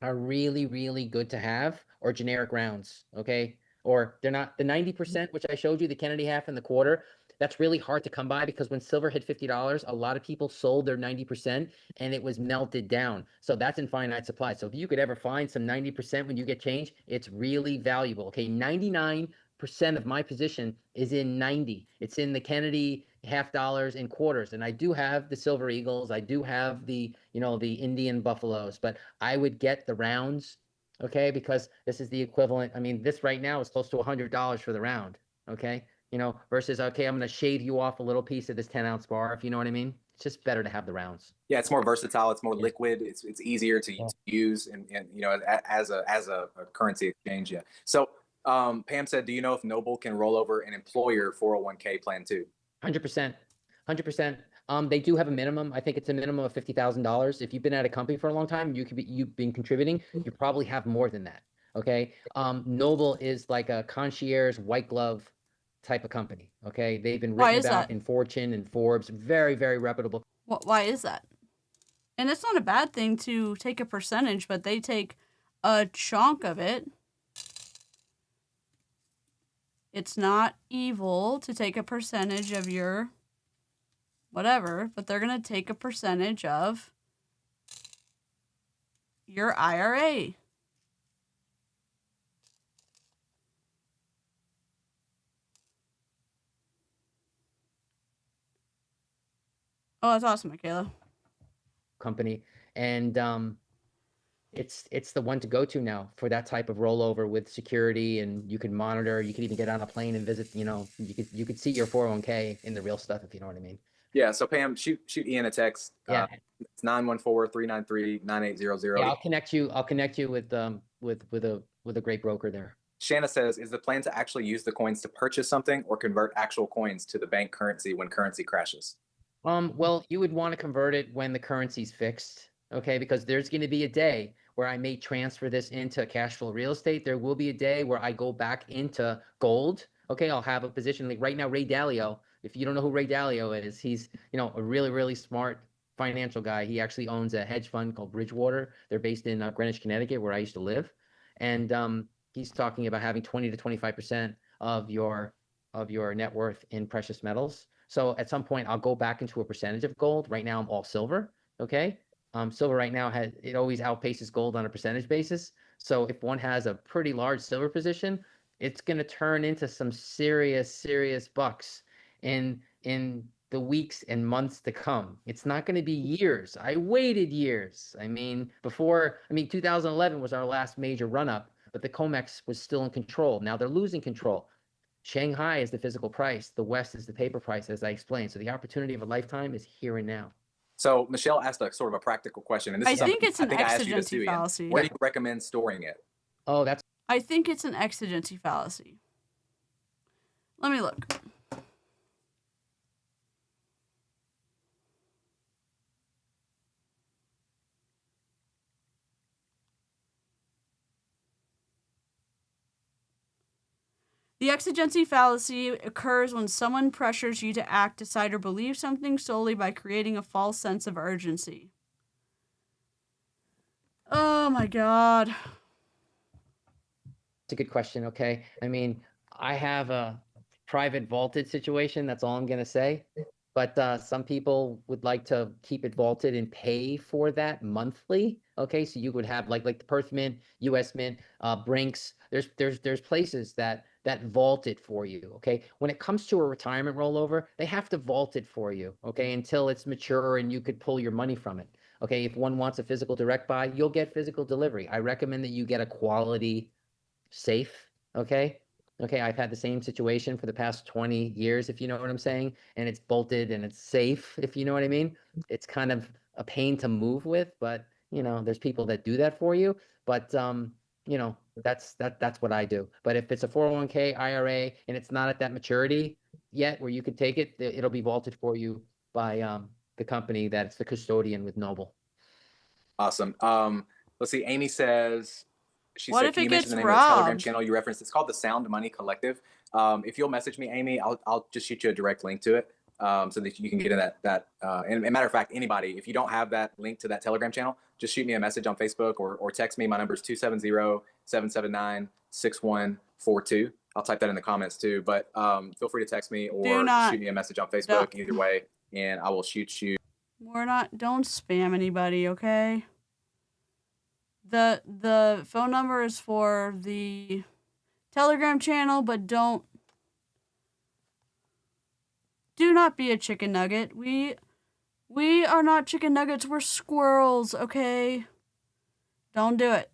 are really, really good to have, or generic rounds, okay? Or they're not the 90%, which I showed you, the Kennedy half and the quarter. That's really hard to come by because when silver hit $50, a lot of people sold their 90% and it was melted down. So that's in finite supply. So if you could ever find some 90% when you get change, it's really valuable. Okay, 99% of my position is in 90. It's in the Kennedy half dollars and quarters. And I do have the silver eagles. I do have the Indian buffaloes, but I would get the rounds, okay, because this is the equivalent. I mean, this right now is close to $100 for the round, okay? Versus, okay, I'm going to shave you off a little piece of this 10-ounce bar, if you know what I mean. It's just better to have the rounds. Yeah, it's more versatile. It's more liquid. It's easier to use, and as a currency exchange. Yeah. So Pam said, do you know if Noble can roll over an employer 401k plan too? 100%, 100%. They do have a minimum. I think it's a minimum of $50,000. If you've been at a company for a long time, you've been contributing. You probably have more than that. Okay. Noble is like a concierge white glove type of company. Okay, they've been written about in Fortune and Forbes. Very, very reputable. Why is that? And it's not a bad thing to take a percentage, but they take a chunk of it. It's not evil to take a percentage of your whatever, but they're going to take a percentage of your IRA. Oh, that's awesome, Michaela. Company. And it's the one to go to now for that type of rollover with security, and you can monitor. You could even get on a plane and visit. You could see your 401k in the real stuff, if you know what I mean. Yeah. So Pam, shoot Ian a text. Yeah. It's 914-393-9800. Yeah, I'll connect you with a great broker there. Shanna says, is the plan to actually use the coins to purchase something or convert actual coins to the bank currency when currency crashes? Well, you would want to convert it when the currency's fixed, okay? Because there's going to be a day where I may transfer this into cash flow real estate. There will be a day where I go back into gold. Okay, I'll have a position like right now, Ray Dalio. If you don't know who Ray Dalio is, he's a really, really smart financial guy. He actually owns a hedge fund called Bridgewater. They're based in Greenwich, Connecticut, where I used to live. And he's talking about having 20 to 25% of your net worth in precious metals. So at some point, I'll go back into a percentage of gold. Right now, I'm all silver. Okay. Silver right now it always outpaces gold on a percentage basis. So if one has a pretty large silver position, it's going to turn into some serious bucks in the weeks and months to come. It's not going to be years. I waited years. I mean, 2011 was our last major run up, but the COMEX was still in control. Now they're losing control. Shanghai is the physical price. The West is the paper price, as I explained. So the opportunity of a lifetime is here and now. So Michelle asked a sort of a practical question, and this I is think something it's an I think I asked you this exigency too, Ian. fallacy. Where do you recommend storing it? Oh, that's I think it's an exigency fallacy. Let me look. The exigency fallacy occurs when someone pressures you to act, decide, or believe something solely by creating a false sense of urgency. Oh my God. a good question. Okay. I mean, I have a private vaulted situation. That's all I'm going to say. But some people would like to keep it vaulted and pay for that monthly. Okay. So you would have like the Perth Mint, US Mint, Brinks. There's places that vault it for you. Okay. When it comes to a retirement rollover, they have to vault it for you. Okay. Until it's mature and you could pull your money from it. Okay. If one wants a physical direct buy, you'll get physical delivery. I recommend that you get a quality safe. Okay. Okay. I've had the same situation for the past 20 years, if you know what I'm saying. And it's bolted and it's safe, if you know what I mean. It's kind of a pain to move with, but there's people that do that for you. But that's what I do. But if it's a 401k IRA and it's not at that maturity yet where you could take it, it'll be vaulted for you by the company that's the custodian with Noble. Awesome. Let's see. Amy says, What said, if can it you mention gets the name of the Telegram robbed? channel you referenced? It's called the Sound Money Collective. If you'll message me, Amy, I'll just shoot you a direct link to it, so that you can get in that. And matter of fact, anybody, if you don't have that link to that Telegram channel, just shoot me a message on Facebook or text me. My number is 270-779-6142. I'll type that in the comments too. But feel free to text me or shoot me a message on Facebook. Either way, and I will shoot you. Don't spam anybody, okay? The phone number is for the Telegram channel, but do not be a chicken nugget. We are not chicken nuggets, we're squirrels, okay? Don't do it.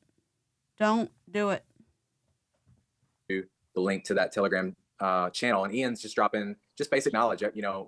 Don't do it. The link to that Telegram channel, and Ian's just dropping just basic knowledge.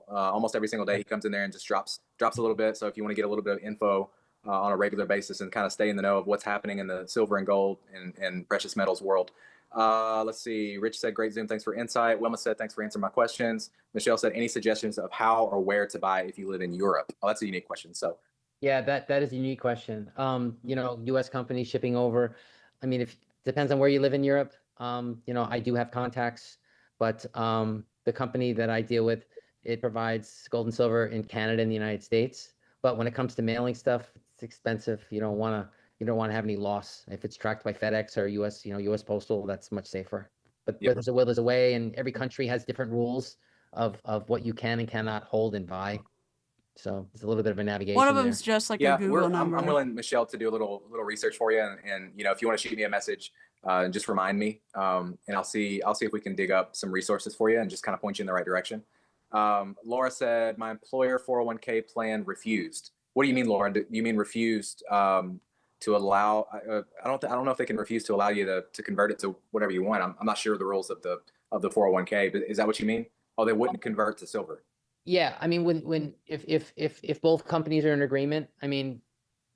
Almost every single day he comes in there and just drops a little bit. So if you want to get a little bit of info on a regular basis and kind of stay in the know of what's happening in the silver and gold and precious metals world. Let's see. Rich said, great Zoom. Thanks for insight. Wilma said, thanks for answering my questions. Michelle said, any suggestions of how or where to buy if you live in Europe? Oh, that's a unique question. So yeah, that is a unique question. US companies shipping over. I mean, if depends on where you live in Europe. I do have contacts, but the company that I deal with, it provides gold and silver in Canada and the United States. But when it comes to mailing stuff, it's expensive. You don't want to have any loss. If it's tracked by FedEx or US Postal, that's much safer. But Yep. there's a will, there's a way, and every country has different rules of what you can and cannot hold and buy. So it's a little bit of a navigation. One of them's just like a Google number. I'm willing, Michelle, to do a little research for you, and if you want to shoot me a message, just remind me, and I'll see if we can dig up some resources for you and just kind of point you in the right direction. Laura said, my employer 401k plan refused. What do you mean, Laura? Do you mean refused to allow? I don't know if they can refuse to allow you to convert it to whatever you want. I'm not sure of the rules of the 401k, but is that what you mean? Oh, they wouldn't convert to silver. Yeah, I mean, if both companies are in agreement, I mean,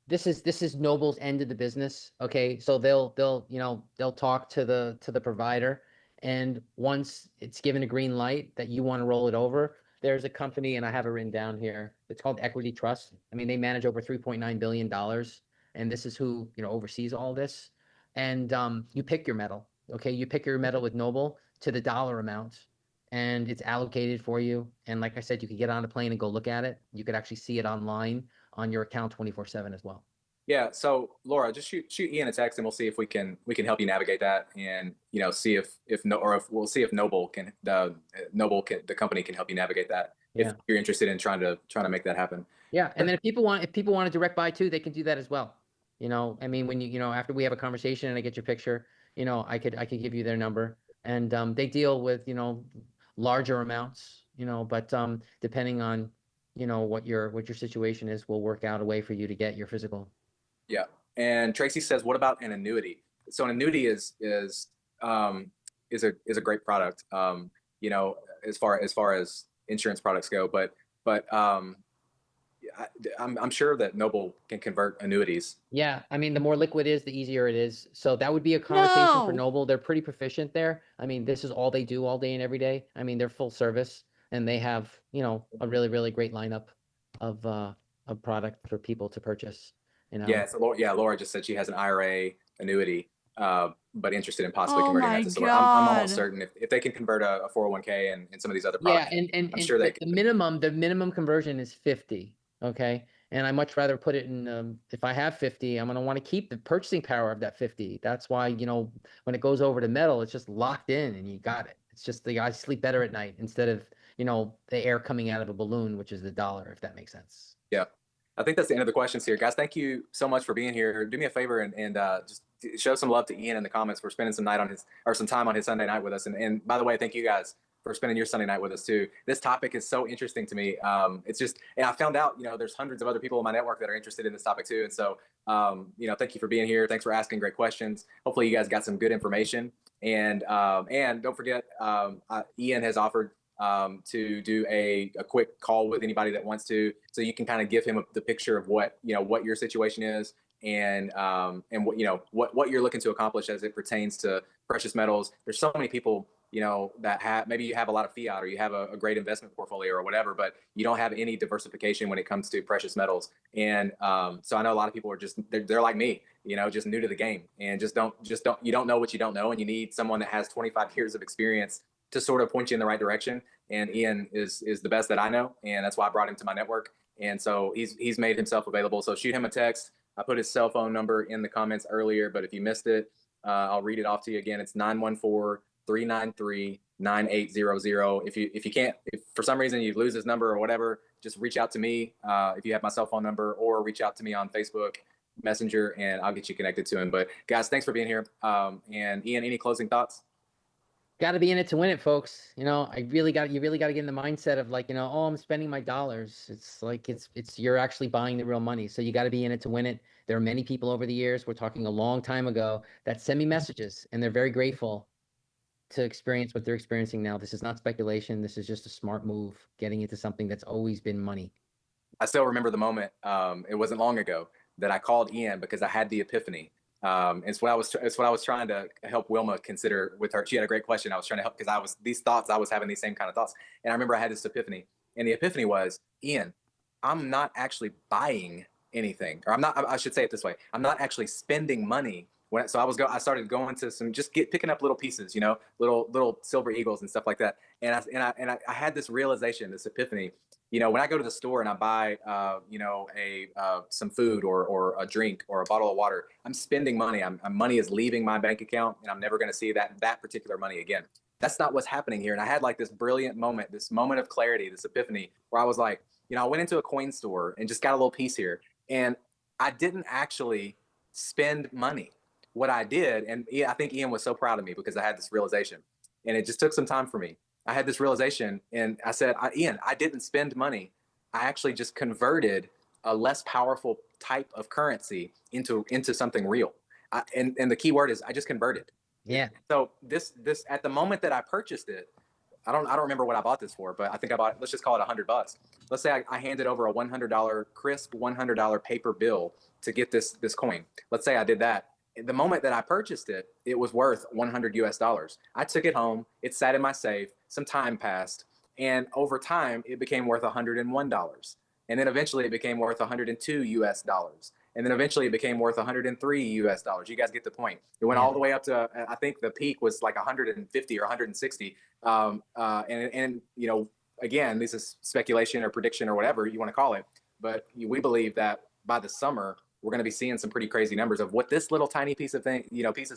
this is Noble's end of the business. Okay, so they'll talk to the provider, and once it's given a green light that you want to roll it over, there's a company, and I have it written down here. It's called Equity Trust. I mean, they manage over $3.9 billion, and this is who oversees all this. And you pick your metal. Okay, you pick your metal with Noble to the dollar amount, and it's allocated for you. And like I said, you could get on a plane and go look at it. You could actually see it online on your account 24/7 as well. Yeah. So Laura, just shoot Ian a text, and we'll see if we can help you navigate that, and see if we'll see if Noble the company can help you navigate that. Yeah. If you're interested in trying to make that happen. Yeah. And then if people want to direct buy too, they can do that as well. I mean, when after we have a conversation and I get your picture, I could give you their number, and they deal with larger amounts, but depending on what your situation is, we'll work out a way for you to get your physical. Yeah. And Tracy says, what about an annuity? So an annuity is a great product, as far as insurance products go, but I'm sure that Noble can convert annuities. Yeah, I mean, the more liquid is, the easier it is. So that would be a conversation for No. Noble. They're pretty proficient there. I mean, this is all they do all day and every day. I mean, they're full service, and they have, you know, a really, really great lineup of product for people to purchase. You know. Yeah. So Laura just said she has an IRA annuity, but interested in possibly Oh converting my that to silver. I'm almost God. certain if they can convert a 401k and some of these other Yeah, products, I'm and sure they the minimum conversion is 50. Okay. And I much rather put it in, if I have 50, I'm going to want to keep the purchasing power of that 50. That's why, you know, when it goes over to metal, it's just locked in and you got it. It's just the I sleep better at night instead of, you know, the air coming out of a balloon, which is the dollar, if that makes sense. Yeah. I think that's the end of the questions here, guys. Thank you so much for being here. Do me a favor and just show some love to Ian in the comments for spending some time on his Sunday night with us. And by the way, thank you guys for spending your Sunday night with us too. This topic is so interesting to me. It's just, and I found out, you know, there's hundreds of other people in my network that are interested in this topic too. And so, you know, thank you for being here. Thanks for asking great questions. Hopefully you guys got some good information. And don't forget, Ian has offered to do a quick call with anybody that wants to, so you can kind of give him the picture of what, you know, what your situation is and what, you know, what you're looking to accomplish as it pertains to precious metals. There's so many people, you know, that maybe you have a lot of fiat or you have a great investment portfolio or whatever, but you don't have any diversification when it comes to precious metals. And so I know a lot of people are just, they're like me, you know, just new to the game and you don't know what you don't know. And you need someone that has 25 years of experience to sort of point you in the right direction. And Ian is the best that I know. And that's why I brought him to my network. And so he's made himself available. So shoot him a text. I put his cell phone number in the comments earlier, but if you missed it, I'll read it off to you again. It's 914-393-9800. If for some reason you lose his number or whatever, just reach out to me. If you have my cell phone number, or reach out to me on Facebook Messenger and I'll get you connected to him. But guys, thanks for being here. And Ian, any closing thoughts? Got to be in it to win it, folks. You know, you really got to get in the mindset of like, you know, oh, I'm spending my dollars. It's like, you're actually buying the real money. So you got to be in it to win it. There are many people over the years, we're talking a long time ago, that send me messages and they're very grateful to experience what they're experiencing now. This is not speculation. This is just a smart move, getting into something that's always been money. I still remember the moment. It wasn't long ago that I called Ian because I had the epiphany. It's what I was trying to help Wilma consider with her. She had a great question. I was trying to help because I was having these same kind of thoughts. And I remember I had this epiphany, and the epiphany was, Ian, I'm not actually buying anything, or I should say it this way. I'm not actually spending money. I started going to picking up little pieces, you know, little silver eagles and stuff like that. And I had this realization, this epiphany. You know, when I go to the store and I buy, you know, some food or a drink or a bottle of water, I'm spending money. Money is leaving my bank account, and I'm never going to see that particular money again. That's not what's happening here. And I had like this brilliant moment, this moment of clarity, this epiphany, where I was like, you know, I went into a coin store and just got a little piece here, and I didn't actually spend money. What I did, and I think Ian was so proud of me because I had this realization, and it just took some time for me. I had this realization, and I said, Ian, I didn't spend money. I actually just converted a less powerful type of currency into something real. And the key word is I just converted. Yeah. So this at the moment that I purchased it, I don't remember what I bought this for, but I think I bought, let's just call it $100. Let's say I handed over a $100 crisp $100 paper bill to get this coin. Let's say I did that. The moment that I purchased it, it was worth $100 US. I took it home. It sat in my safe. Some time passed. And over time, it became worth $101. And then eventually it became worth $102 US. And then eventually it became worth $103 US. You guys get the point. It went all the way up to, I think the peak was like 150 or 160. And you know, again, this is speculation or prediction or whatever you want to call it. But we believe that by the summer, we're going to be seeing some pretty crazy numbers of what this little tiny piece of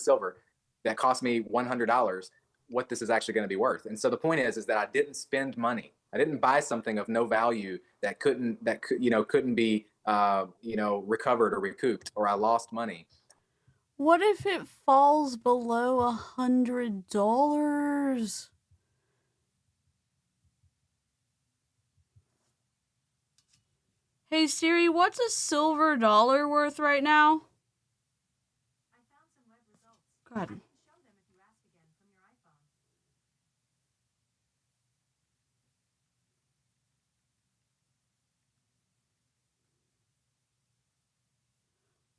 silver that cost me $100, what this is actually going to be worth. And so the point is that I didn't spend money. I didn't buy something of no value that couldn't be, recovered or recouped, or I lost money. What if it falls below $100? Hey Siri, what's a silver dollar worth right now? I found some web results. Go ahead. I can show them if you ask again from your iPhone.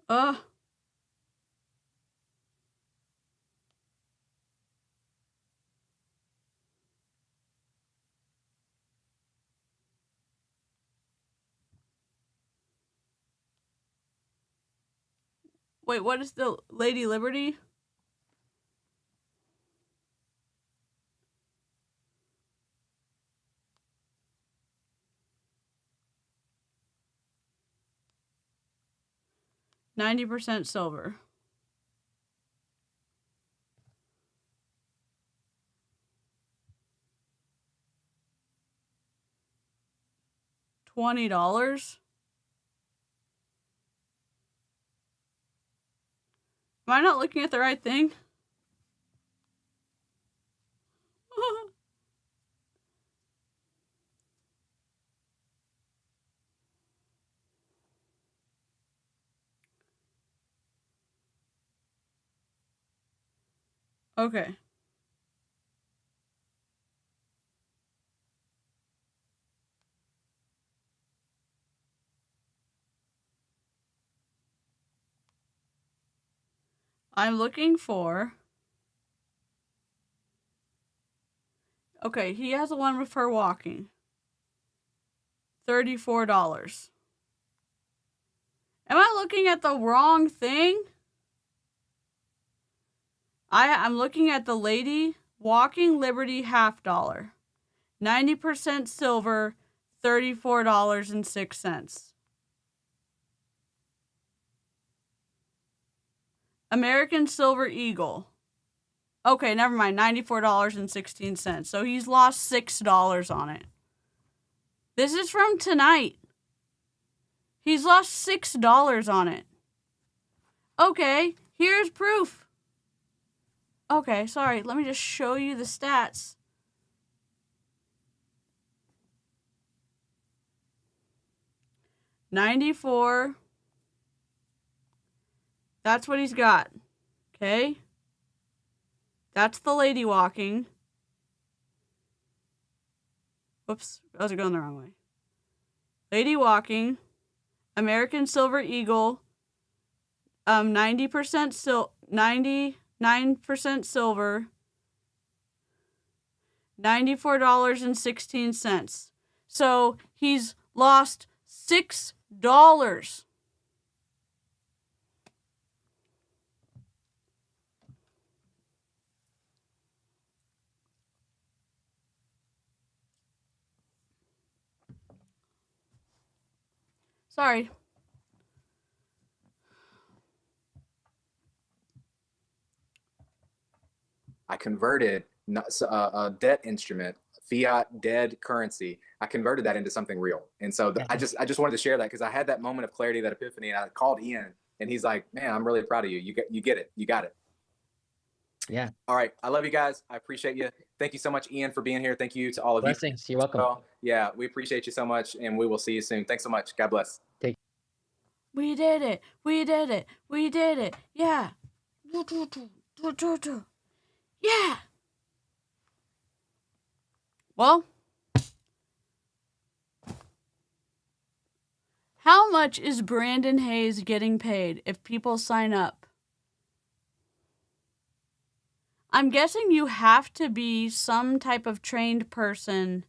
Ugh. Wait, what is the Lady Liberty? %90 silver. $20? Am I not looking at the right thing? Okay. I'm looking for... Okay, he has the one with her walking. $34. Am I looking at the wrong thing? I'm looking at the Lady Walking Liberty $50. 90% silver, $34.06. American Silver Eagle. Okay, never mind. $94.16. So he's lost $6 on it. This is from tonight. He's lost $6 on it. Okay, here's proof. Okay, sorry. Let me just show you the stats. $94. That's what he's got. Okay? That's the Lady Walking. Whoops, I was going the wrong way. Lady Walking, American Silver Eagle, 99% silver, $94.16. So he's lost $6. Sorry. I converted a debt instrument, fiat dead currency. I converted that into something real. And so I just wanted to share that because I had that moment of clarity, that epiphany, and I called Ian and he's like, man, I'm really proud of you. You get it. You got it. Yeah. All right. I love you guys. I appreciate you. Thank you so much, Ian, for being here. Thank you to all of Blessings. you. You're welcome. Well, yeah, we appreciate you so much and we will see you soon. Thanks so much. God bless. We did it. We did it. We did it. Yeah. Yeah. Well, how much is Brandon Hayes getting paid if people sign up? I'm guessing you have to be some type of trained person.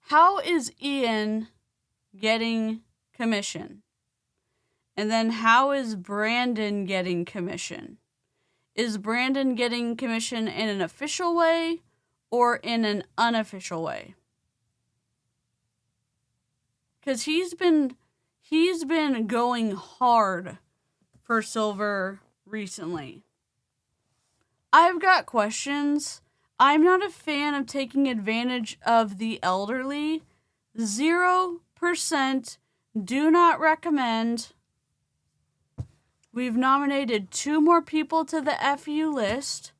How is Ian getting commission? And then how is Brandon getting commission? Is Brandon getting commission in an official way or in an unofficial way? Because he's been going hard for silver recently. I've got questions. I'm not a fan of taking advantage of the elderly. 0%. Do not recommend. We've nominated 2 more people to the FU list.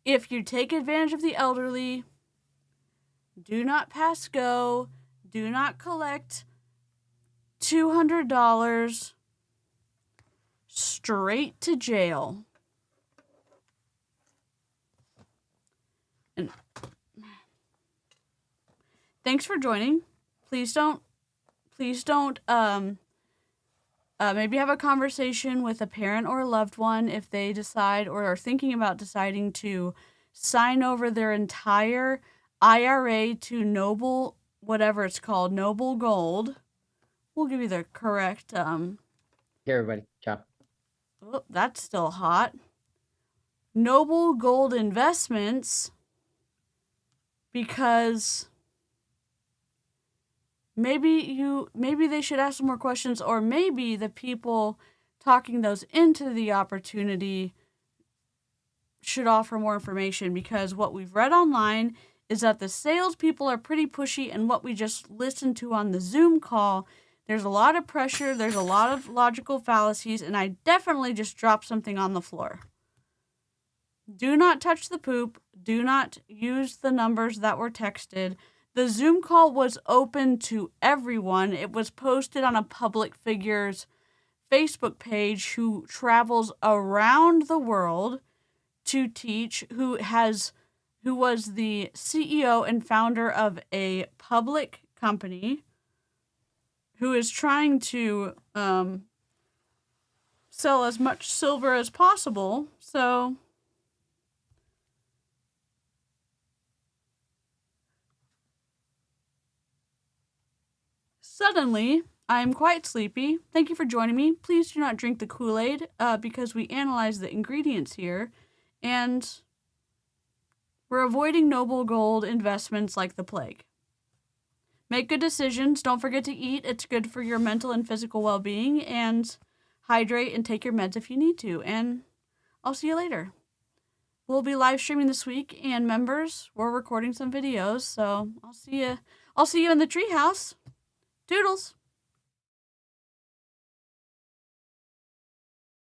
If you take advantage of the elderly, do not pass go. Do not collect $200. Straight to jail. And thanks for joining. Please don't maybe have a conversation with a parent or a loved one if they decide or are thinking about deciding to sign over their entire IRA to Noble, whatever it's called, Noble Gold. We'll give you the correct, Here, everybody. Ciao. oh, that's still hot. Noble Gold Investments, because maybe they should ask some more questions, or maybe the people talking those into the opportunity should offer more information, because what we've read online is that the salespeople are pretty pushy, and what we just listened to on the Zoom call, there's a lot of pressure, there's a lot of logical fallacies, and I definitely just dropped something on the floor. Do not touch the poop. Do not use the numbers that were texted. The Zoom call was open to everyone. It was posted on a public figure's Facebook page who travels around the world to teach, who was the CEO and founder of a public company, who is trying to sell as much silver as possible. So suddenly, I'm quite sleepy. Thank you for joining me. Please do not drink the Kool-Aid because we analyzed the ingredients here, and we're avoiding Noble Gold investments like the plague. Make good decisions. Don't forget to eat. It's good for your mental and physical well-being, and hydrate and take your meds if you need to. And I'll see you later. We'll be live streaming this week, and members, we're recording some videos, so I'll see you in the treehouse. Toodles.